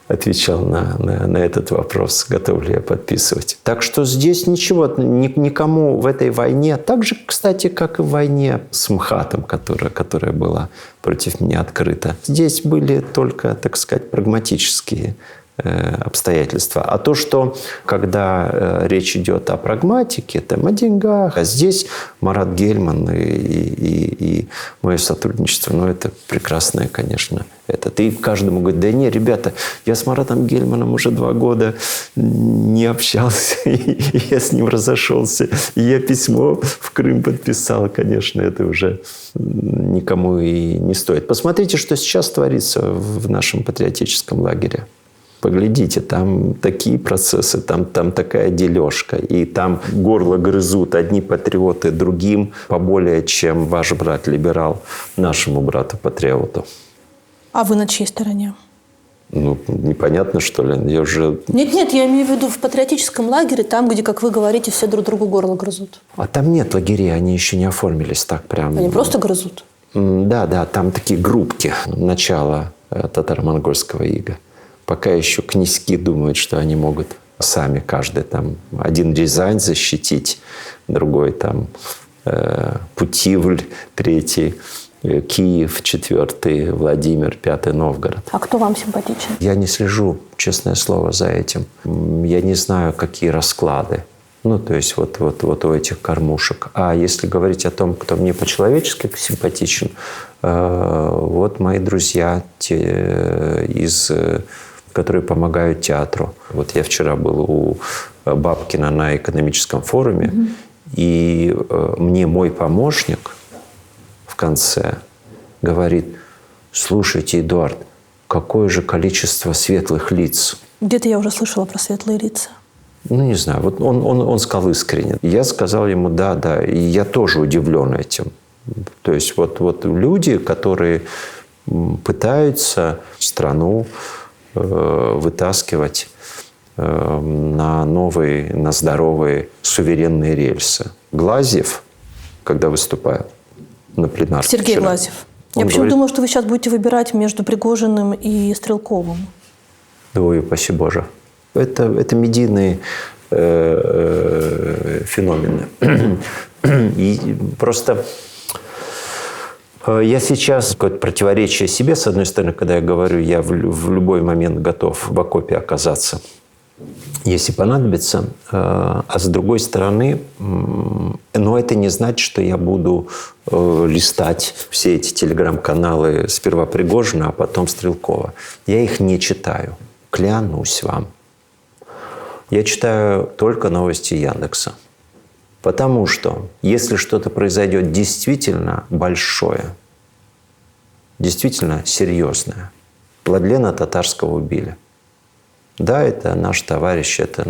отвечал на этот вопрос, готов ли я подписывать. Так что здесь ничего, никому в этой войне, так же, кстати, как и в войне с МХАТом, которая была против меня открыта, здесь были только, так сказать, прагматические обстоятельства. А то, что когда речь идет о прагматике, там, о деньгах, а здесь Марат Гельман и мое сотрудничество, это прекрасное, конечно. И каждому говорит, да не, ребята, я с Маратом Гельманом уже 2 года не общался, и я с ним разошелся, и я письмо в Крым подписал, конечно, это уже никому и не стоит. Посмотрите, что сейчас творится в нашем патриотическом лагере. Поглядите, там такие процессы, там такая дележка. И там горло грызут одни патриоты другим поболее, чем ваш брат-либерал нашему брату-патриоту. А вы на чьей стороне? Непонятно, что ли? Я уже... Нет, я имею в виду в патриотическом лагере, там, где, как вы говорите, все друг другу горло грызут. А там нет лагерей, они еще не оформились так прям. Они просто грызут? Да, там такие группки. Начало татаро-монгольского ига. Пока еще князьки думают, что они могут сами каждый там один Рязань защитить, другой там Путивль, третий Киев, четвертый Владимир, пятый Новгород. А кто вам симпатичен? Я не слежу, честное слово, за этим. Я не знаю, какие расклады. Ну, то есть вот у этих кормушек. А если говорить о том, кто мне по-человечески симпатичен, вот мои друзья, которые помогают театру. Вот я вчера был у Бабкина на экономическом форуме, и мне мой помощник в конце говорит: слушайте, Эдуард, какое же количество светлых лиц. Где-то я уже слышала про светлые лица. Ну, не знаю, вот он сказал искренне. Я сказал ему: да, и я тоже удивлен этим. То есть вот люди, которые пытаются страну вытаскивать на новые, на здоровые, суверенные рельсы. Глазьев, когда выступает на пленарке Сергей вчера, Глазьев. Я почему думала, что вы сейчас будете выбирать между Пригожиным и Стрелковым. Ой, упаси Боже. Это медийные феномены. И просто я сейчас какое-то противоречие себе, с одной стороны, когда я говорю, я в любой момент готов в окопе оказаться, если понадобится, а с другой стороны, но это не значит, что я буду листать все эти телеграм-каналы сперва Пригожина, а потом Стрелкова. Я их не читаю, клянусь вам. Я читаю только новости Яндекса. Потому что если что-то произойдет действительно большое, действительно серьезное, Владлена Татарского убили. Да, это наш товарищ, это,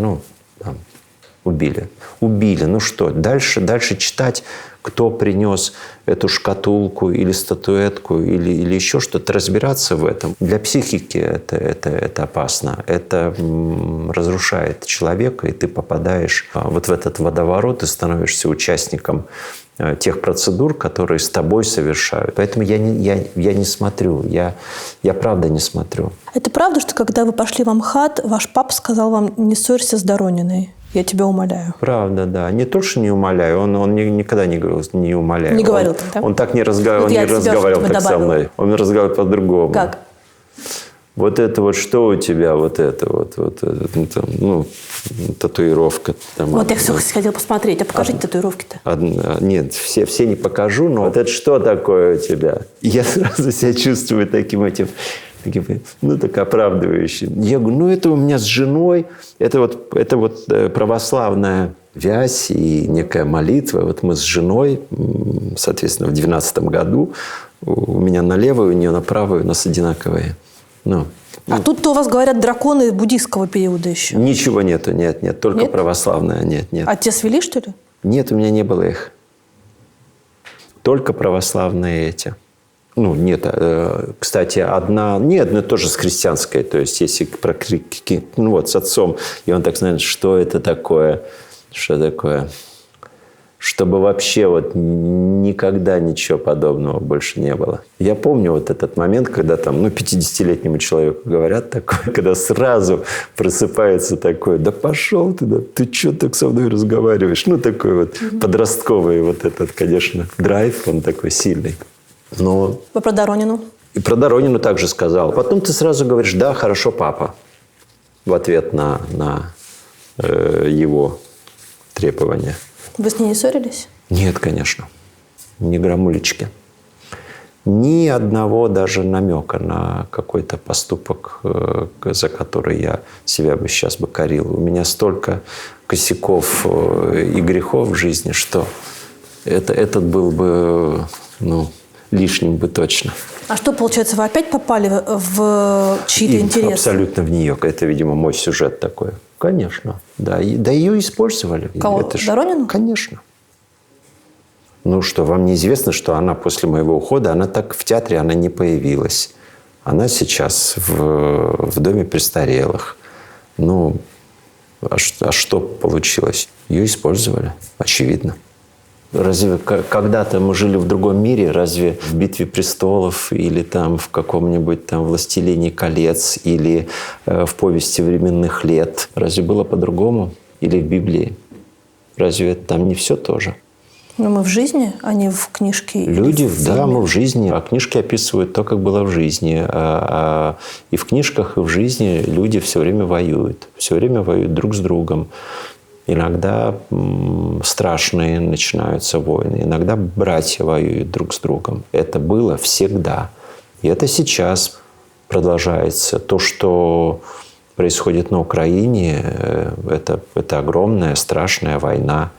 убили. Убили. Ну что, дальше читать, кто принес эту шкатулку или статуэтку, или еще что-то, разбираться в этом. Для психики это опасно. Это разрушает человека, и ты попадаешь вот в этот водоворот и становишься участником тех процедур, которые с тобой совершают. Поэтому я не смотрю. Я правда не смотрю. Это правда, что когда вы пошли в Амхат, ваш папа сказал вам: не ссорься с Дорониной? Я тебя умоляю. Правда, да. Не то, что не умоляю. Он никогда не говорил, не умоляю. Не говорил так, да? Он так не разговаривал так со мной. Он разговаривал по-другому. Как? Вот это вот что у тебя, вот это, татуировка. Там, Вот я все хотела посмотреть. А покажите татуировки-то. Нет, все не покажу, но вот это что такое у тебя? Я сразу себя чувствую таким так оправдывающим. Я говорю, это у меня с женой, это православная вязь и некая молитва. Вот мы с женой, соответственно, в 2012 году, у меня на левую, у нее на правую, у нас одинаковые. А тут-то у вас, говорят, драконы буддийского периода еще. Ничего нету, нет, только нет? православная, нет. А те свели, что ли? Нет, у меня не было их. Только православные эти. Нет, кстати, одна тоже с христианской, то есть если про крики, с отцом, и он так знает, что это такое, чтобы вообще никогда ничего подобного больше не было. Я помню этот момент, когда 50-летнему человеку говорят такое, когда сразу просыпается такое: да пошел ты, ты что так со мной разговариваешь? Такой подростковый конечно, драйв, он такой сильный. Но... Вы про Доронину? И про Доронину также сказал. Потом ты сразу говоришь: да, хорошо, папа. В ответ на его требования. Вы с ней не ссорились? Нет, конечно. Ни грамулечки. Ни одного даже намека на какой-то поступок, за который я себя бы сейчас корил. У меня столько косяков и грехов в жизни, что этот был бы... лишним бы точно. А что, получается, вы опять попали в чьи-то интересы? Абсолютно в нее. Это, видимо, мой сюжет такой. Конечно. Да, ее использовали. Кого? Доронину? Конечно. Что, вам неизвестно, что она после моего ухода, она так в театре она не появилась. Она сейчас в доме престарелых. А что получилось? Ее использовали, очевидно. Разве когда-то мы жили в другом мире? Разве в «Битве престолов» или там в каком-нибудь там «Властелине колец» или в «Повести временных лет»? Разве было по-другому? Или в Библии? Разве там не все то же? Но мы в жизни, а не в книжке. Люди, в да, фильме. мы в жизни. А книжки описывают то, как было в жизни. И в книжках, и в жизни люди все время воюют. Все время воюют друг с другом. Иногда страшные начинаются войны. Иногда братья воюют друг с другом. Это было всегда. И это сейчас продолжается. То, что происходит на Украине, это огромная, страшная война.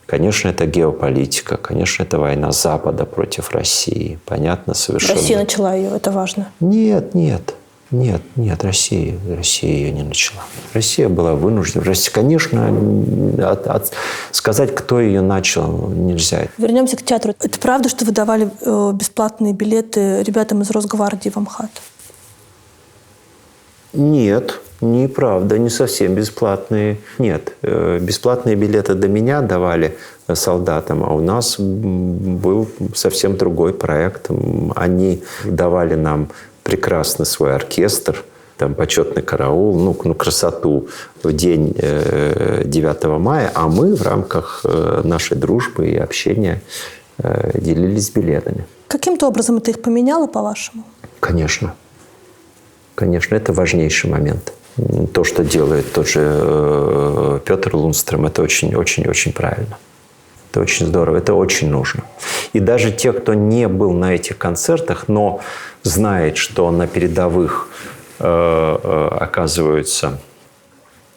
Конечно, это геополитика. Конечно, это война Запада против России. Понятно совершенно. Россия начала ее, это важно. Нет, Россия ее не начала. Россия была вынуждена. Конечно, сказать, кто ее начал, нельзя. Вернемся к театру. Это правда, что вы давали бесплатные билеты ребятам из Росгвардии в Амхат? Нет, неправда, не совсем бесплатные. Нет, бесплатные билеты до меня давали солдатам, а у нас был совсем другой проект. Они давали нам прекрасный свой оркестр, там почетный караул, ну красоту в день 9 мая, а мы в рамках нашей дружбы и общения делились билетами. Каким-то образом это их поменяло, по-вашему? Конечно. Конечно, это важнейший момент. То, что делает тот же Петр Лундстрем, это очень правильно. Это очень здорово, это очень нужно. И даже те, кто не был на этих концертах, но знает, что на передовых оказываются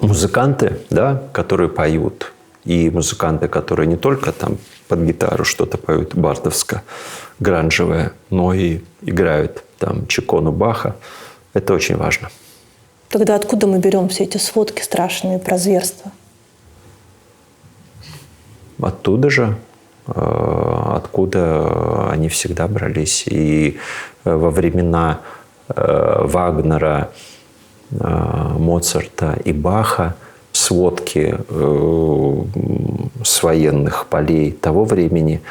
музыканты, да, которые поют, и музыканты, которые не только там под гитару что-то поют бардовско-гранжевое, но и играют там чекону Баха. Это очень важно. Тогда откуда мы берем все эти сводки страшные про зверство? Оттуда же, откуда они всегда брались. И во времена Вагнера, Моцарта и Баха сводки с военных полей того времени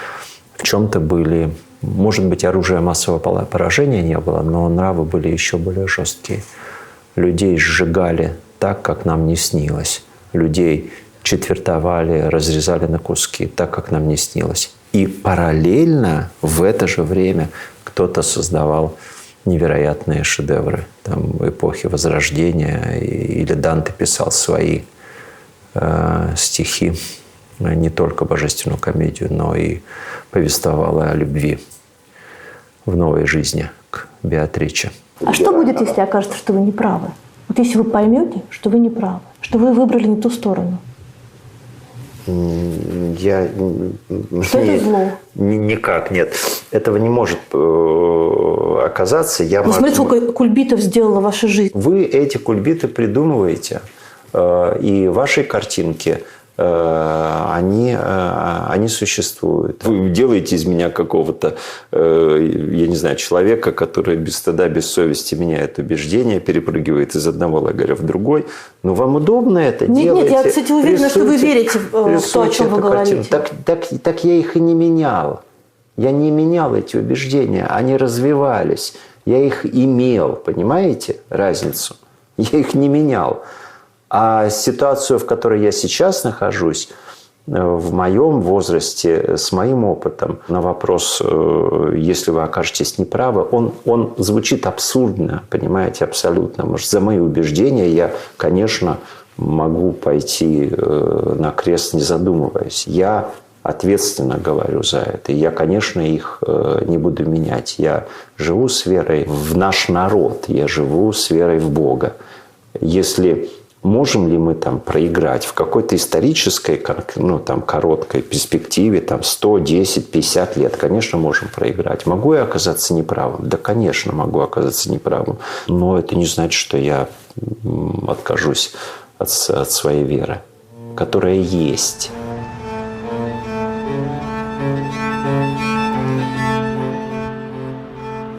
в чем-то были. Может быть, оружия массового поражения не было, но нравы были еще более жесткие. Людей сжигали так, как нам не снилось. Людей четвертовали, разрезали на куски, так, как нам не снилось. И параллельно в это же время кто-то создавал невероятные шедевры там, эпохи Возрождения. Или Данте писал свои стихи, не только божественную комедию, но и повествовал о любви в новой жизни к Беатриче. А что будет, если окажется, что вы не правы? Вот если вы поймете, что вы не правы, что вы выбрали не ту сторону. Что это зло? Никак, нет. Этого не может оказаться. Смотрите, сколько кульбитов сделала ваша жизнь. Вы эти кульбиты придумываете, и ваши картинки, они существуют. Вы делаете из меня какого-то, я не знаю, человека, который без стыда, без совести меняет убеждения, перепрыгивает из одного лагеря в другой. Но вам удобно это делать? Нет, я, кстати, уверена, что вы верите в то, о чем вы говорите. Так я их и не менял. Я не менял эти убеждения. Они развивались. Я их имел. Понимаете разницу? Я их не менял. А ситуацию, в которой я сейчас нахожусь, в моем возрасте, с моим опытом, на вопрос, если вы окажетесь неправы, он звучит абсурдно, понимаете, абсолютно. Может, за мои убеждения я, конечно, могу пойти на крест, не задумываясь. Я ответственно говорю за это. И я, конечно, их не буду менять. Я живу с верой в наш народ, я живу с верой в Бога. Если можем ли мы там проиграть в какой-то исторической, короткой перспективе, 100, 10, 50 лет? Конечно, можем проиграть. Могу я оказаться неправым? Да, конечно, могу оказаться неправым. Но это не значит, что я откажусь от своей веры, которая есть.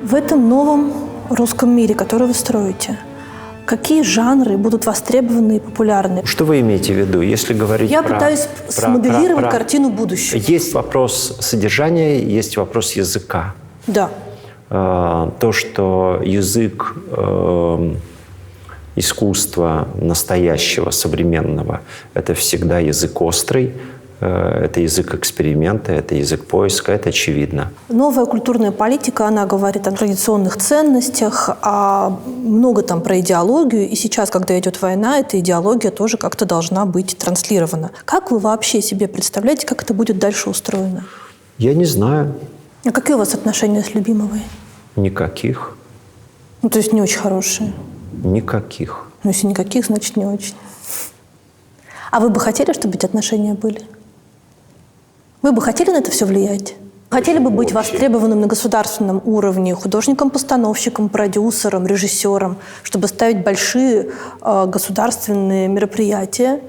В этом новом русском мире, который вы строите, какие жанры будут востребованы и популярны? Что вы имеете в виду, если говорить Я про... пытаюсь смоделировать картину будущего. Есть вопрос содержания, есть вопрос языка. Да. То, что язык искусства настоящего, современного, это всегда язык острый, это язык эксперимента, это язык поиска, это очевидно. Новая культурная политика, она говорит о традиционных ценностях, много там про идеологию. И сейчас, когда идет война, эта идеология тоже как-то должна быть транслирована. Как вы вообще себе представляете, как это будет дальше устроено? Я не знаю. А какие у вас отношения с Любимовой? Никаких. Ну, то есть не очень хорошие? Никаких. Ну, если никаких, значит не очень. А вы бы хотели, чтобы эти отношения были? Вы бы хотели на это все влиять? Хотели бы быть востребованным на государственном уровне художником-постановщиком, продюсером, режиссером, чтобы ставить большие государственные мероприятия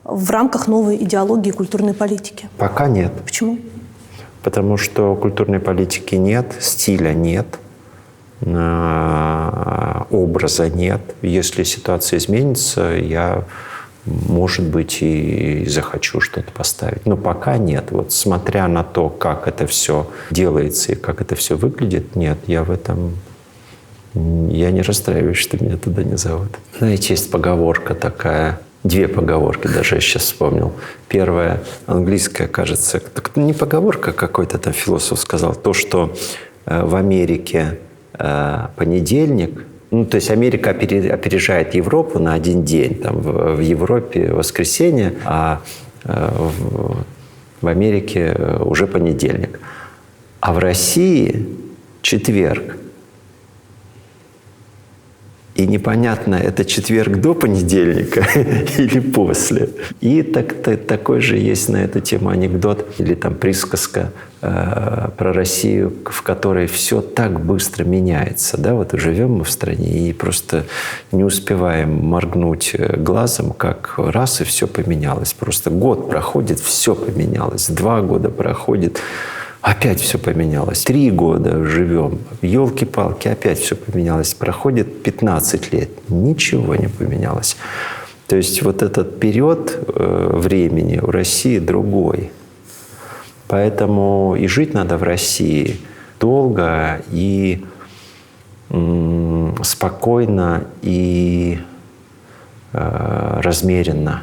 в рамках новой идеологии культурной политики? Пока нет. Почему? Потому что культурной политики нет, стиля нет, образа нет. Если ситуация изменится, я, может быть, и захочу что-то поставить. Но пока нет. Вот смотря на то, как это все делается и как это все выглядит, нет, я в этом... Я не расстраиваюсь, что меня туда не зовут. Знаете, есть поговорка такая... Две поговорки даже я сейчас вспомнил. Первая, английская, кажется, так не поговорка, какой-то там философ сказал, то, что в Америке понедельник, ну, то есть Америка опережает Европу на один день, там в Европе воскресенье, а в Америке уже понедельник. А в России четверг. И непонятно, это четверг до понедельника или после. И такой же есть на эту тему анекдот или там присказка про Россию, в которой все так быстро меняется. Да? Вот живем мы в стране и просто не успеваем моргнуть глазом, как раз и все поменялось. Просто год проходит, все поменялось. 2 года проходит, опять все поменялось. 3 года живем. Елки-палки, опять все поменялось. Проходит 15 лет. Ничего не поменялось. То есть вот этот период времени у России другой. Поэтому и жить надо в России долго и спокойно и размеренно,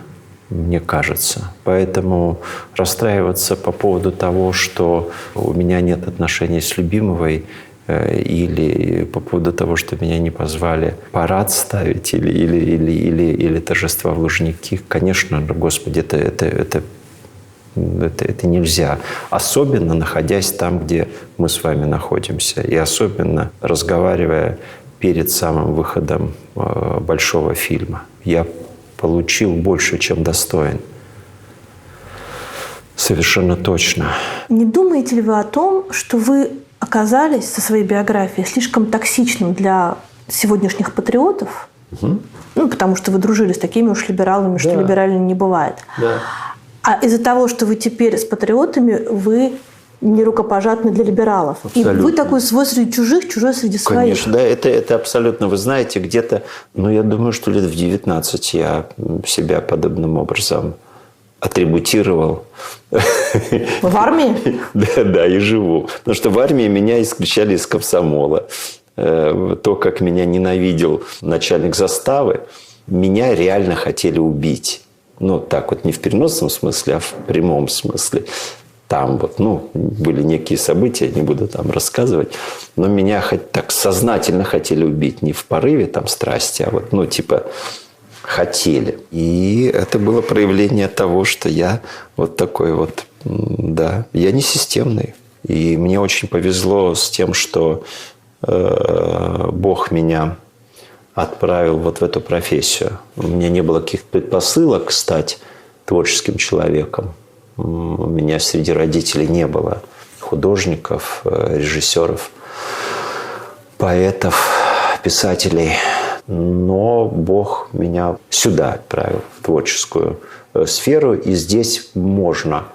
мне кажется. Поэтому расстраиваться по поводу того, что у меня нет отношений с Любимовой, или по поводу того, что меня не позвали парад ставить или торжества в Лужники, конечно, Господи, это нельзя. Особенно находясь там, где мы с вами находимся. И особенно разговаривая перед самым выходом большого фильма. Я получил больше, чем достоин. Совершенно точно. Не думаете ли вы о том, что вы оказались со своей биографией слишком токсичным для сегодняшних патриотов? Угу. Ну, потому что вы дружили с такими уж либералами, что либерально не бывает. Да. А из-за того, что вы теперь с патриотами, вы не рукопожатны для либералов. Абсолютно. И вы такой свой среди чужих, чужой среди своих. Конечно, да, это абсолютно. Вы знаете, где-то, я думаю, что лет в 19 я себя подобным образом атрибутировал. В армии? Да, и живу. Потому что в армии меня исключали из комсомола. То, как меня ненавидел начальник заставы, меня реально хотели убить. Так вот, не в переносном смысле, а в прямом смысле. Там были некие события, не буду там рассказывать, но меня так сознательно хотели убить. Не в порыве там страсти, а хотели. И это было проявление того, что я вот такой я не системный. И мне очень повезло с тем, что Бог меня отправил в эту профессию. У меня не было каких-то предпосылок стать творческим человеком. У меня среди родителей не было художников, режиссеров, поэтов, писателей. Но Бог меня сюда отправил, в творческую сферу. И здесь можно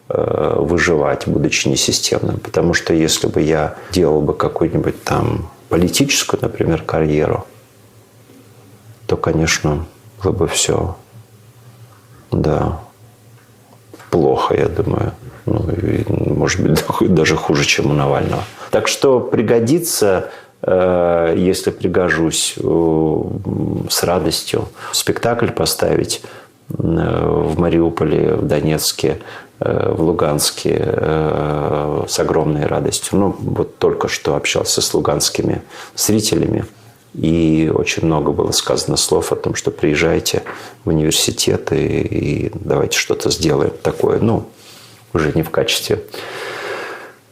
выживать, будучи несистемным. Потому что если бы я делал бы какую-нибудь там политическую, например, карьеру, то, конечно, было бы все, да, плохо, я думаю. Ну, и, может быть, даже хуже, чем у Навального. Так что пригодится, если пригожусь, с радостью спектакль поставить в Мариуполе, в Донецке, в Луганске с огромной радостью. Ну, вот только что общался с луганскими зрителями, и очень много было сказано слов о том, что приезжайте в университет и давайте что-то сделаем такое. Ну, уже не в качестве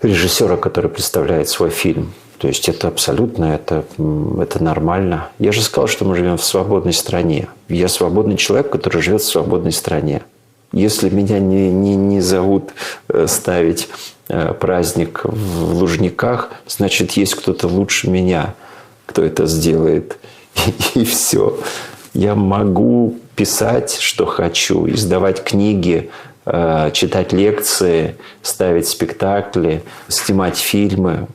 режиссера, который представляет свой фильм. То есть это абсолютно, это нормально. Я же сказал, что мы живем в свободной стране. Я свободный человек, который живет в свободной стране. Если меня не зовут ставить праздник в Лужниках, значит, есть кто-то лучше меня, кто это сделает. И все. Я могу писать, что хочу, издавать книги, читать лекции, ставить спектакли, снимать фильмы.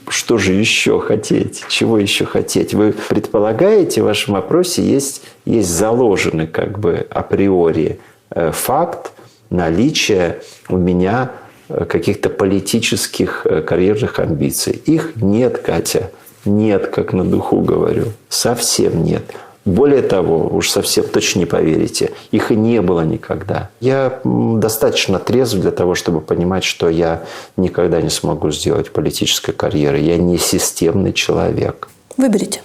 Что же еще хотеть? Чего еще хотеть? Вы предполагаете, в вашем вопросе есть заложенный как бы априори факт наличия у меня каких-то политических карьерных амбиций. Их нет, Катя. Нет, как на духу говорю. Совсем нет. Более того, уж совсем точно не поверите, их и не было никогда. Я достаточно трезв для того, чтобы понимать, что я никогда не смогу сделать политической карьеры. Я не системный человек. Выберите.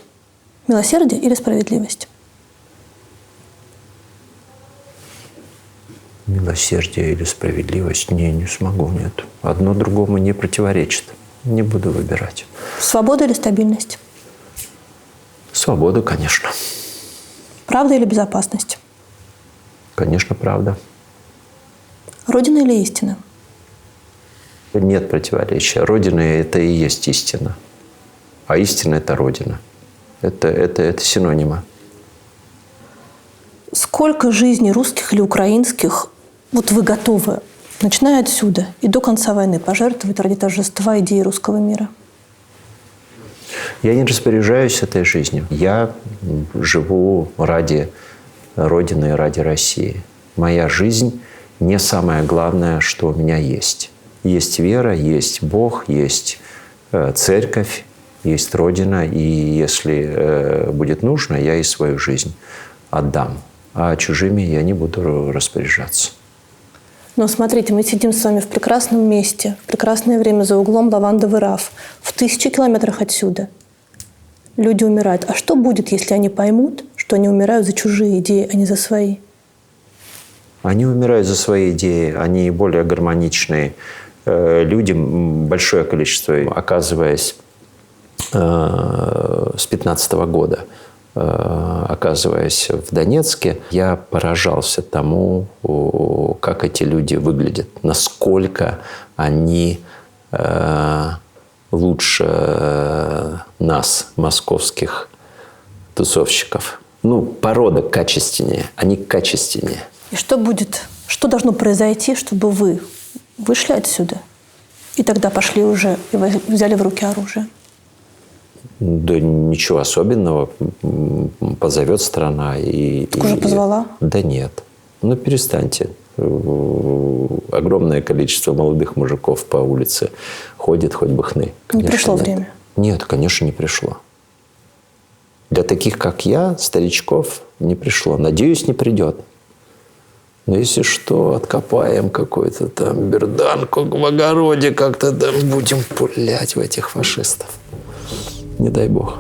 Милосердие или справедливость? Милосердие или справедливость? Не смогу, нет. Одно другому не противоречит. Не буду выбирать. Свобода или стабильность? Свобода, конечно. Правда или безопасность? Конечно, правда. Родина или истина? Нет противоречия. Родина – это и есть истина. А истина – это Родина. Это синонимы. Сколько жизней русских или украинских вот вы готовы, начиная отсюда и до конца войны, пожертвовать ради торжества идеи русского мира? Я не распоряжаюсь этой жизнью. Я живу ради Родины и ради России. Моя жизнь не самое главное, что у меня есть. Есть вера, есть Бог, есть церковь, есть Родина. И если будет нужно, я и свою жизнь отдам. А чужими я не буду распоряжаться. Но смотрите, мы сидим с вами в прекрасном месте, в прекрасное время за углом Лавандовый раф, в 1000 километрах отсюда. Люди умирают. А что будет, если они поймут, что они умирают за чужие идеи, а не за свои? Они умирают за свои идеи, они более гармоничные люди, большое количество, оказываясь с 15 года, оказываясь в Донецке, я поражался тому, как эти люди выглядят, насколько они лучше нас, московских тусовщиков. Ну, порода качественнее, они качественнее. И что будет, что должно произойти, чтобы вы вышли отсюда и тогда пошли уже и взяли в руки оружие? Да ничего особенного. Позовет страна и... Так уже позвала? Да нет. Ну, перестаньте. Огромное количество молодых мужиков по улице ходит, хоть бы хны. Не пришло время? Нет, конечно, не пришло. Для таких, как я, старичков, не пришло. Надеюсь, не придет. Но если что, откопаем какой-то там берданку в огороде, как-то там будем пулять в этих фашистов. Не дай бог.